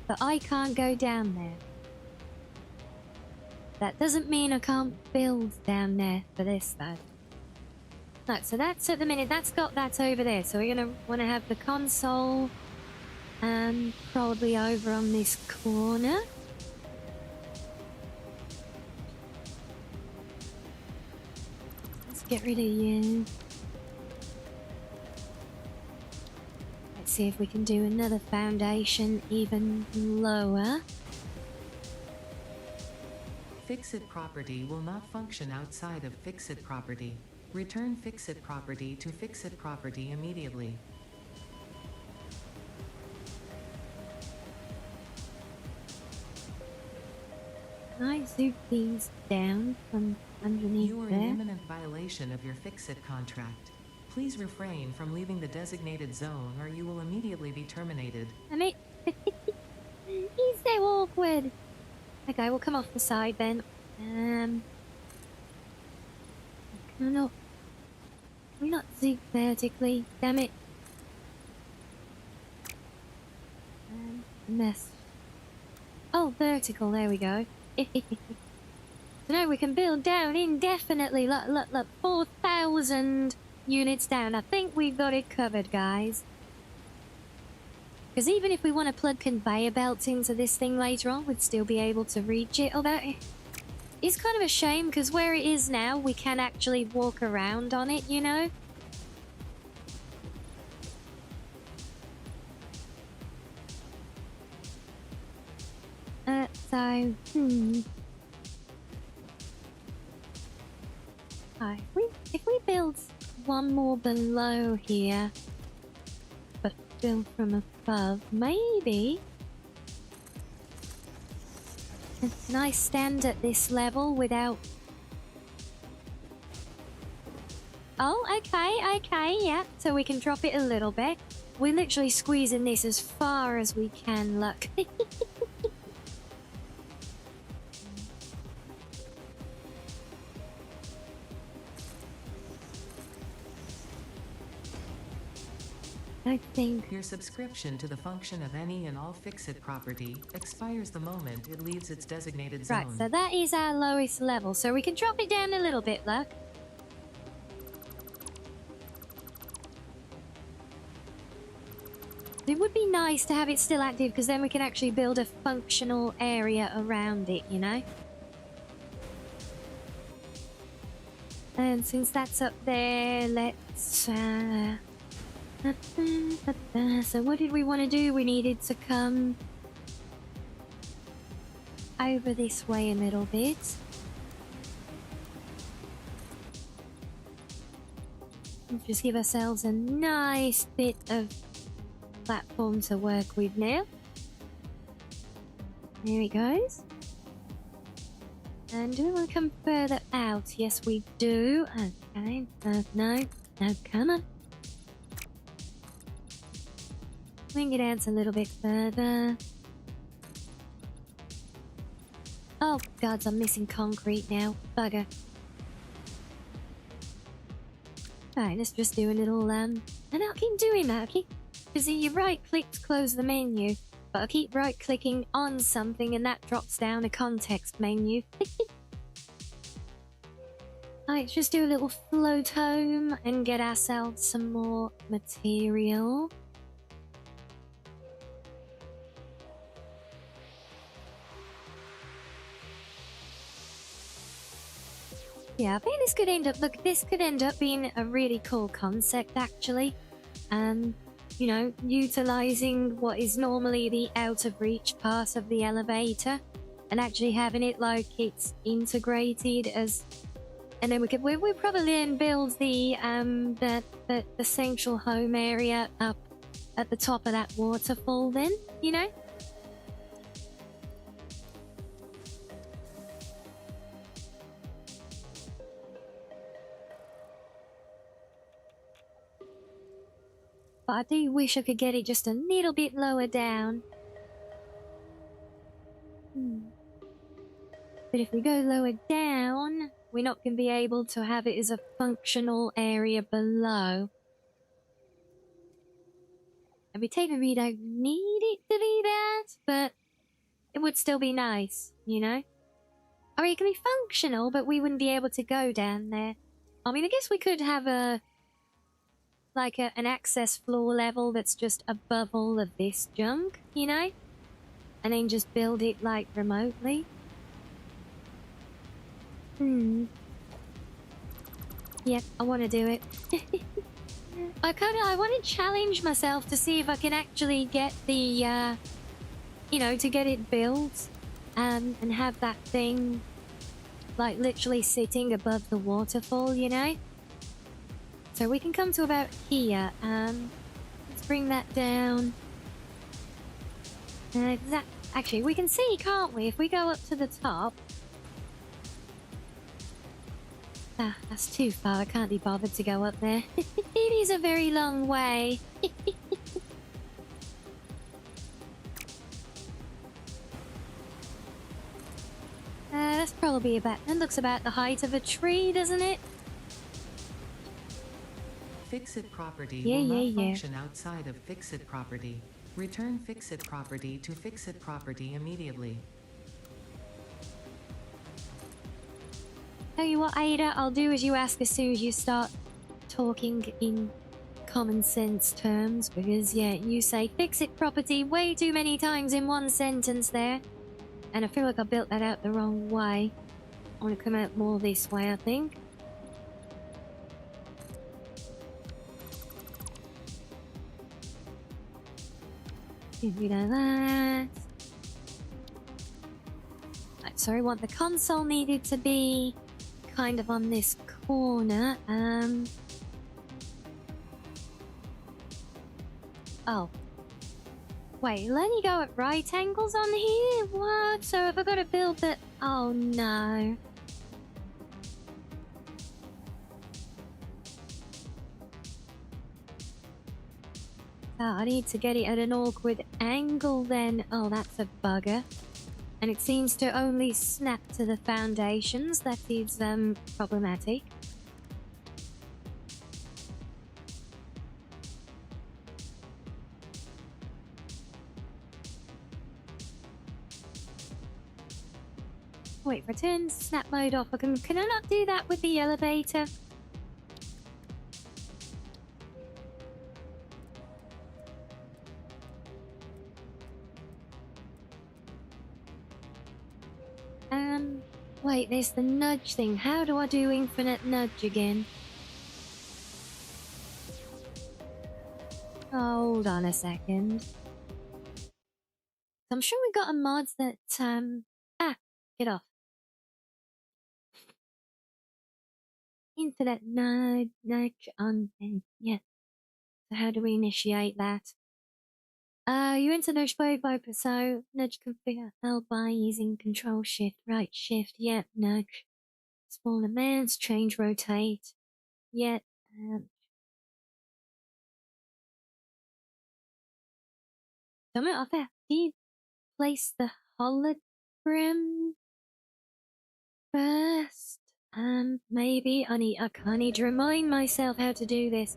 But I can't go down there. That doesn't mean I can't build down there for this though. No, so that's at the minute, that's got that over there. So we're going to want to have the console probably over on this corner. Let's get rid of you. Let's see if we can do another foundation even lower. Fixit property will not function outside of Fixit property. Return Fixit property to Fixit property immediately. Can I zoom these down from underneath You are there? in imminent violation of your Fixit contract. Please refrain from leaving the designated zone or you will immediately be terminated. I mean, he's so awkward. Okay, we'll come off the side then. No, we're not zig vertically. Damn it. Mess. Oh, vertical. There we go. So now we can build down indefinitely. Look, look, look. 4,000 units down. I think we've got it covered, guys. Because even if we want to plug conveyor belts into this thing later on, we'd still be able to reach it. Although, it's kind of a shame, because where it is now, we can actually walk around on it, you know? So, Alright, if we build one more below here, but build from above, maybe... Can I stand at this level without... Oh, okay, yeah. So we can drop it a little bit. We're literally squeezing this as far as we can, look. I think... Your subscription to the function of any and all fix-it property expires the moment it leaves its designated zone. Right, so that is our lowest level, so we can drop it down a little bit, look. It would be nice to have it still active, because then we can actually build a functional area around it, you know? And since that's up there, let's... So what did we want to do? We needed to come over this way a little bit. And just give ourselves a nice bit of platform to work with now. There it goes. And do we want to come further out? Yes, we do. Okay. No, come on. Bring it out a little bit further. Oh, gods, I'm missing concrete now. Bugger. Alright, let's just do a little, and I'll keep doing that, okay? Because you right-click to close the menu, but I'll keep right-clicking on something and that drops down a context menu. Alright, let's just do a little float home and get ourselves some more material. Yeah, I think this could end up, look, this could end up being a really cool concept, actually. You know, utilizing what is normally the out-of-reach part of the elevator and actually having it like it's integrated as... And then we'll probably then build the central home area up at the top of that waterfall then, you know? But I do wish I could get it just a little bit lower down. But if we go lower down, we're not going to be able to have it as a functional area below. And we technically don't need it to be that, but it would still be nice, you know? I mean, it can be functional, but we wouldn't be able to go down there. I mean, I guess we could have an access floor level that's just above all of this junk, you know? And then just build it, like, remotely. Yep, I want to do it. I want to challenge myself to see if I can actually get the, you know, to get it built, and have that thing, like, literally sitting above the waterfall, you know? So we can come to about here. Let's bring that down. Actually, we can see, can't we? If we go up to the top. Ah, that's too far. I can't be bothered to go up there. It is a very long way. probably about, it looks about the height of a tree, doesn't it? Fixit property Yeah, will not yeah, yeah. function outside of Fixit property. Return Fixit property to Fixit property immediately. Tell you what, Ada, I'll do as you ask as soon as you start talking in common sense terms, because, yeah, you say Fixit property way too many times in one sentence there. And I feel like I built that out the wrong way. I want to come out more this way, I think. Get rid of that. Right, sorry, what the console needed to be kind of on this corner. Oh. Wait, it'll only go at right angles on here? What? So have I got to build the... Oh, no. Oh, I need to get it at an awkward angle then. Oh, that's a bugger. And it seems to only snap to the foundations. That is, problematic. Wait, return snap mode off. Can I not do that with the elevator? Wait, there's the nudge thing. How do I do infinite nudge again? Hold on a second. I'm sure we got a mod that, get off. Infinite nudge on, yeah. So how do we initiate that? You enter nudge mode by so nudge configure held by using control shift, right shift, yep, nudge. Small amounts, change rotate. Yep. Something off there. Do you place the hologram first? Maybe I need to remind myself how to do this.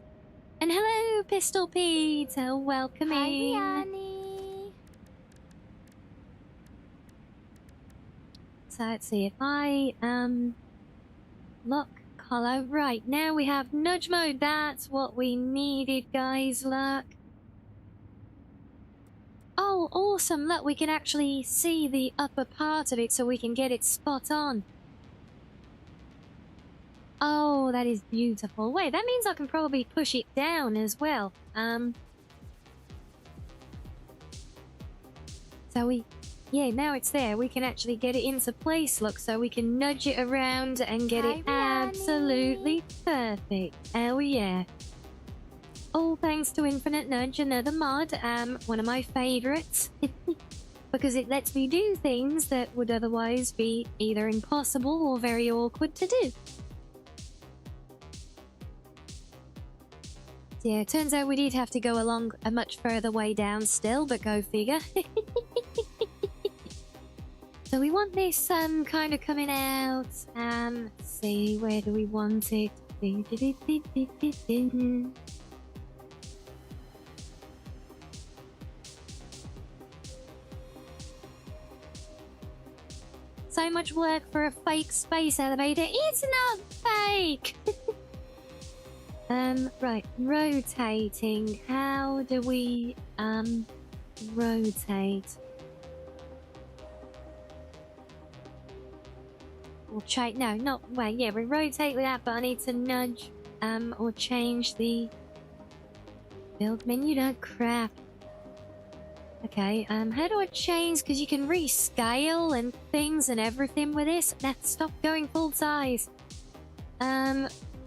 And hello, Pistol Pete, welcome Hi, in. Rianni. So let's see if I lock color. Right, now we have nudge mode. That's what we needed, guys. Look. Oh, awesome. Look, we can actually see the upper part of it so we can get it spot on. Oh, that is beautiful. Wait, that means I can probably push it down as well. So yeah, now it's there. We can actually get it into place, look, so we can nudge it around and get it absolutely perfect. Oh, yeah. All thanks to Infinite Nudge, another mod, one of my favorites. Because it lets me do things that would otherwise be either impossible or very awkward to do. Yeah, it turns out we did have to go along a much further way down still, but go figure. So we want this kind of coming out. Let's see, where do we want it? So much work for a fake space elevator. It's not fake! Right, rotating. How do we, rotate? Or change, no, not, well, yeah, we rotate with that, but I need to nudge, or change the build menu. No, crap. Okay, how do I change? Because you can rescale and things and everything with this. Let's stop going full size.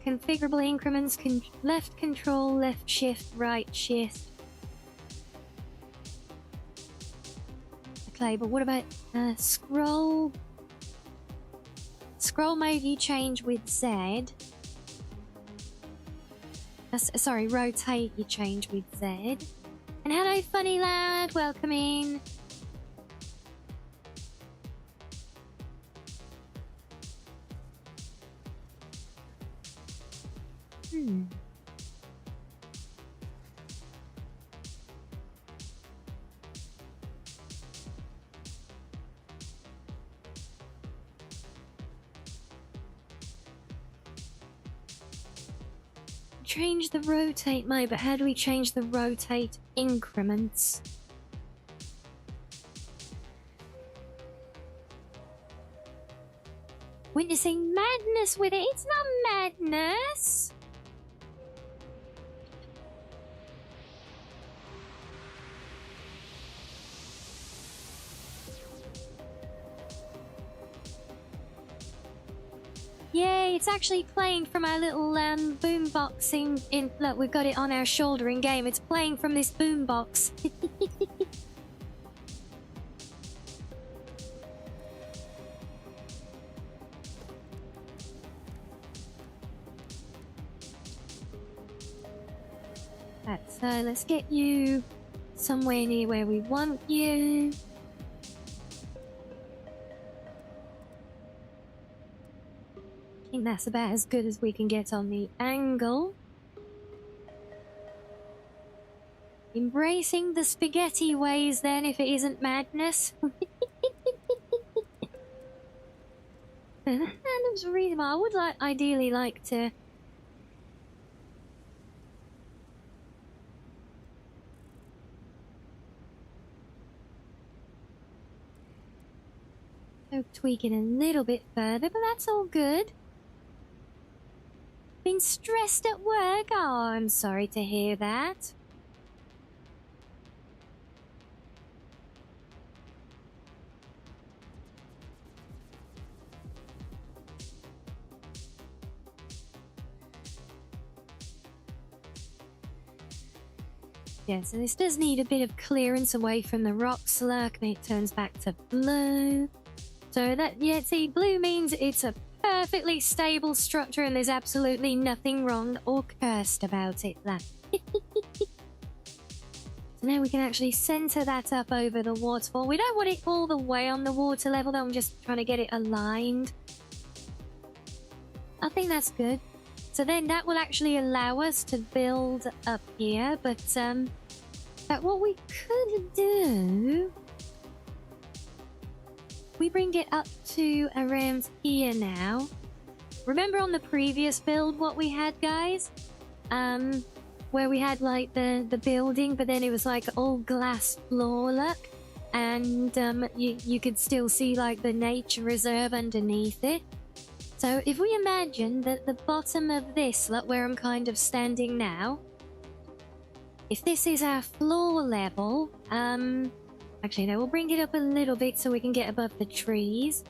Configurable increments, left control, left shift, right shift. Okay, but what about scroll? Scroll mode you change with Z. Sorry, rotate you change with Z. And hello, funny lad, welcome in. Change the rotate mode, but how do we change the rotate increments? Witnessing madness with it. It's not madness. Yay, it's actually playing from our little boombox in look, we've got it on our shoulder in game. It's playing from this boombox. Right, so let's get you somewhere near where we want you. I think that's about as good as we can get on the angle. Embracing the spaghetti ways then, if it isn't madness. That looks reasonable. I would ideally like to... tweak it a little bit further, but that's all good. Been stressed at work? Oh, I'm sorry to hear that. Yeah, so this does need a bit of clearance away from the rock slurk, and it turns back to blue. So that, yeah, see, blue means it's a perfectly stable structure and there's absolutely nothing wrong or cursed about it. That. So now we can actually center that up over the waterfall. We don't want it all the way on the water level though, I'm just trying to get it aligned. I think that's good. So then that will actually allow us to build up here, but what we could do... we bring it up to around here now. Remember on the previous build what we had, guys? Where we had like the building, but then it was like all glass floor look, and you could still see like the nature reserve underneath it. So if we imagine that the bottom of this, look where I'm kind of standing now, if this is our floor level, actually, no, we'll bring it up a little bit so we can get above the trees.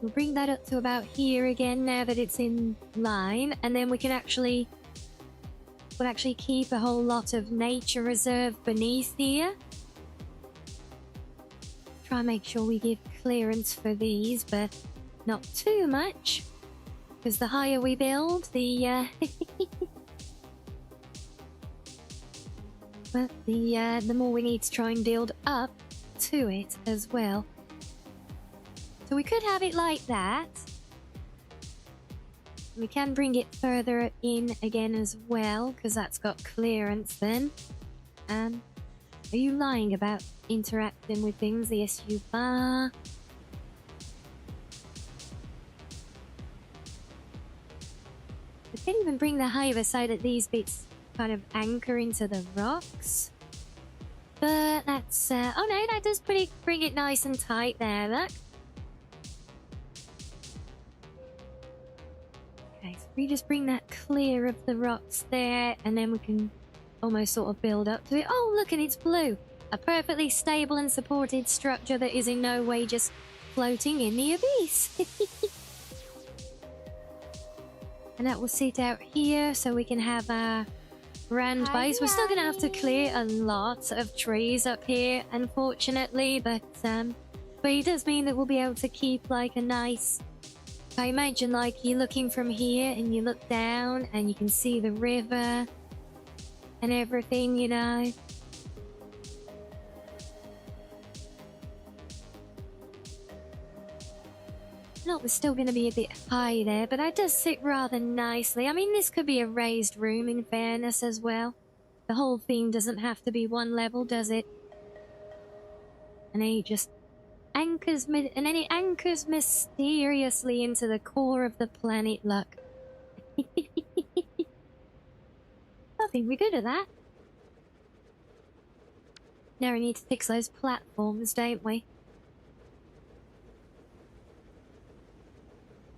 We'll bring that up to about here again now that it's in line, and then we can actually... we'll actually keep a whole lot of nature reserve beneath here. Try and make sure we give clearance for these, but not too much, because the higher we build, the... but the more we need to try and build up to it as well. So we could have it like that. We can bring it further in again as well, because that's got clearance then. Are you lying about interacting with things? Yes, you are. We can even bring the height so that these bits kind of anchor into the rocks. But that's... oh no, that does bring it nice and tight there, look. Okay, so we just bring that clear of the rocks there, and then we can almost sort of build up to it. Oh, look, and it's blue. A perfectly stable and supported structure that is in no way just floating in the abyss. And that will sit out here so we can have our grand base. We're still going to have to clear a lot of trees up here, unfortunately, but it does mean that we'll be able to keep like a nice... I imagine like you're looking from here and you look down and you can see the river and everything, you know. not, we're still going to be a bit high there, but that does sit rather nicely. I mean, this could be a raised room in fairness as well. The whole thing doesn't have to be one level, does it? And then it just anchors mysteriously into the core of the planet. Look. I think we're good at that. Now we need to fix those platforms, don't we?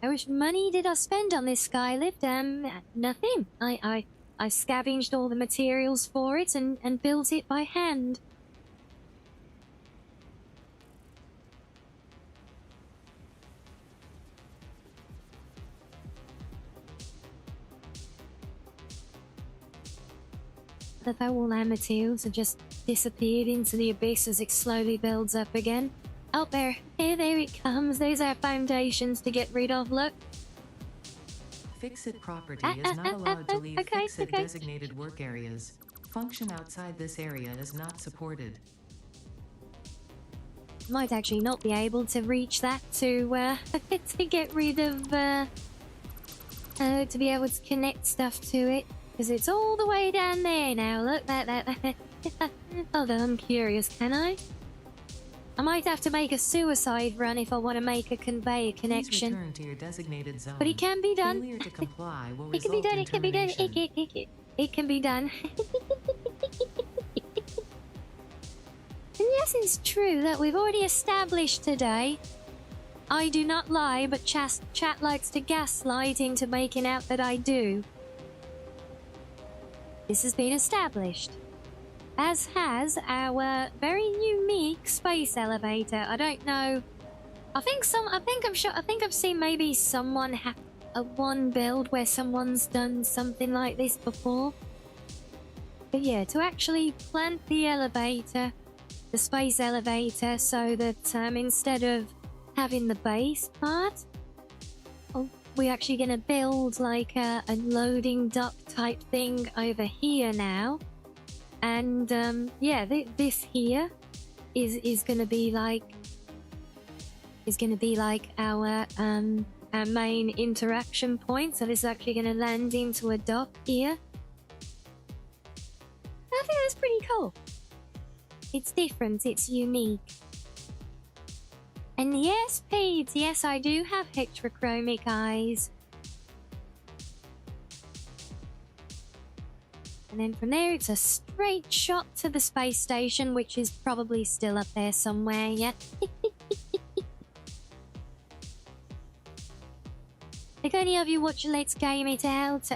How much money did I spend on this skylift? Nothing. I scavenged all the materials for it and built it by hand. That all our materials have just disappeared into the abyss as it slowly builds up again. Oh, there it comes. There's our foundations to get rid of, look. Fix-It property is not allowed to leave Fix-It designated work areas. Function outside this area is not supported. Might actually not be able to reach that to to get rid of to be able to connect stuff to it, because it's all the way down there now. Look, that. Although I'm curious, can I? I might have to make a suicide run if I want to make a conveyor connection. Please return to your designated zone. But it can be done. Failure to comply will It can be result done. in It can be done. termination. It can be done. And yes, it's true that we've already established today. I do not lie, but chat likes to gaslight into making out that I do. This has been established. As has our very unique space elevator. I don't know. I think I've seen maybe someone have a one build where someone's done something like this before. But yeah, to actually plant the elevator, the space elevator, so that instead of having the base part, we're actually going to build like a loading dock type thing over here now. And yeah, this here is going to be like our main interaction point. So this is actually going to land into a dock here. I think that's pretty cool. It's different, it's unique. And yes, Pete, yes, I do have heterochromic eyes. And then from there, it's a straight shot to the space station, which is probably still up there somewhere, yeah. If any of you watch Let's Game It Out,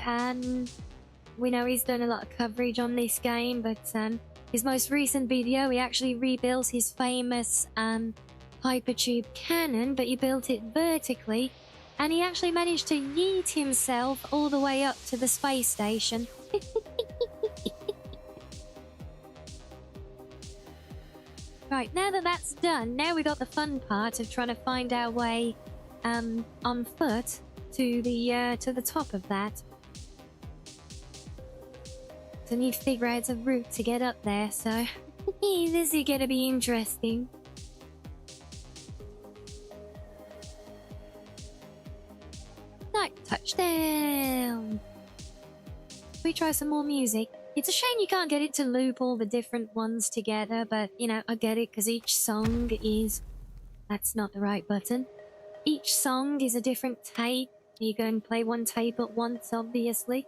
we know he's done a lot of coverage on this game, but his most recent video, he actually rebuilt his famous hypertube cannon, but he built it vertically, and he actually managed to yeet himself all the way up to the space station. Right, now that that's done, now we got the fun part of trying to find our way on foot to the top of that. So I need to figure out a route to get up there, so this is gonna be interesting. Right, touchdown! We try some more music. It's a shame you can't get it to loop all the different ones together, but, you know, I get it, because each song is... That's not the right button. Each song is a different tape. You go and play one tape at once, obviously.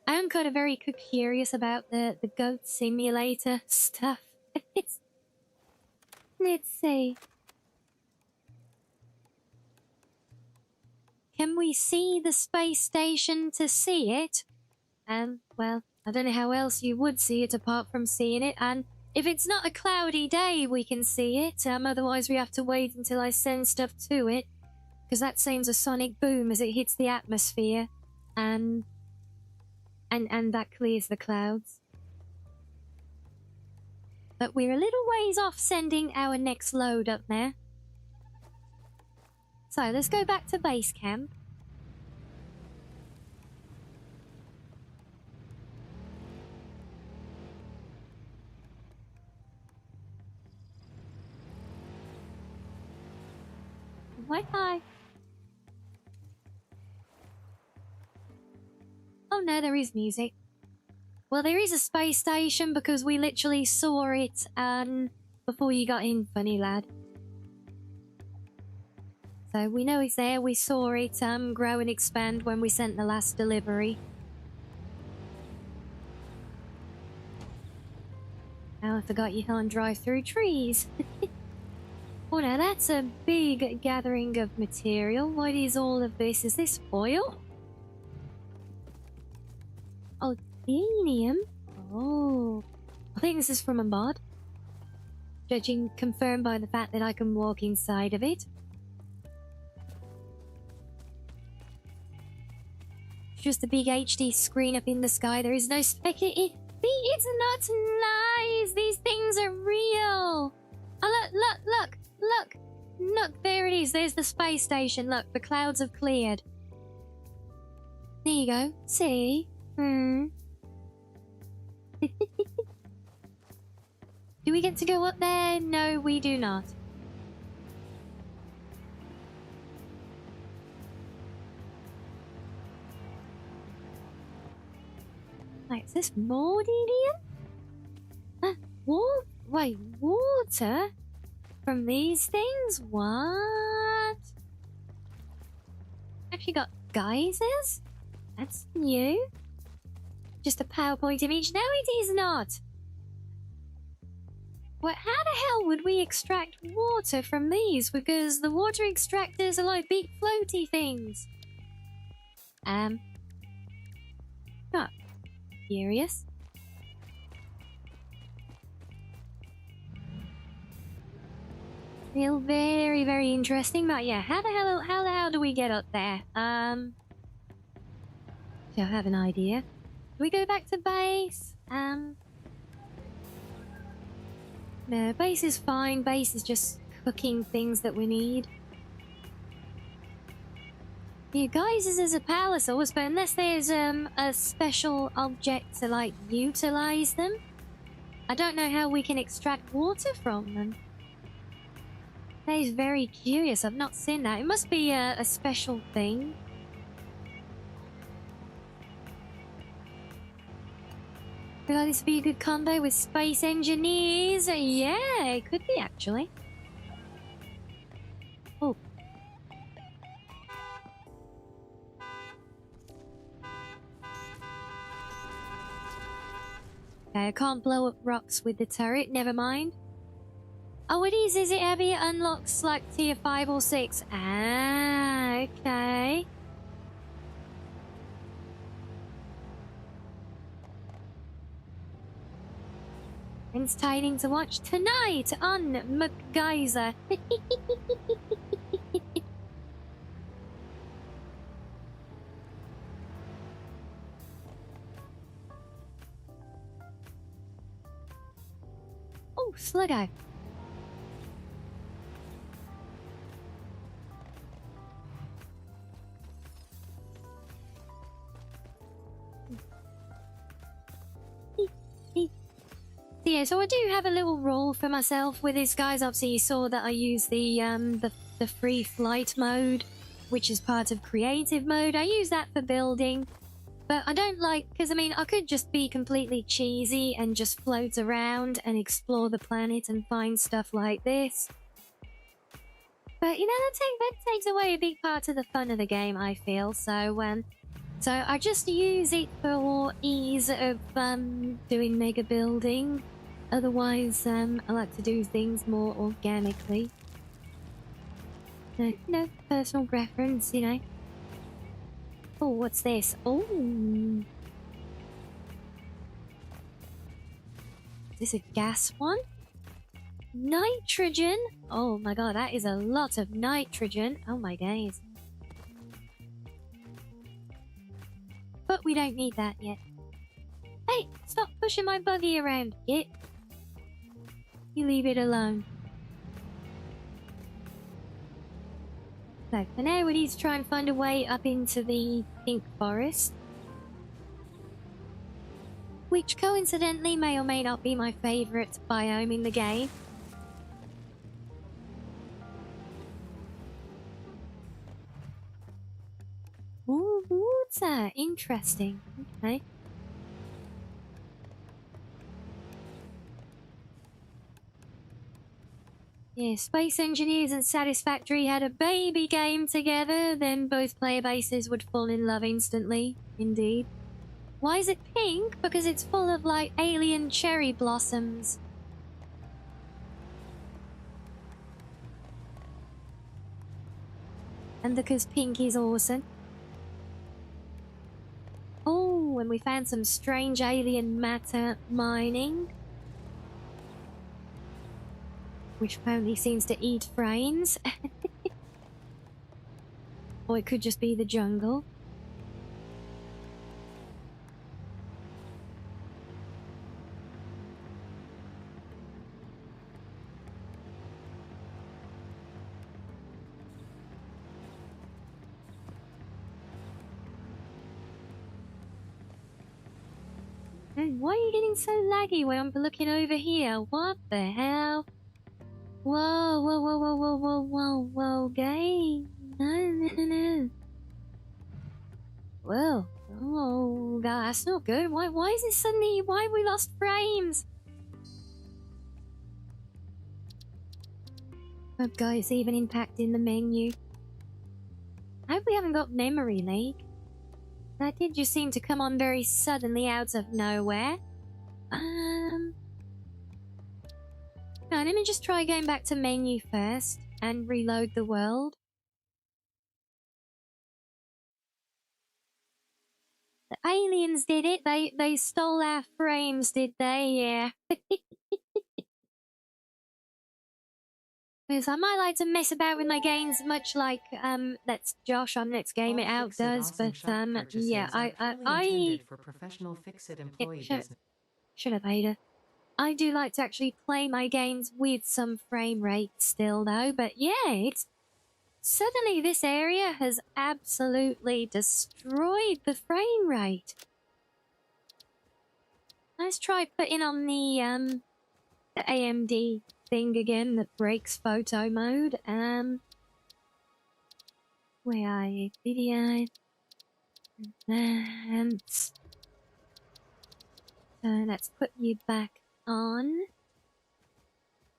I am kind of very curious about the goat simulator stuff. Let's see. Can we see the space station to see it? Well, I don't know how else you would see it apart from seeing it, and if it's not a cloudy day, we can see it. Otherwise we have to wait until I send stuff to it, because that sends a sonic boom as it hits the atmosphere, and that clears the clouds. But we're a little ways off sending our next load up there. So let's go back to base camp. Wi-Fi. Oh no, there is music. Well, there is a space station because we literally saw it before you got in, funny lad. So we know it's there. We saw it grow and expand when we sent the last delivery. Oh, I forgot you can't drive through trees. Oh, now that's a big gathering of material. What is all of this? Is this oil? Oh, helium? Oh, I think this is from a mod. Judging confirmed by the fact that I can walk inside of it. Just a big HD screen up in the sky. There is no spec. It's not lies. These things are real. Oh, look. There it is. There's the space station. Look, the clouds have cleared. There you go. See? Do we get to go up there? No, we do not. Wait, is this more helium? Wait, water? From these things? What? Actually got geysers? That's new. Just a PowerPoint image? No, it is not. Well, how the hell would we extract water from these? Because the water extractors are like big floaty things. Not curious. Feel very, very interesting, but yeah, how the hell do we get up there? Do I have an idea? Do we go back to base? No, base is fine. Base is just cooking things that we need. Yeah, guys, this is a power source, but unless there's a special object to like utilize them, I don't know how we can extract water from them. That is very curious. I've not seen that. It must be a special thing. Feel like this would be a good combo with space engineers. Yeah, it could be actually. Oh. Okay, I can't blow up rocks with the turret. Never mind. Oh, it is. Is it heavy? It unlocks like tier 5 or 6. Ah, okay. Entertaining to watch tonight on MacGyver. Oh, Sluggo. Yeah, so I do have a little role for myself with this, guys. Obviously, you saw that I use the free flight mode, which is part of creative mode. I use that for building, but I don't like, because I mean, I could just be completely cheesy and just float around and explore the planet and find stuff like this. But you know, that takes away a big part of the fun of the game, I feel. So I just use it for ease of doing mega building. Otherwise, I like to do things more organically. No, personal preference, you know. Oh, what's this? Oh, is this a gas one? Nitrogen? Oh my god, that is a lot of nitrogen. Oh my days. But we don't need that yet. Hey, stop pushing my buggy around, Git. You leave it alone. So for now we need to try and find a way up into the pink forest. Which coincidentally may or may not be my favourite biome in the game. That's interesting. Okay. Yeah, Space Engineers and Satisfactory had a baby game together, then both player bases would fall in love instantly. Indeed. Why is it pink? Because it's full of, like, alien cherry blossoms. And because pink is awesome. Oh, and we found some strange alien matter mining. Which apparently seems to eat frames. Or it could just be the jungle. And why are you getting so laggy when I'm looking over here? What the hell? Whoa, whoa, whoa, whoa, whoa, whoa, whoa, whoa, game. No. Whoa. Oh, God, that's not good. Why is it suddenly... Why have we lost frames? Oh, God, it's even impacting the menu. I hope we haven't got memory leak. That did just seem to come on very suddenly out of nowhere. No, let me just try going back to menu first and reload the world. The aliens did it. They stole our frames, did they? Yeah. Because I might like to mess about with my games, much like that's Josh on Let's Game It All Out Fix-It does. awesome But shop purchases yeah, are purely intended for professional Fix-It employee business. Shut up, Ada. I do like to actually play my games with some frame rate still, though. But yeah, it's suddenly this area has absolutely destroyed the frame rate. Let's try putting on the AMD thing again that breaks photo mode. Where are you? Video. Let's put you back on.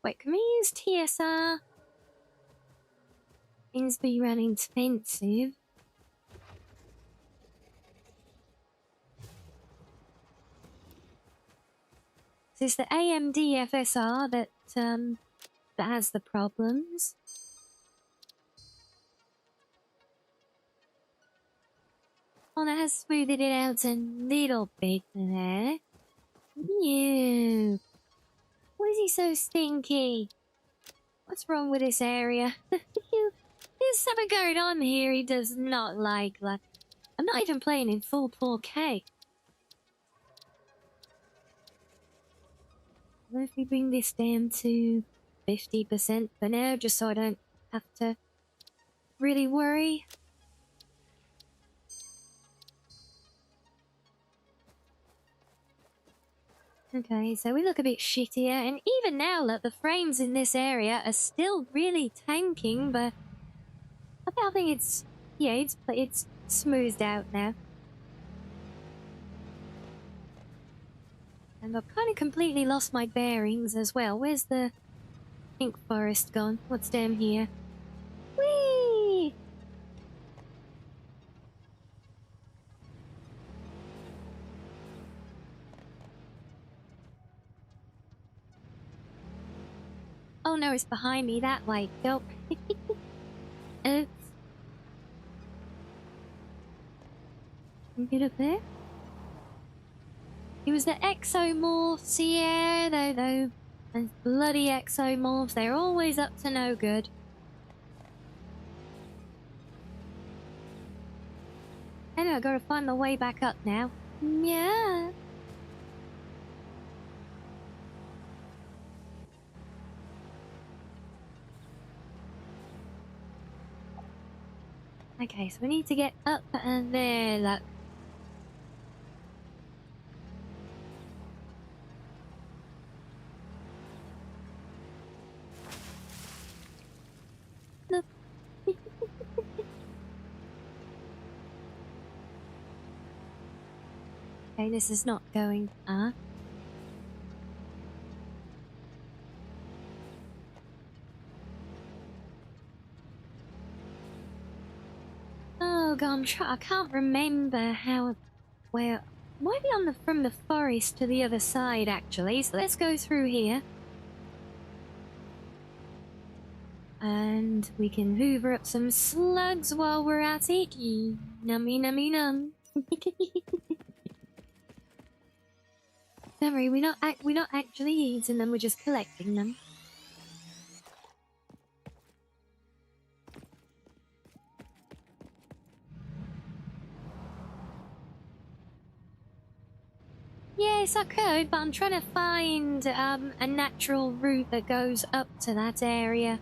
Wait, can we use TSR? Seems to be running expensive. So it's the AMD FSR that has the problems. Oh, that has smoothed it out a little bit there. Ew. Why is he so stinky? What's wrong with this area? There's something going on here he does not like. I'm not even playing in full 4K. What if we bring this down to 50% for now, just so I don't have to really worry? Okay, so we look a bit shittier, and even now, look, the frames in this area are still really tanking, but I think it's, yeah, it's smoothed out now. And I've kind of completely lost my bearings as well. Where's the pink forest gone? What's down here? Whee! Oh no, it's behind me that way. Nope. Can we get up there? It was the exomorphs, yeah, though. And bloody exomorphs, they're always up to no good. Anyway, I gotta find the way back up now. Yeah. Okay, so we need to get up and there, look. Look. Okay, this is not going up. Oh god, I can't remember how... Where... Might be on the from the forest to the other side, actually. So let's go through here. And we can hoover up some slugs while we're at it. Nummy nummy num. Don't worry, we're not actually eating them, we're just collecting them. Yes, I could, but I'm trying to find a natural route that goes up to that area.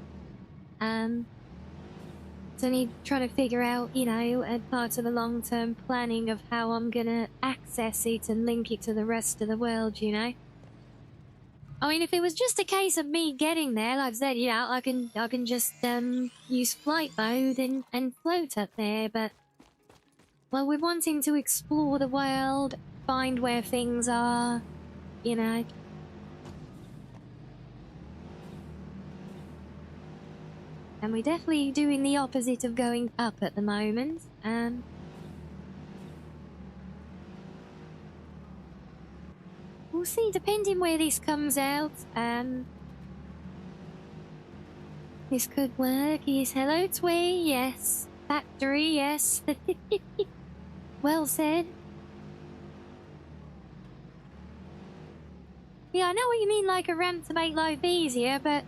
So I need trying to figure out, you know, a part of the long-term planning of how I'm gonna access it and link it to the rest of the world, you know. I mean, if it was just a case of me getting there, like I said, you know, I can just use flight mode and float up there, but well, we're wanting to explore the world, find where things are, you know. And we're definitely doing the opposite of going up at the moment. We'll see, depending where this comes out. This could work. Yes, hello, Twee. Yes. Factory, yes. Well said. Yeah, I know what you mean, like a ramp to make life easier, but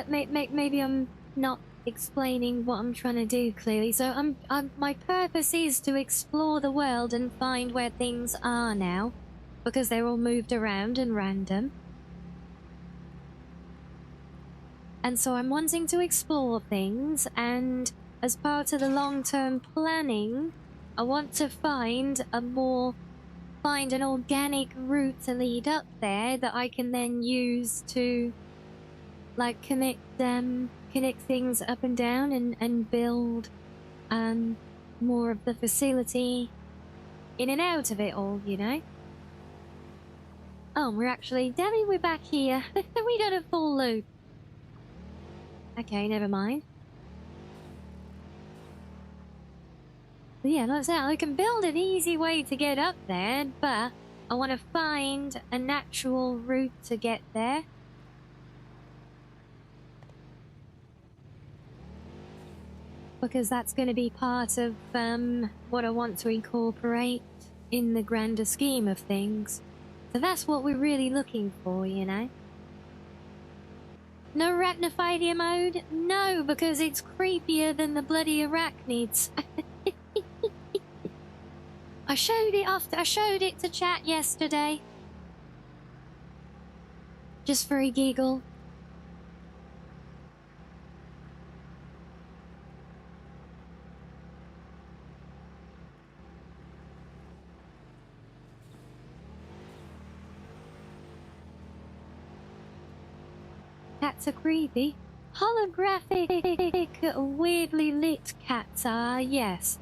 maybe I'm not explaining what I'm trying to do clearly. So my purpose is to explore the world and find where things are now, because they're all moved around and random. And so I'm wanting to explore things, and as part of the long-term planning, I want to find an organic route to lead up there that I can then use to, like, connect things up and down and build more of the facility in and out of it all, you know. Oh, we're back here. We got a full loop. Okay, never mind. But yeah, like I said, I can build an easy way to get up there, but I want to find a natural route to get there. Because that's going to be part of what I want to incorporate in the grander scheme of things. So that's what we're really looking for, you know. No arachnophilia mode? No, because it's creepier than the bloody arachnids. I showed it to chat yesterday. Just for a giggle. Cats are creepy. Holographic, weirdly lit cats are, yes.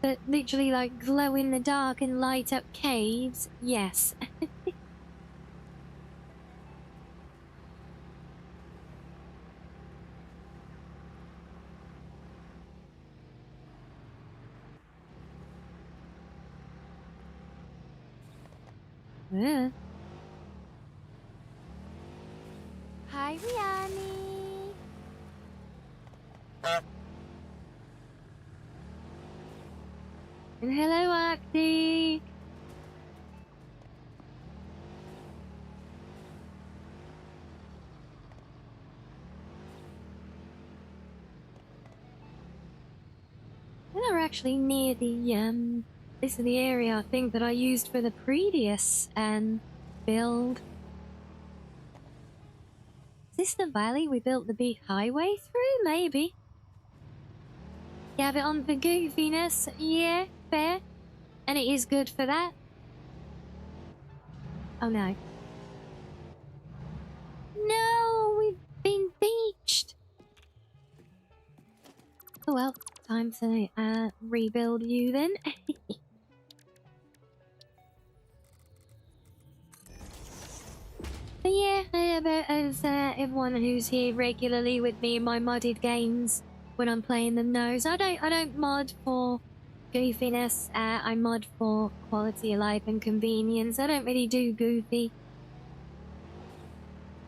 That literally, like, glow in the dark and light up caves, yes. Yeah. Hi, Rianni. And hello, Arctic. We're actually near the this is the area I think that I used for the previous build. Is this the valley we built the big highway through? Maybe. You have it on for goofiness. Yeah, fair. And it is good for that. Oh no. No, we've been beached. Oh well, time to rebuild you then. But yeah, as everyone who's here regularly with me in my modded games, when I'm playing them knows, I don't mod for goofiness. I mod for quality of life and convenience. I don't really do goofy.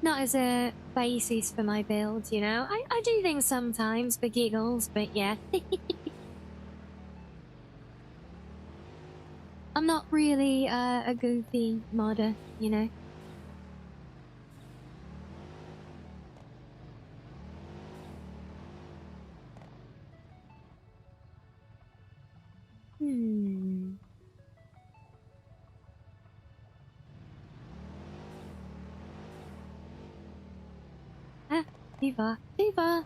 Not as a basis for my build, you know. I do things sometimes for giggles, but yeah. I'm not really a goofy modder, you know. Ah, Diva, Diva.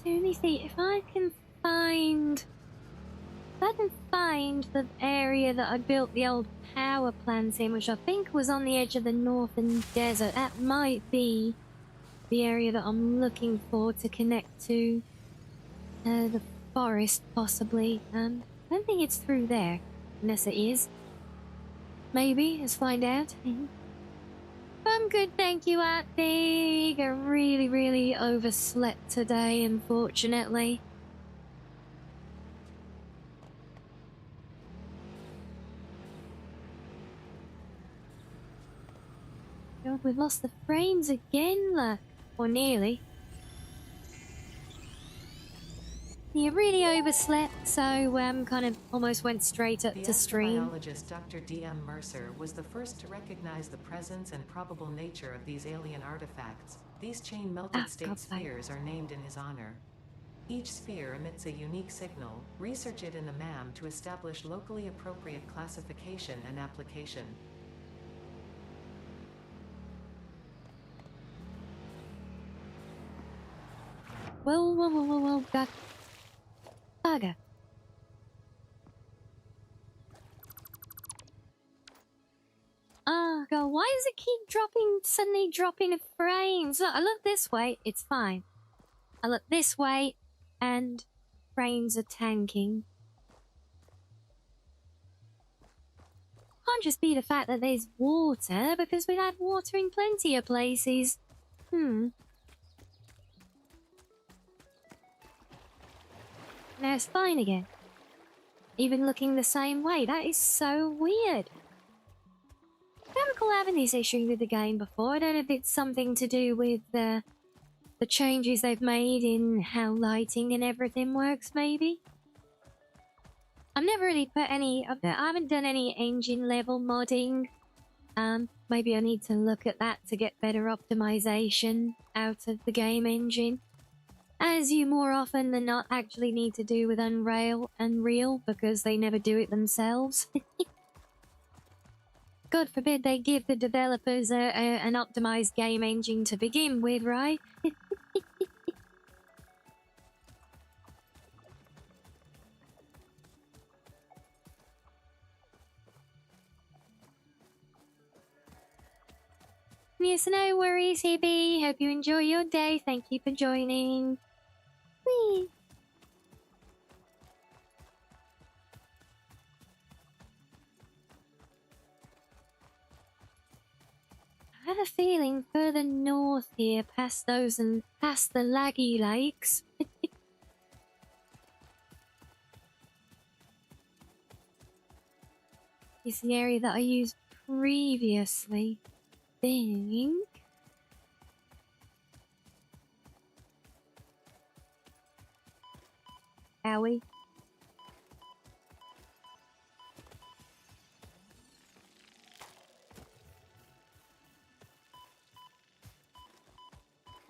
So let me see if I can find the area that I built the old power plant in, which I think was on the edge of the northern desert. That might be the area that I'm looking for to connect to the forest, possibly. I don't think it's through there, unless it is. Maybe. Let's find out. I'm good, thank you, Arctic. I really overslept today, unfortunately. God, we've lost the frames again, look. Or nearly. Yeah, really overslept, so kind of almost went straight up The to stream. astrobiologist Dr. D.M. Mercer was the first to recognize the presence and probable nature of these alien artifacts. These chain-melted state spheres are named in his honor. Each sphere emits a unique signal. Research it in the MAM to establish locally appropriate classification and application. Whoa, God. Bugger. Oh, God, why does it keep suddenly dropping frames? Look, I look this way, it's fine. I look this way, and frames are tanking. Can't just be the fact that there's water, because we've had water in plenty of places. Now it's fine again. Even looking the same way. That is so weird. I don't recall having this issue with the game before. I don't know if it's something to do with the changes they've made in how lighting and everything works, maybe. I've never really put any of that. I haven't done any engine level modding. Maybe I need to look at that to get better optimization out of the game engine. As you more often than not actually need to do with Unreal, because they never do it themselves. God forbid they give the developers an optimized game engine to begin with, right? Yes, no worries, Hibby. Hope you enjoy your day. Thank you for joining. Whee! I have a feeling further north here, past those and past the laggy lakes. is the area that I used previously. Think. Owie.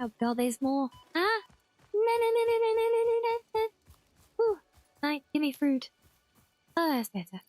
Oh god, there's more. Ah! No. Ooh, right, give me fruit. Oh, that's better.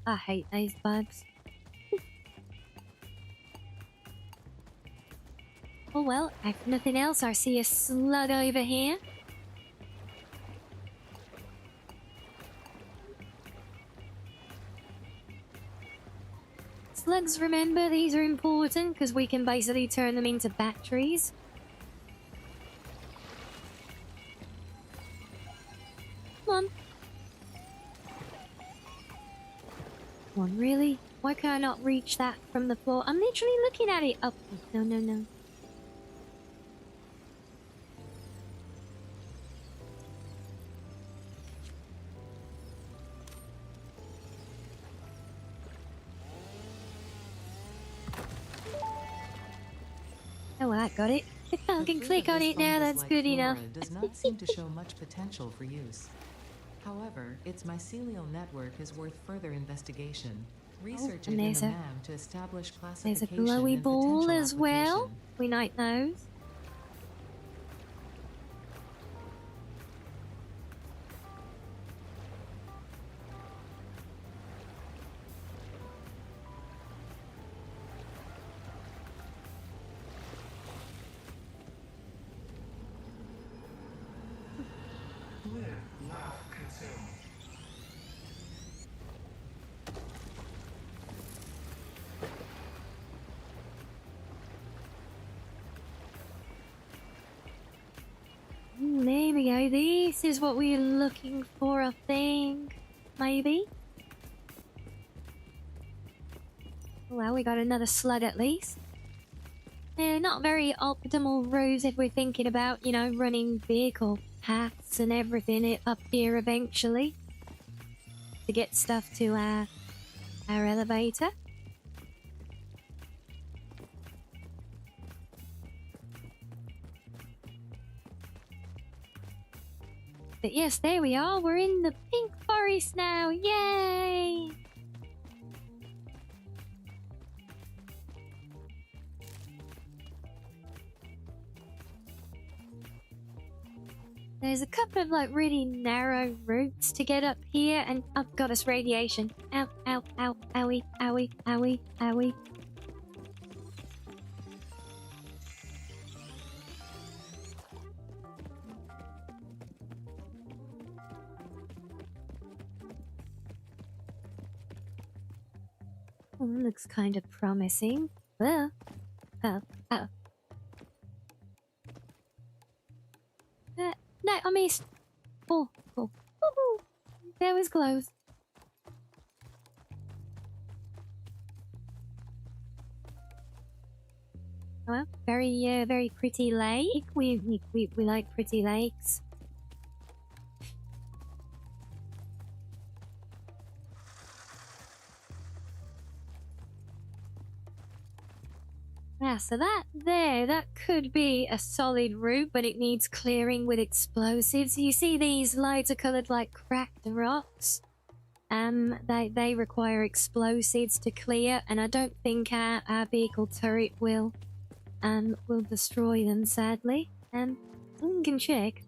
I hate these bugs. Oh well, if nothing else, I see a slug over here. Slugs, remember, these are important because we can basically turn them into batteries. Come on. Come on, really? Why can I not reach that from the floor? I'm literally looking at it up. No, no, no. Oh, well, I got it. If I The can fruit click of on this it now, that's fungus-like good flora enough. does not seem to show much potential for use. However, its mycelial network is worth further investigation. Research it and in there's the a- MAM to establish There's classification a glowy and ball potential as well. application. We like those. There we go. This is what we're looking for, I think. Maybe. Well, we got another slug at least. Yeah, not very optimal roads if we're thinking about, you know, running vehicle paths and everything up here eventually. To get stuff to our elevator. But yes, there we are. We're in the pink forest now. Yay! There's a couple of like really narrow routes to get up here, and oh god, it's radiation. Ow, ow, ow, owie, owie, owie, owie. Oh, looks kind of promising. Oh, oh, oh. No, I missed. Oh, cool. Woohoo! That was close. Well, very pretty lake. We like pretty lakes. Yeah, so that could be a solid route, but it needs clearing with explosives. You see these lights are coloured like cracked rocks? They require explosives to clear, and I don't think our vehicle turret will destroy them, sadly. We can check.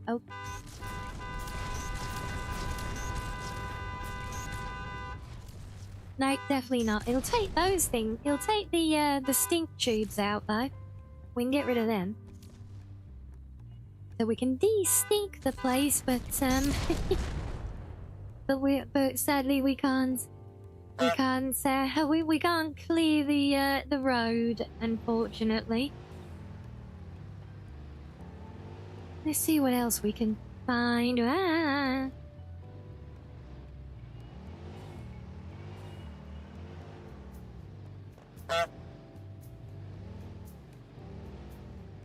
Oh. No, definitely not. It'll take those things. It'll take the stink tubes out though. We can get rid of them. So we can de-stink the place, but but sadly we can't we can't clear the road, unfortunately. Let's see what else we can find. Ah.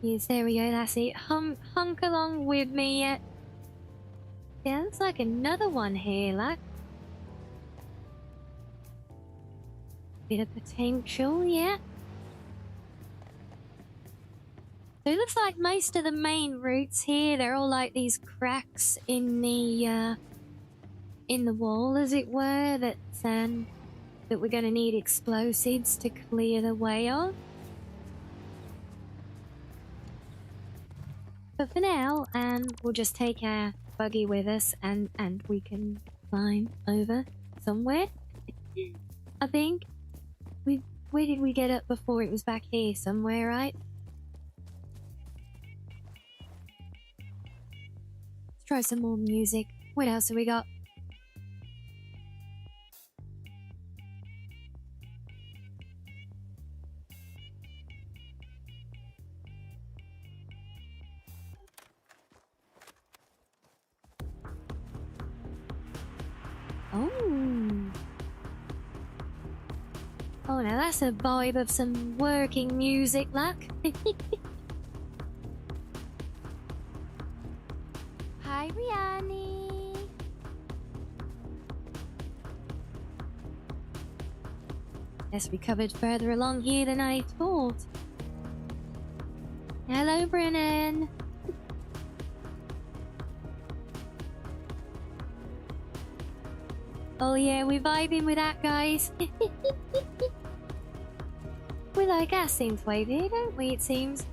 Yes, there we go, that's it. Hunk along with me. Yeah, looks like another one here, look. Bit of potential, yeah. So it looks like most of the main routes here, they're all like these cracks in the wall, as it were, that that we're gonna need explosives to clear the way of. But for now, we'll just take our buggy with us and we can climb over somewhere. I think. Where did we get up before? It was back here somewhere, right? Let's try some more music. What else have we got? Oh, now that's a vibe of some working music, luck. Hi, Rianni. Guess we covered further along here than I thought. Hello, Brennan. Oh yeah, we're vibing with that, guys. We like our synthwave here, don't we, it seems? Is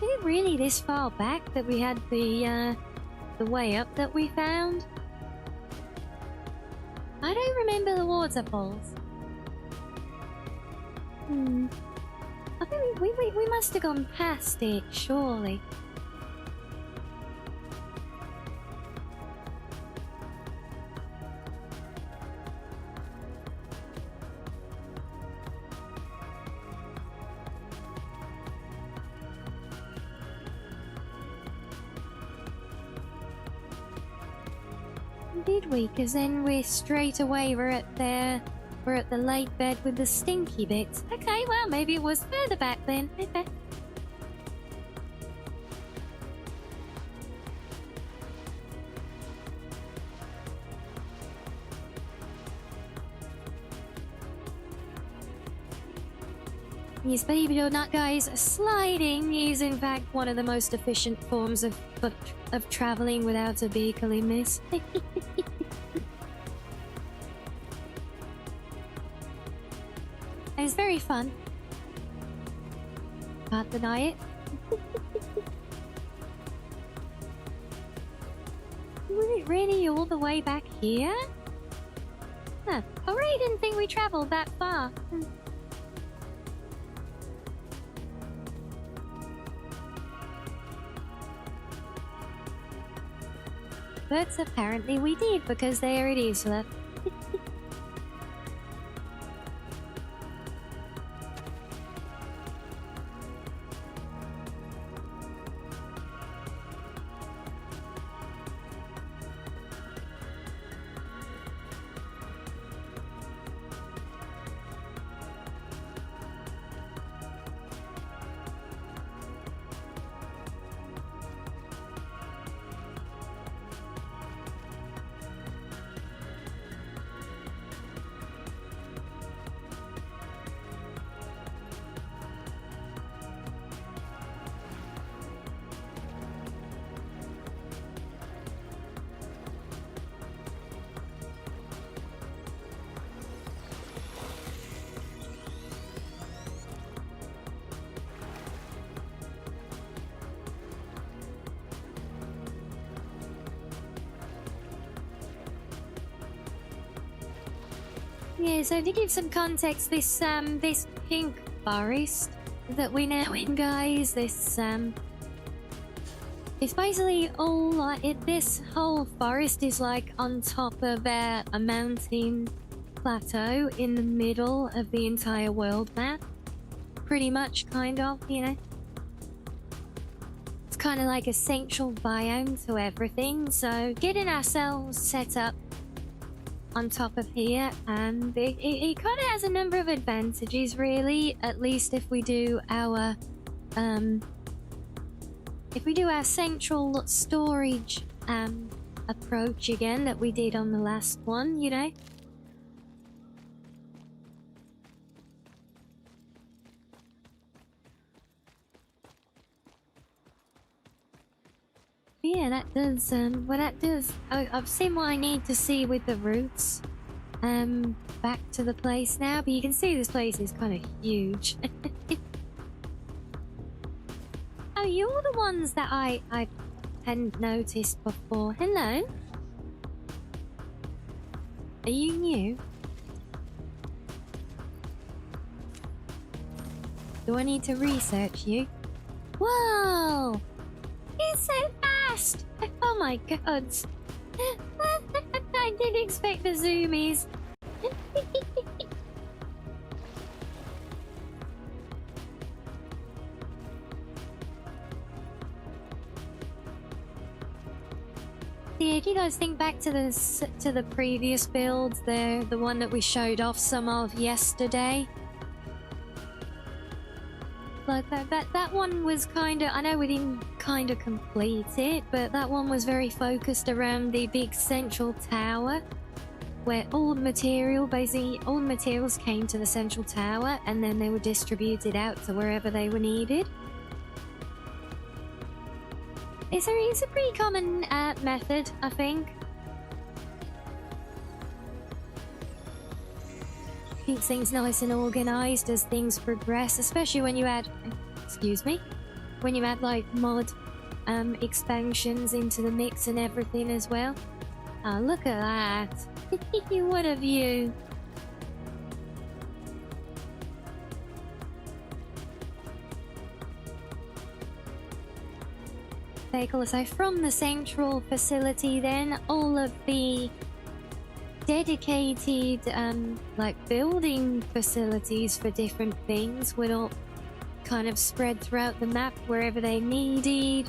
it really this far back that we had the way up that we found? I don't remember the waterfalls. I think we must have gone past it, surely. Did we? Because then we're straight away, we're at the lake bed with the stinky bits. Okay, well, maybe it was further back then. Okay. Yes, believe it or not, guys, sliding is in fact one of the most efficient forms of traveling without a vehicle in this. It's very fun. Can't deny it. Was it really all the way back here? Huh. I really didn't think we travelled that far. But apparently we did, because there it is, look. Yeah, so to give some context, this pink forest that we're now in, guys, this it's basically all like this whole forest is like on top of a mountain plateau in the middle of the entire world map. Pretty much, kind of, you know. It's kind of like a central biome to everything, so getting ourselves set up on top of here, and it kind of has a number of advantages, really, at least if we do our central storage approach again that we did on the last one, you know. Yeah, that does, I've seen what I need to see with the routes. Back to the place now, but you can see this place is kind of huge. Oh, you're the ones that I hadn't noticed before. Hello? Are you new? Do I need to research you? Whoa! It's so fast! Oh my god! I didn't expect the zoomies. Yeah, if you guys think back to the previous builds, the one that we showed off some of yesterday, like that one was kind of, I know we didn't kind of complete it, but that one was very focused around the big central tower, where all the materials came to the central tower, and then they were distributed out to wherever they were needed. It's a pretty common method, I think. Keeps things nice and organized as things progress, especially when you add, when you add like mod expansions into the mix and everything as well. Oh, look at that. What a view. Very cool. So from the central facility then, all of the dedicated like building facilities for different things would all kind of spread throughout the map wherever they needed,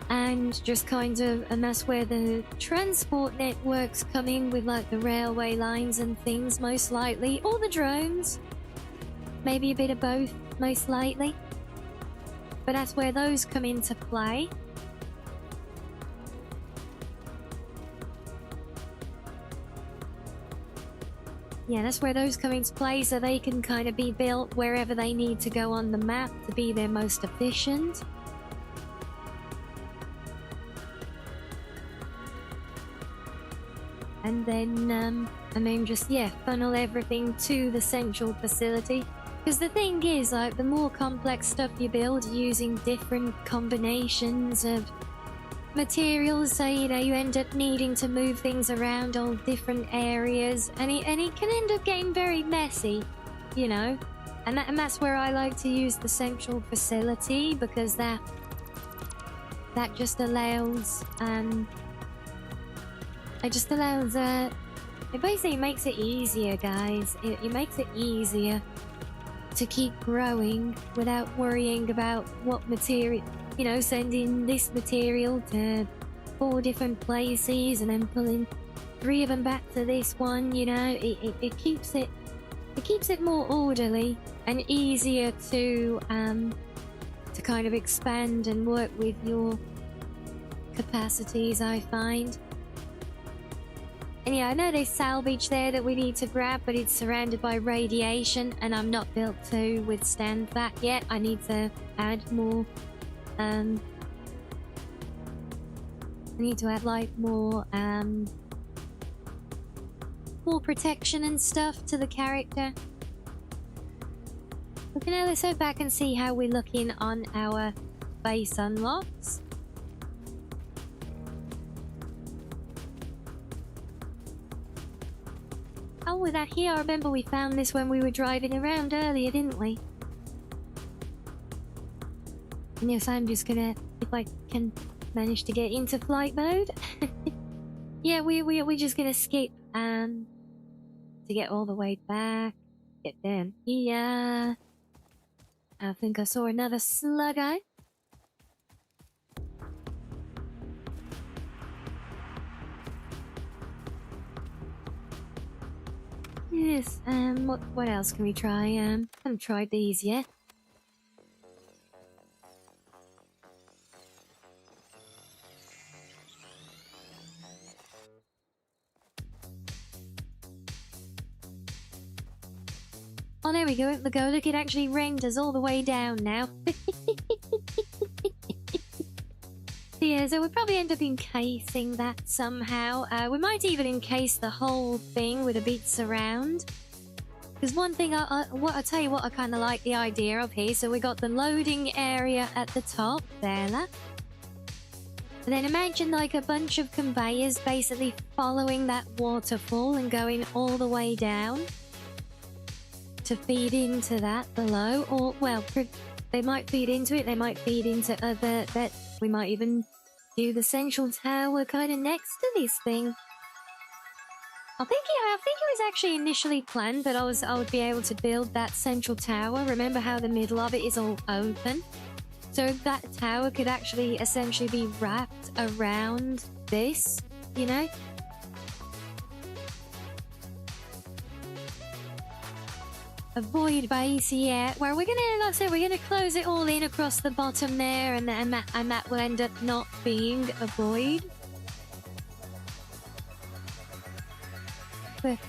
and just kind of, and that's where the transport networks come in with like the railway lines and things, most likely, or the drones, maybe a bit of both, most likely, but that's where those come into play. Yeah, that's where those come into play, so they can kind of be built wherever they need to go on the map to be their most efficient. And then just, yeah, funnel everything to the central facility. Because the thing is, like, the more complex stuff you build using different combinations of materials, so you know you end up needing to move things around all different areas, and it can end up getting very messy, you know, and that's where I like to use the central facility, because that just allows it basically makes it easier, guys. It makes it easier to keep growing without worrying about what material, you know, sending this material to 4 different places and then pulling 3 of them back to this one, you know. It keeps it more orderly and easier to kind of expand and work with your capacities, I find. And yeah, I know there's salvage there that we need to grab, but it's surrounded by radiation, and I'm not built to withstand that yet. I need to add more I need to add like more protection and stuff to the character. Okay, now let's go back and see how we're looking on our base unlocks. Oh, with that here, I remember we found this when we were driving around earlier, didn't we? And yes, I'm just gonna, if I can manage to get into flight mode. Yeah, we're just gonna skip to get all the way back. Get down here. I think I saw another sluggo. Yes, what else can we try? Haven't tried these yet. Oh, there we go. Look, it actually renders all the way down now. yeah, so we'll probably end up encasing that somehow. We might even encase the whole thing with a big surround. Because one thing, I'll tell you what I kind of like the idea of here. So we got the loading area at the top there, look. And then imagine like a bunch of conveyors basically following that waterfall and going all the way down to feed into that below. Or, well, they might feed into it, they might feed into other, that we might even do the central tower kind of next to this thing. I think it was actually initially planned that I would be able to build that central tower. Remember how the middle of it is all open? So that tower could actually essentially be wrapped around this, you know? A void base, yeah. Well, we're gonna, like I said, we're gonna close it all in across the bottom there, and that will end up not being a void. But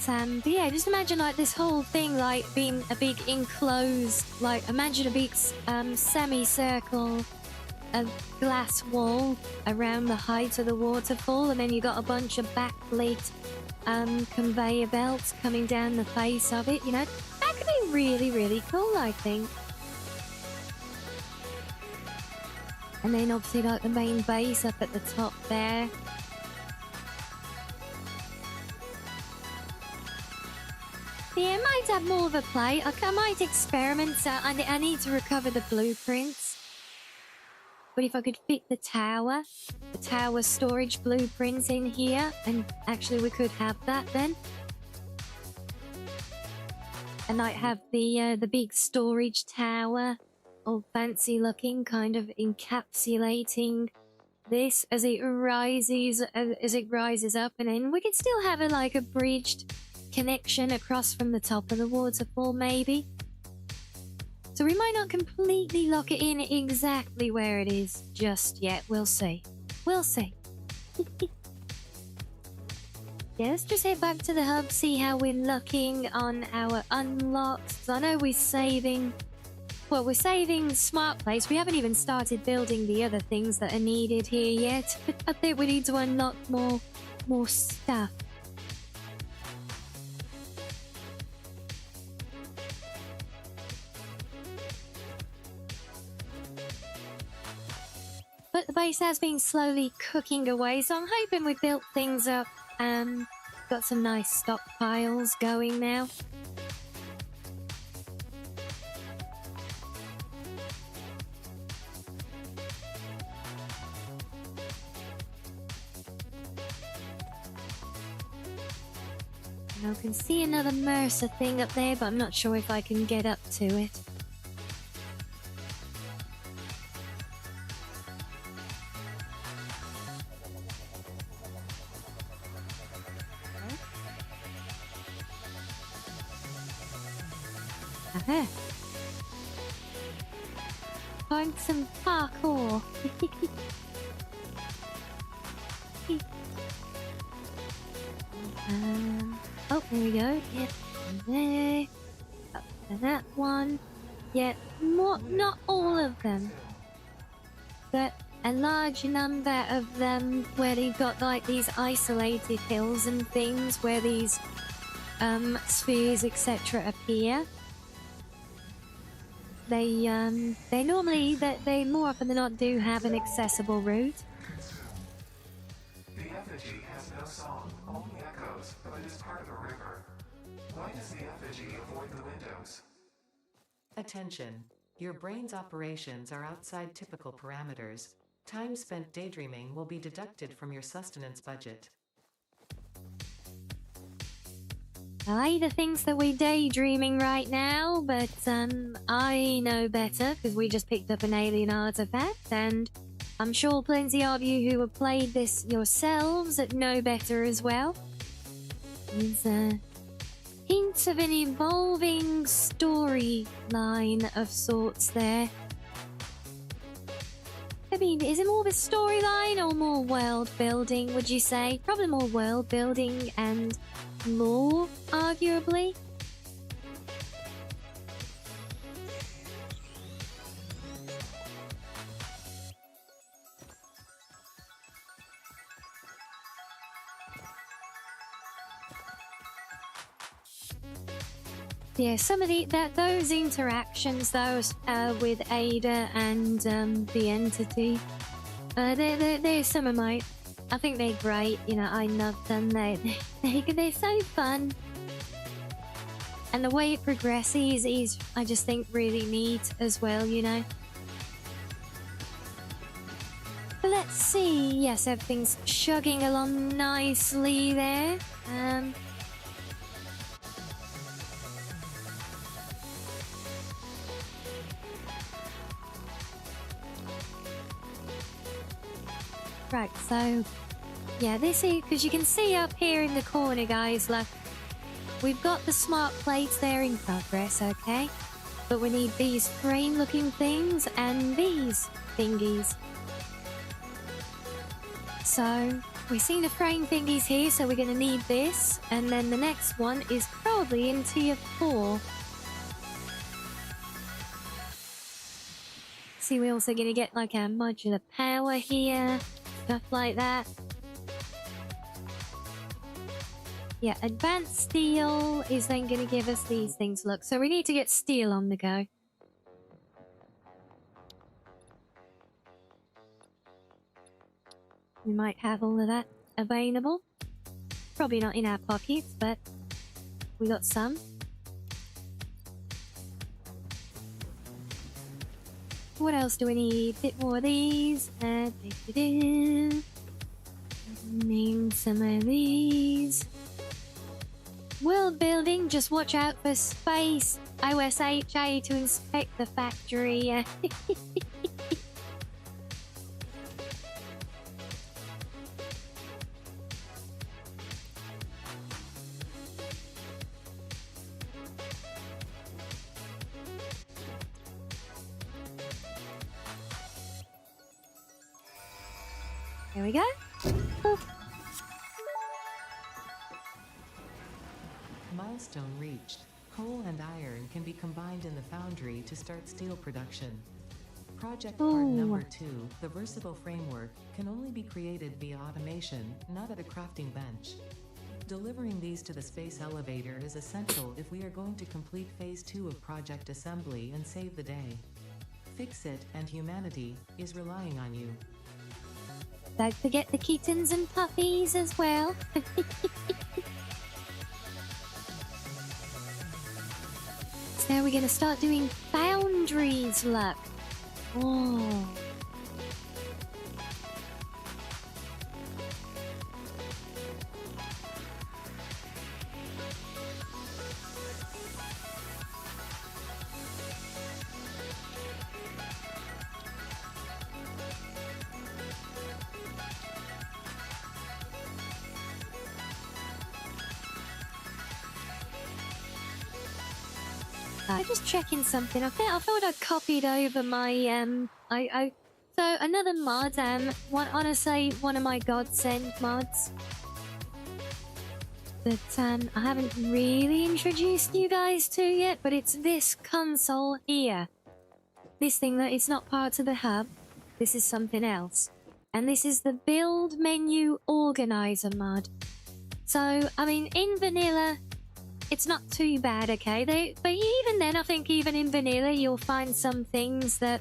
yeah, just imagine like this whole thing like being a big enclosed, like imagine a big semicircle of glass wall around the height of the waterfall, and then you got a bunch of backlit conveyor belts coming down the face of it, you know? That could be really, really cool, I think. And then obviously like the main base up at the top there. Yeah, I might have more of a play. I might experiment. So I need to recover the blueprints. But if I could fit the tower storage blueprints in here, and actually we could have that then. And I'd have the big storage tower, all fancy looking, kind of encapsulating this as it rises up, and then we could still have a like a bridged connection across from the top of the waterfall, maybe. So we might not completely lock it in exactly where it is just yet. We'll see. We'll see. Yeah, let's just head back to the hub, see how we're looking on our unlocks. So I know we're saving Smart Place. We haven't even started building the other things that are needed here yet. But I think we need to unlock more stuff. But the base has been slowly cooking away, so I'm hoping we built things up. Got some nice stockpiles going now. And I can see another Mercer thing up there, but I'm not sure if I can get up to it. Aha. Find some parkour. Oh, there we go. Yep, there. Up to that one. Yep, not all of them, but a large number of them where they've got like these isolated hills and things where these spheres etc. appear. They normally they more often than not do have an accessible route. The effigy has no song, only echoes, but it is part of a river. Why does the effigy avoid the windows? Attention. Your brain's operations are outside typical parameters. Time spent daydreaming will be deducted from your sustenance budget. Ada thinks that we're daydreaming right now, but I know better because we just picked up an alien artifact, and I'm sure plenty of you who have played this yourselves know better as well. There's a hint of an evolving storyline of sorts there. I mean, is it more of a storyline or more world building, would you say? Probably more world building and lore, arguably. Yeah, some of those interactions, those with Ada and the entity, they're some of my. I think they're great. You know, I love them. They're so fun, and the way it progresses is, I just think, really neat as well. You know. But let's see. Yes, everything's chugging along nicely there. Right, so yeah, this is because you can see up here in the corner, guys. Look, we've got the smart plates there in progress, okay? But we need these frame-looking things and these thingies. So we've seen the frame thingies here, so we're going to need this, and then the next one is probably in tier 4. See, we're also going to get like a modular power here. Stuff like that. Yeah, advanced steel is then going to give us these things. Look, so we need to get steel on the go. We might have all of that available. Probably not in our pockets, but we got some. What else do we need? A bit more of these. Need some of these. World building, just watch out for space OSHA to inspect the factory. There we go. Oof. Milestone reached. Coal and iron can be combined in the foundry to start steel production. Project part number 2, the versatile framework, can only be created via automation, not at a crafting bench. Delivering these to the space elevator is essential if we are going to complete phase 2 of project assembly and save the day. Fix It and humanity is relying on you. Don't forget the kittens and puppies as well. So now we're going to start doing foundries, look. Oh. Just checking something. I thought I copied over my so another mod, honestly, one of my godsend mods that I haven't really introduced you guys to yet, but it's this console here. This thing that it's not part of the hub. This is something else. And this is the build menu organizer mod. So, I mean, in vanilla, it's not too bad, okay? But even then, I think even in vanilla, you'll find some things that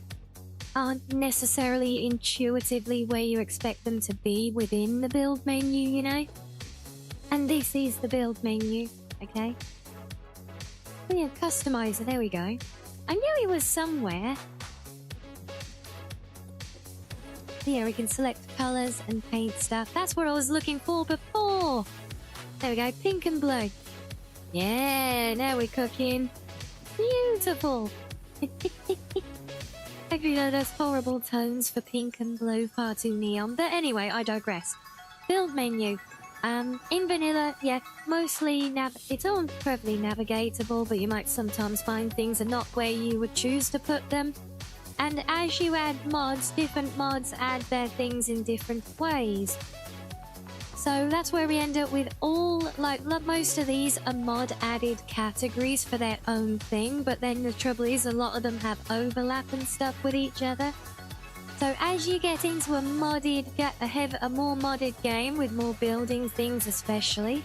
aren't necessarily intuitively where you expect them to be within the build menu, you know? And this is the build menu, okay? Oh yeah, customizer, there we go. I knew it was somewhere. Here we can select colours and paint stuff. That's what I was looking for before. There we go, pink and blue. Yeah, now we're cooking. Beautiful. Actually, no, those horrible tones for pink and blue, far too neon. But anyway, I digress. Build menu. In vanilla, yeah, mostly it's all incredibly navigatable, but you might sometimes find things are not where you would choose to put them. And as you add mods, different mods add their things in different ways. So that's where we end up with all, like most of these are mod added categories for their own thing, but then the trouble is a lot of them have overlap and stuff with each other. So as you get into a more modded game with more building things especially,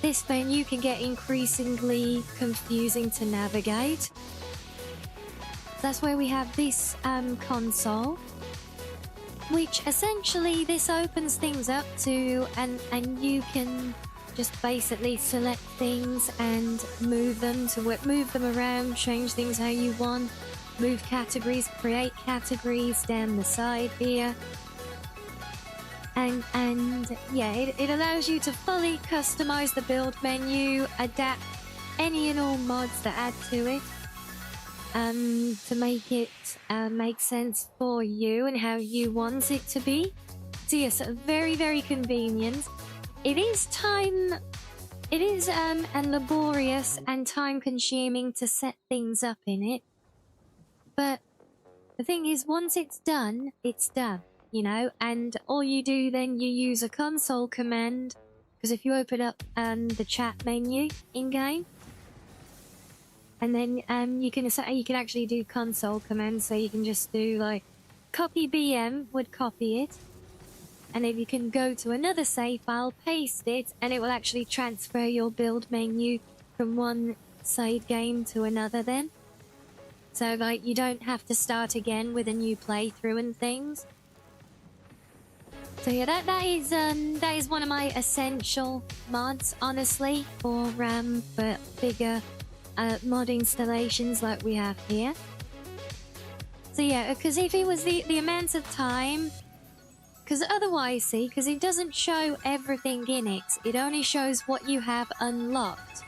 this menu can get increasingly confusing to navigate. That's where we have this console, which essentially this opens things up to, and you can just basically select things and move them around, change things how you want, move categories, create categories down the side here. And yeah, it allows you to fully customize the build menu, adapt any and all mods that add to it, to make it make sense for you and how you want it to be. So yes, very, very convenient. It is and laborious and time consuming to set things up in it. But the thing is, once it's done, you know, and all you do then, you use a console command, because if you open up the chat menu in-game, and then you can actually do console commands, so you can just do like copy BM would copy it, and then you can go to another save file, paste it, and it will actually transfer your build menu from one save game to another then. So like you don't have to start again with a new playthrough and things. So yeah, that is one of my essential mods, honestly, for bigger mod installations like we have here. So yeah, because if it was the amount of time, because otherwise, see, because it doesn't show everything in it, it only shows what you have unlocked.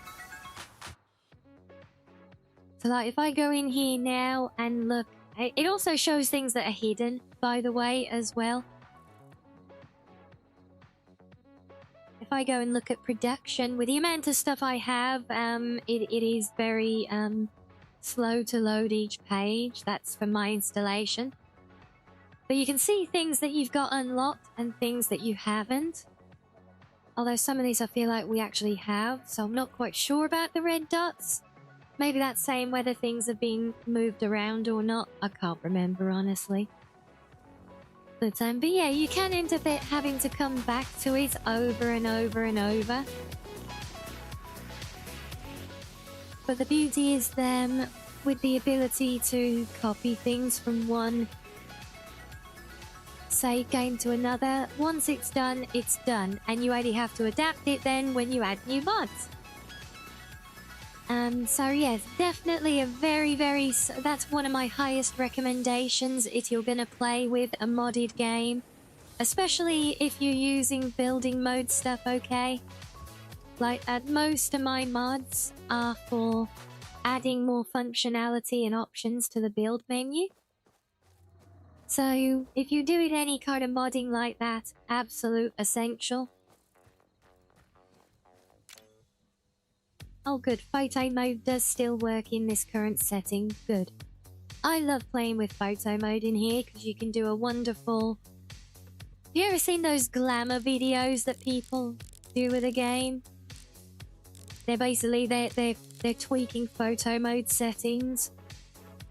So like if I go in here now and look, it also shows things that are hidden, by the way, as well. If I go and look at production, with the amount of stuff I have, it is very slow to load each page. That's for my installation. But you can see things that you've got unlocked and things that you haven't. Although some of these I feel like we actually have, so I'm not quite sure about the red dots. Maybe that's saying whether things are being moved around or not. I can't remember, honestly. But yeah, you can end up having to come back to it over and over and over. But the beauty is them with the ability to copy things from one save game to another. Once it's done, and you only have to adapt it then when you add new mods. So yes, definitely a very, very... That's one of my highest recommendations if you're going to play with a modded game. Especially if you're using building mode stuff, okay? Like, most of my mods are for adding more functionality and options to the build menu. So, if you're doing any kind of modding like that, absolute essential. Oh good, photo mode does still work in this current setting, good. I love playing with photo mode in here because you can do a wonderful... Have you ever seen those glamour videos that people do with a game? They're basically, they're tweaking photo mode settings.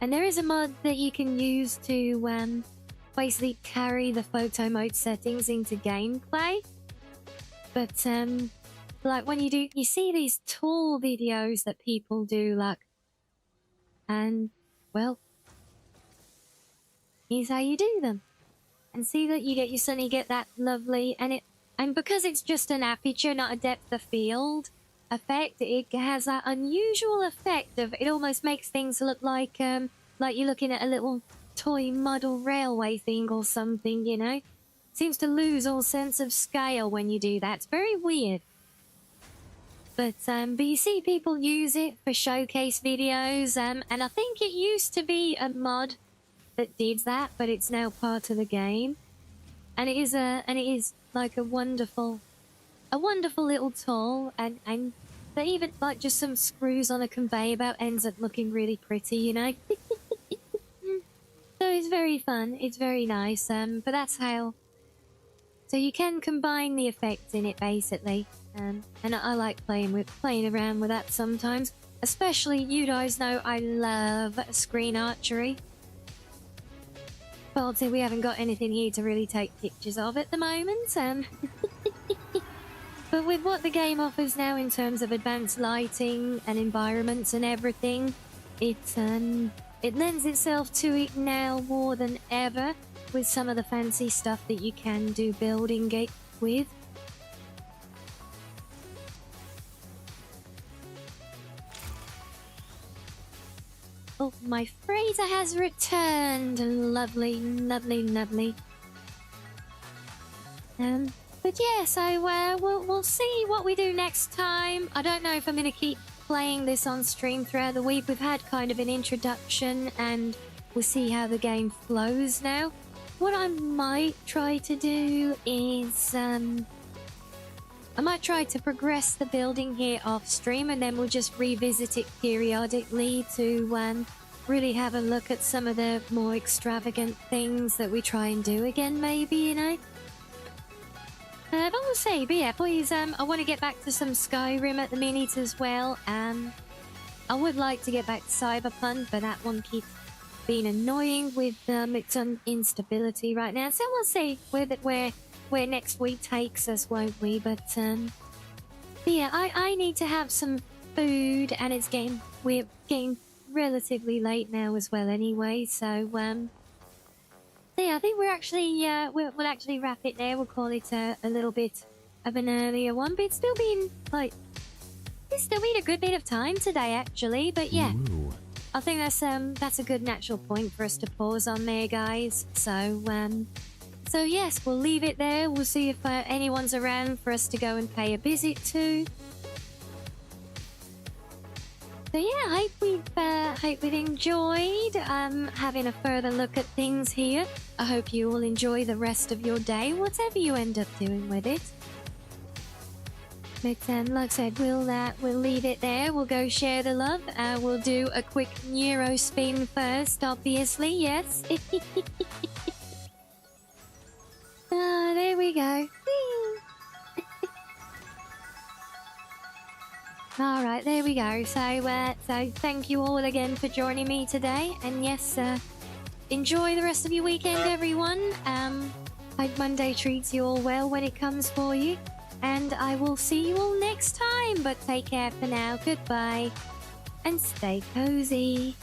And there is a mod that you can use to basically carry the photo mode settings into gameplay. But like when you see these tool videos that people do, like, and well, here's how you do them, and see that you suddenly get that lovely, and because it's just an aperture, not a depth of field effect, it has that unusual effect of, it almost makes things look like you're looking at a little toy model railway thing or something, you know. Seems to lose all sense of scale when you do that. It's very weird. But you see people use it for showcase videos, and I think it used to be a mod that did that, but it's now part of the game, and it is like a wonderful little tool, and they even like just some screws on a conveyor belt ends up looking really pretty, you know. So it's very fun, it's very nice, but that's how. So you can combine the effects in it basically. And I like playing around with that sometimes. Especially, you guys know I love screen archery. But obviously we haven't got anything here to really take pictures of at the moment. But with what the game offers now in terms of advanced lighting and environments and everything, it lends itself to it now more than ever with some of the fancy stuff that you can do building it with. Oh, my Fraser has returned. Lovely, lovely, lovely. But yeah, so we'll see what we do next time. I don't know if I'm going to keep playing this on stream throughout the week. We've had kind of an introduction and we'll see how the game flows now. What I might try to do is I might try to progress the building here off stream and then we'll just revisit it periodically to really have a look at some of the more extravagant things that we try and do again, maybe, you know. But we'll see. But yeah, please, I want to get back to some Skyrim at the minute as well. I would like to get back to Cyberpunk, but that one keeps being annoying with its instability right now. So we'll see where next week takes us, won't we? But yeah, I need to have some food, and we're getting relatively late now as well, anyway. So yeah, I think we're actually we'll actually wrap it there. We'll call it a little bit of an earlier one, but it's still been a good bit of time today, actually. But yeah, Ooh. I think that's a good natural point for us to pause on there, guys. So so yes, we'll leave it there. We'll see if anyone's around for us to go and pay a visit to. So yeah, I hope we've enjoyed having a further look at things here. I hope you all enjoy the rest of your day, whatever you end up doing with it. But like I said, we'll leave it there. We'll go share the love. We'll do a quick Neuro spin first, obviously. Yes. There we go. All right, there we go. So thank you all again for joining me today. And yes, enjoy the rest of your weekend, everyone. Hope Monday treats you all well when it comes for you. And I will see you all next time. But take care for now. Goodbye. And stay cozy.